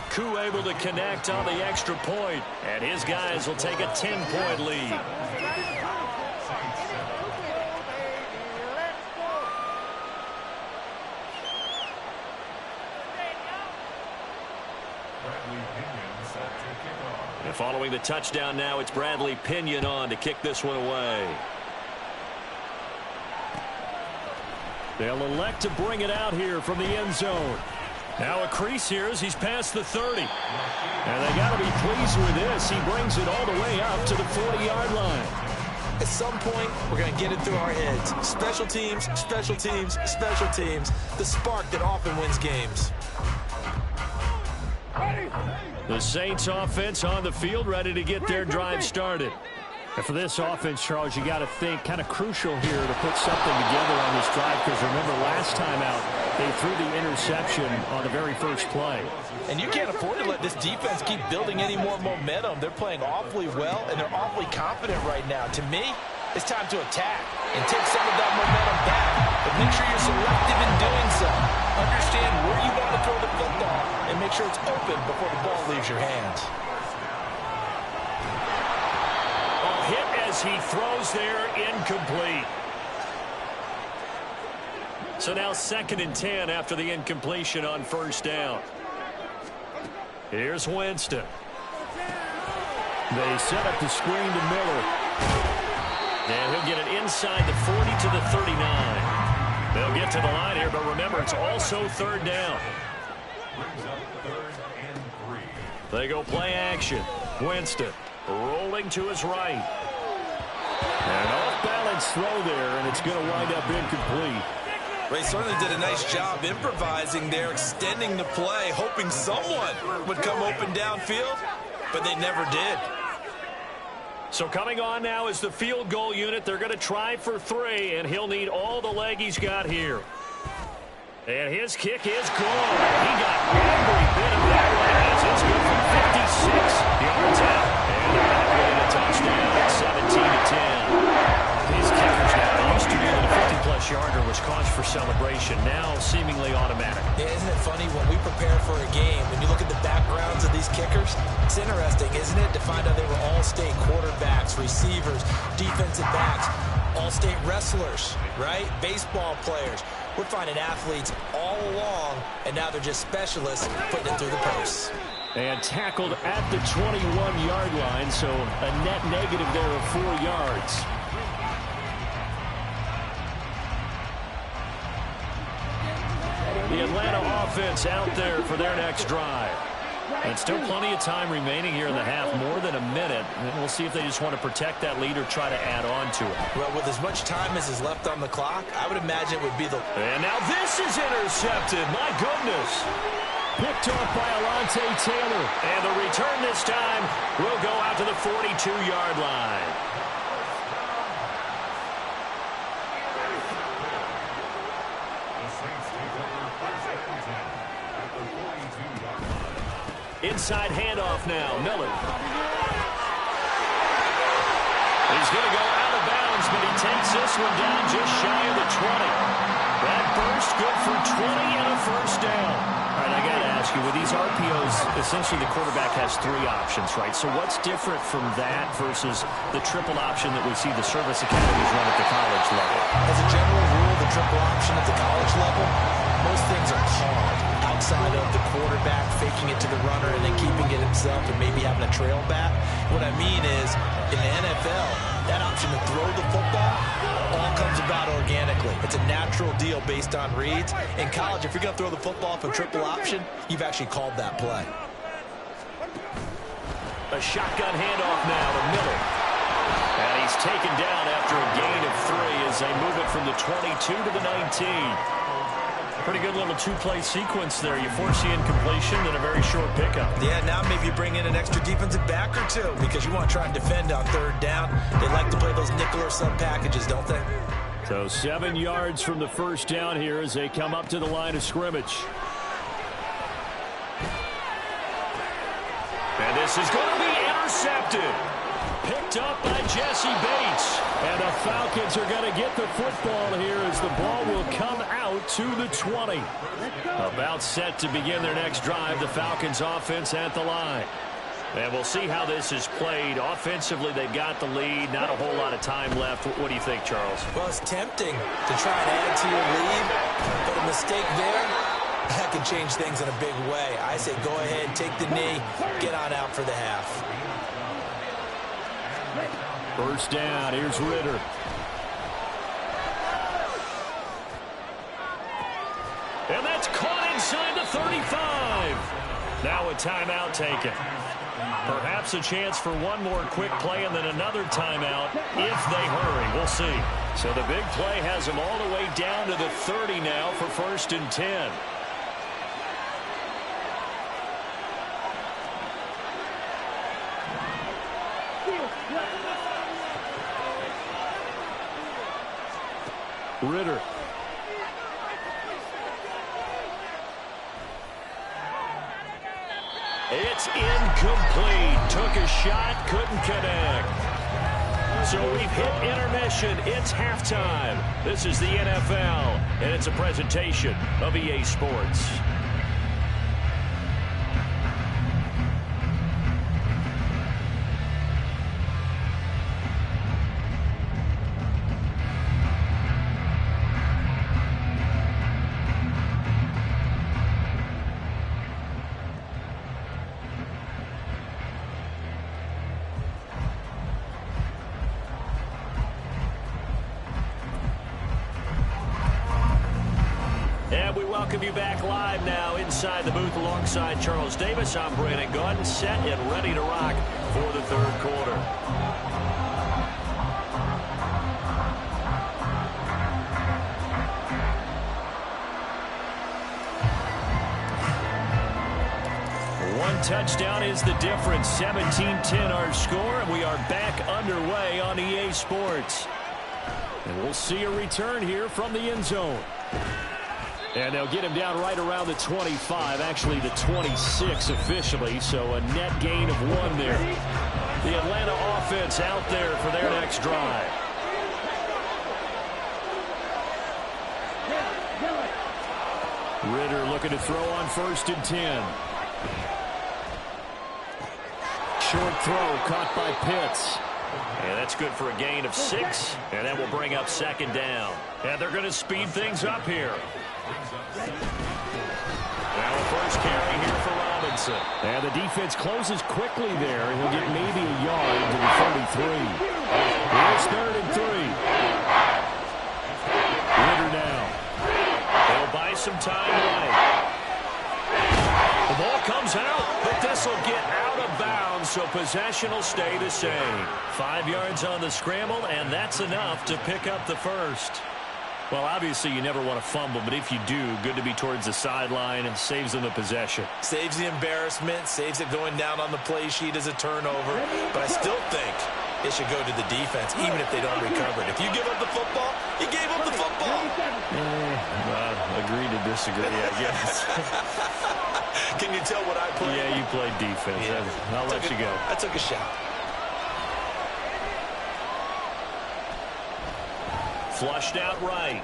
Koo able to connect on the extra point, and his guys will take a 10-point lead. And following the touchdown now, it's Bradley Pinion on to kick this one away. They'll elect to bring it out here from the end zone. Now a crease here as he's past the 30. And they got to be pleased with this. He brings it all the way up to the 40-yard line. At some point, we're going to get it through our heads. Special teams, special teams, special teams. The spark that often wins games. The Saints offense on the field, ready to get their drive started. And for this offense, Charles, you got to think kind of crucial here to put something together on this drive, because remember last time out, they threw the interception on the very first play. And you can't afford to let this defense keep building any more momentum. They're playing awfully well, and they're awfully confident right now. To me, it's time to attack and take some of that momentum back. But make sure you're selective in doing so. Understand where you want to throw the football and make sure it's open before the ball leaves your hands. Hit as as he throws there, incomplete. So now 2nd and 10 after the incompletion on 1st down. Here's Winston. They set up the screen to Miller. And he'll get it inside the 40 to the 39. They'll get to the line here, but remember, it's also 3rd down. They go play action. Winston rolling to his right. An off-balance throw there, and it's going to wind up incomplete. They certainly did a nice job improvising there, extending the play, hoping someone would come open downfield, but they never did. So coming on now is the field goal unit. They're going to try for 3, and he'll need all the leg he's got here. And his kick is good. He got every bit of that one as it's good from 56 yards out. And they're not getting a touchdown at 17-10. These kickers now used to be that a 50-plus yarder was cause for celebration. Now seemingly automatic. Yeah, isn't it funny when we prepare for a game, when you look at the backgrounds of these kickers, it's interesting, isn't it, to find out they were all-state quarterbacks, receivers, defensive backs, all-state wrestlers, right? Baseball players. We're finding athletes all along, and now they're just specialists putting it through the posts. And tackled at the 21-yard line, so a net negative there of 4 yards. The Atlanta offense out there for their next drive. And still plenty of time remaining here in the half, more than a minute. And we'll see if they just want to protect that lead or try to add on to it. Well, with as much time as is left on the clock, I would imagine it would be the... And now this is intercepted. My goodness. Picked off by Alontae Taylor. And the return this time will go out to the 42-yard line. Inside handoff now. Miller. He's going to go out of bounds, but he takes this one down just shy of the 20. That burst good for 20 and a 1st down. All right, I got to ask you, with these RPOs, essentially the quarterback has 3 options, right? So what's different from that versus the triple option that we see the service academies run at the college level? As a general rule, the triple option at the college level, most things are called outside of the quarterback faking it to the runner and then keeping it himself and maybe having a trail back. What I mean is, in the NFL, that option to throw the football all comes about organically. It's a natural deal based on reads. In college, if you're going to throw the football off a triple option, you've actually called that play. A shotgun handoff now to Miller. And he's taken down after a gain of 3 as they move it from the 22 to the 19. Pretty good little 2-play sequence there. You force the incompletion and a very short pickup. Yeah, now maybe you bring in an extra defensive back or 2 because you want to try and defend on 3rd down. They like to play those nickel or sub packages, don't they? So 7 yards from the 1st down here as they come up to the line of scrimmage. And this is going to be intercepted. Picked up by Jesse Bates. And the Falcons are going to get the football here as the ball will come out to the 20. About set to begin their next drive, the Falcons offense at the line. And we'll see how this is played. Offensively, they've got the lead. Not a whole lot of time left. What do you think, Charles? Well, it's tempting to try and add to your lead, but a mistake there, that can change things in a big way. I say go ahead, take the knee, get on out for the half. 1st down, here's Ritter. And that's caught inside the 35. Now a timeout taken. Perhaps a chance for one more quick play and then another timeout if they hurry. We'll see. So the big play has them all the way down to the 30 now for 1st and 10. Ritter. It's incomplete. Took a shot, couldn't connect. So we've hit intermission. It's halftime. This is the NFL, and it's a presentation of EA Sports. welcome you back live now inside the booth alongside Charles Davis. I'm Brandon Gaudin, set and ready to rock for the third quarter. One touchdown is the difference. 17-10 our score, and we are back underway on EA Sports. And we'll see a return here from the end zone. And they'll get him down right around the 25, actually the 26 officially, so a net gain of 1 there. The Atlanta offense out there for their next drive. Ritter looking to throw on 1st and 10. Short throw caught by Pitts. And that's good for a gain of 6, and that will bring up 2nd down. And they're going to speed things up here. Now a first carry here for Robinson. And the defense closes quickly there. He'll get maybe a yard to the 33. Here's 3rd and 3. Ritter now. They'll buy some time right. The ball comes out, but this will get out of bounds, so possession will stay the same. 5 yards on the scramble, and that's enough to pick up the first. Well, obviously, you never want to fumble, but if you do, good to be towards the sideline and saves them the possession. Saves the embarrassment, saves it going down on the play sheet as a turnover. But I still think it should go to the defense, even if they don't recover it. If you give up the football, you gave up the football. Agree to disagree, I guess. Can you tell what I played? Yeah, you played defense. Yeah. I'll let you go. I took a shot. Flushed out right.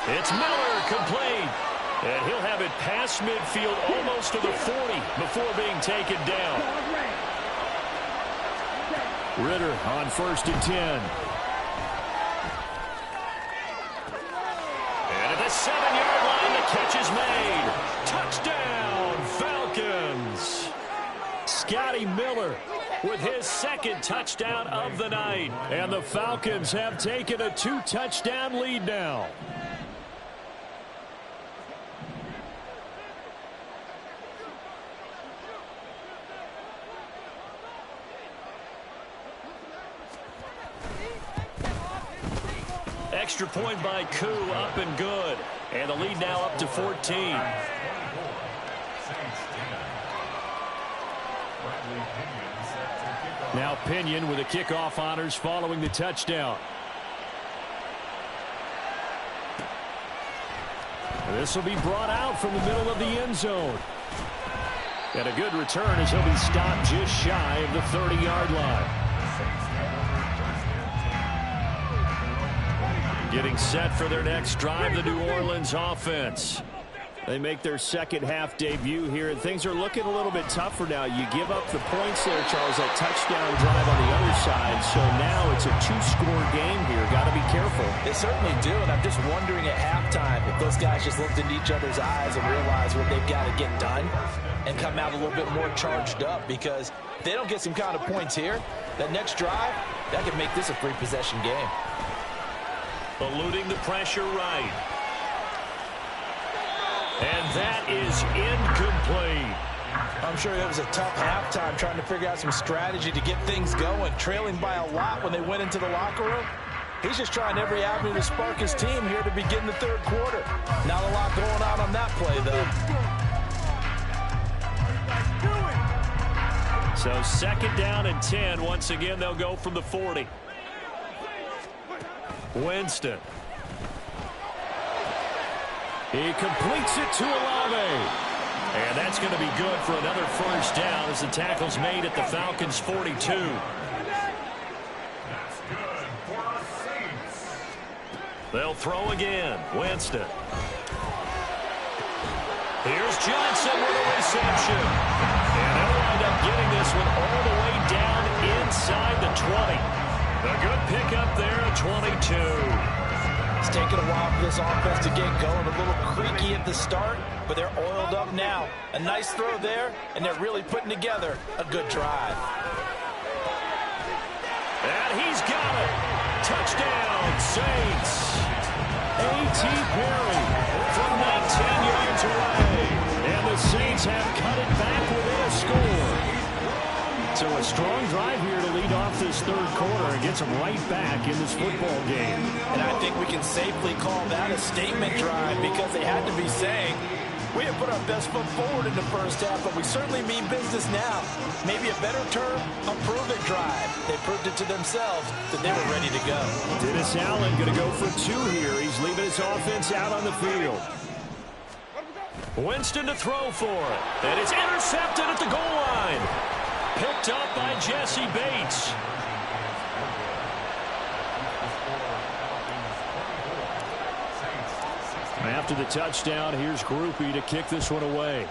It's Miller, complete. And he'll have it past midfield almost to the 40 before being taken down. Ritter on 1st and 10. And at the 7-yard line, the catch is made. Touchdown, Falcons. Scotty Miller with his 2nd touchdown of the night. And the Falcons have taken a 2-touchdown lead now. Extra point by Koo, up and good. And the lead now up to 14. Now Pinion with the kickoff honors following the touchdown. This will be brought out from the middle of the end zone. And a good return as he'll be stopped just shy of the 30-yard line. Getting set for their next drive, the New Orleans offense. They make their second-half debut here, and things are looking a little bit tougher now. You give up the points there, Charles, that touchdown drive on the other side, so now it's a 2-score game here. Got to be careful. They certainly do, and I'm just wondering at halftime if those guys just looked into each other's eyes and realized what they've got to get done and come out a little bit more charged up, because if they don't get some kind of points here, that next drive, that could make this a 3-possession game. Eluding the pressure right. And that is incomplete. I'm sure it was a tough halftime trying to figure out some strategy to get things going. Trailing by a lot when they went into the locker room. He's just trying every avenue to spark his team here to begin the third quarter. Not a lot going on that play, though. So 2nd down and 10. Once again, they'll go from the 40. Winston. He completes it to Olave. And that's going to be good for another first down as the tackle's made at the Falcons' 42. That's good for the Saints. They'll throw again. Winston. Here's Johnson with a reception. And they'll wind up getting this one all the way down inside the 20. A good pickup there at 22. It's taken a while for this offense to get going. A little creaky at the start, but they're oiled up now. A nice throw there, and they're really putting together a good drive. And he's got it. Touchdown, Saints. A.T. Perry from 19 yards away. And the Saints have cut it back within a score. So a strong drive here to lead off this third quarter and gets them right back in this football game. And I think we can safely call that a statement drive because they had to be saying, we have put our best foot forward in the first half, but we certainly mean business now. Maybe a better term, a prove-it drive. They proved it to themselves that they were ready to go. Dennis Allen going to go for 2 here. He's leaving his offense out on the field. Winston to throw for it. And it's intercepted at the goal line. Picked up by Jesse Bates. After the touchdown, here's Groupie to kick this one away.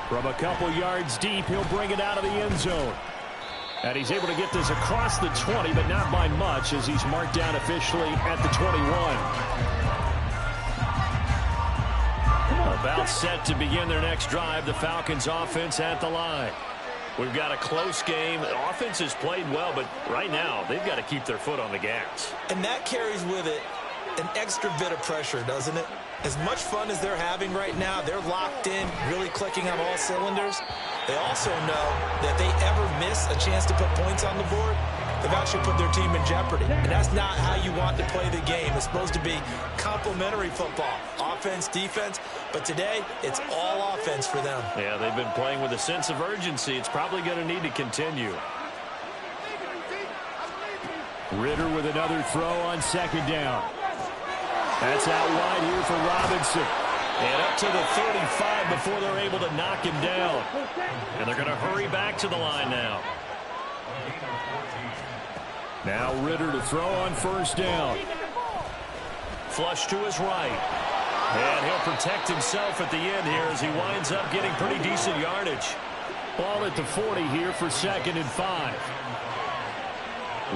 From a couple yards deep, he'll bring it out of the end zone. And he's able to get this across the 20, but not by much as he's marked down officially at the 21. About set to begin their next drive. The Falcons offense at the line. We've got a close game. The offense has played well, but right now they've got to keep their foot on the gas. And that carries with it an extra bit of pressure, doesn't it? As much fun as they're having right now, they're locked in, really clicking on all cylinders. They also know that if they ever miss a chance to put points on the board, they've actually put their team in jeopardy. And that's not how you want to play the game. It's supposed to be complementary football, offense, defense. But today, it's all offense for them. Yeah, they've been playing with a sense of urgency. It's probably going to need to continue. Ritter with another throw on second down. That's out wide here for Robinson. And up to the 35 before they're able to knock him down. And they're going to hurry back to the line now. Now Ritter to throw on first down. Flush to his right. And he'll protect himself at the end here as he winds up getting pretty decent yardage. Ball at the 40 here for 2nd and 5.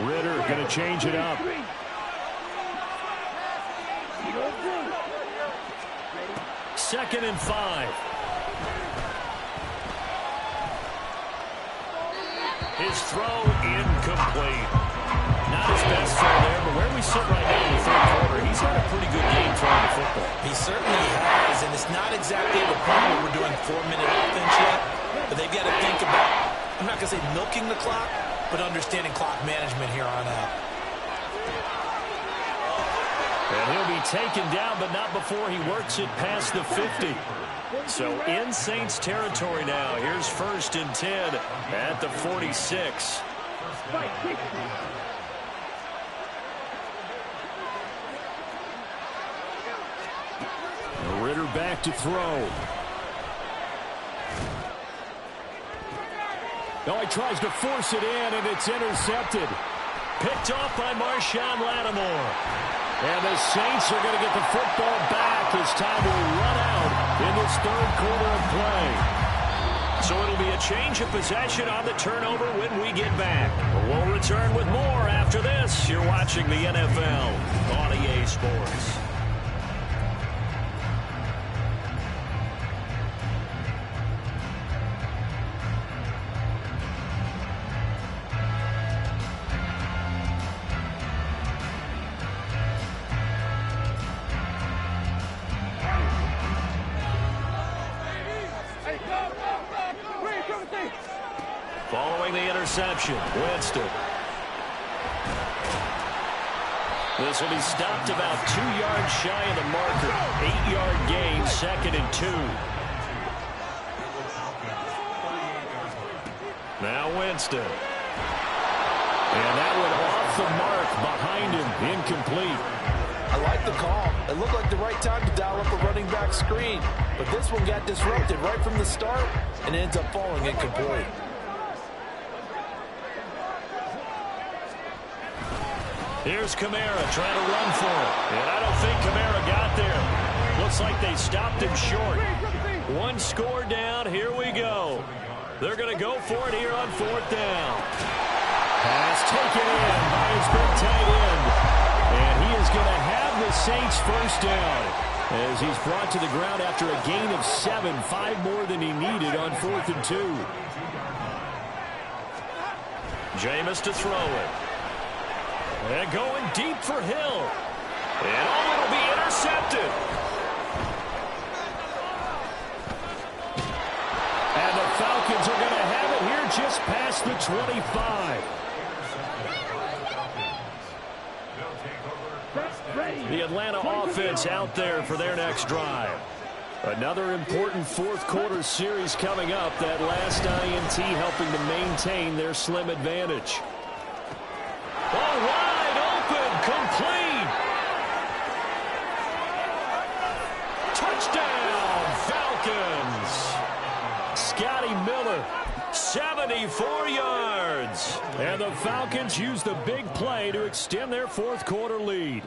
Ritter going to change it up. 2nd and 5. His throw incomplete. Not his best throw there, but where we sit right now in the third quarter, he's had a pretty good game throwing the football. He certainly has, and it's not exactly the point where we're doing 4-minute offense yet, but they've got to think about, I'm not going to say milking the clock, but understanding clock management here on out. And he'll be taken down, but not before he works it past the 50. So in Saints territory now. Here's 1st and 10 at the 46. Ritter back to throw. No, he tries to force it in, and it's intercepted. Picked off by Marshawn Lattimore. And the Saints are going to get the football back as time will run out in this third quarter of play. So it'll be a change of possession on the turnover when we get back. We'll return with more after this. You're watching the NFL on EA Sports. Following the interception, Winston. This will be stopped about 2 yards shy of the marker. 8-yard gain, 2nd and 2. Now Winston. And that one off the mark behind him, incomplete. I like the call. It looked like the right time to dial up a running back screen, but this one got disrupted right from the start and ends up falling incomplete. Here's Kamara trying to run for it. And I don't think Kamara got there. Looks like they stopped him short. 1 score down. Here we go. They're going to go for it here on 4th down. Pass taken in by his big tight end. And he is going to have the Saints first down as he's brought to the ground after a gain of 7, 5 more than he needed on 4th and 2. Jameis to throw it. And going deep for Hill. And it'll be intercepted. And the Falcons are going to have it here just past the 25. The Atlanta offense out there for their next drive. Another important fourth quarter series coming up. That last INT helping to maintain their slim advantage. Oh, wide open, complete. Touchdown, Falcons. Scotty Miller, 74 yards. And the Falcons use the big play to extend their fourth quarter lead.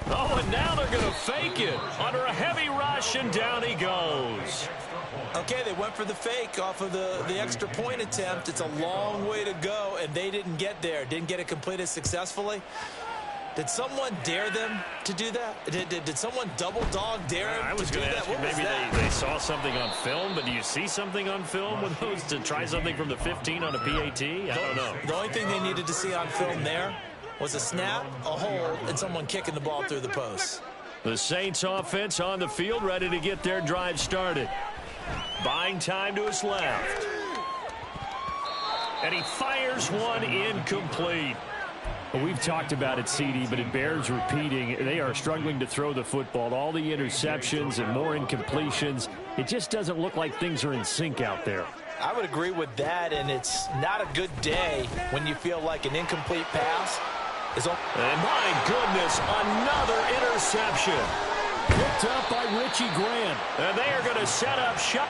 Oh, and now they're going to fake it under a heavy rush, and down he goes. Okay, they went for the fake off of the extra point attempt. It's a long way to go, and they didn't get there. Didn't get it completed successfully. Did someone dare them to do that? Did someone double dog dare them I was going to ask you, maybe they saw something on film, but do you see something on film with those to try something from the 15 on a PAT? I don't know. The only thing they needed to see on film there was a snap, a hold, and someone kicking the ball through the post. The Saints offense on the field, ready to get their drive started. Buying time to his left. And he fires one incomplete. Well, we've talked about it, CD, but it bears repeating. They are struggling to throw the football. All the interceptions and more incompletions. It just doesn't look like things are in sync out there. I would agree with that, and it's not a good day when you feel like an incomplete pass is on. And my goodness, another interception. Picked up by Richie Grant. And they are going to set up shop.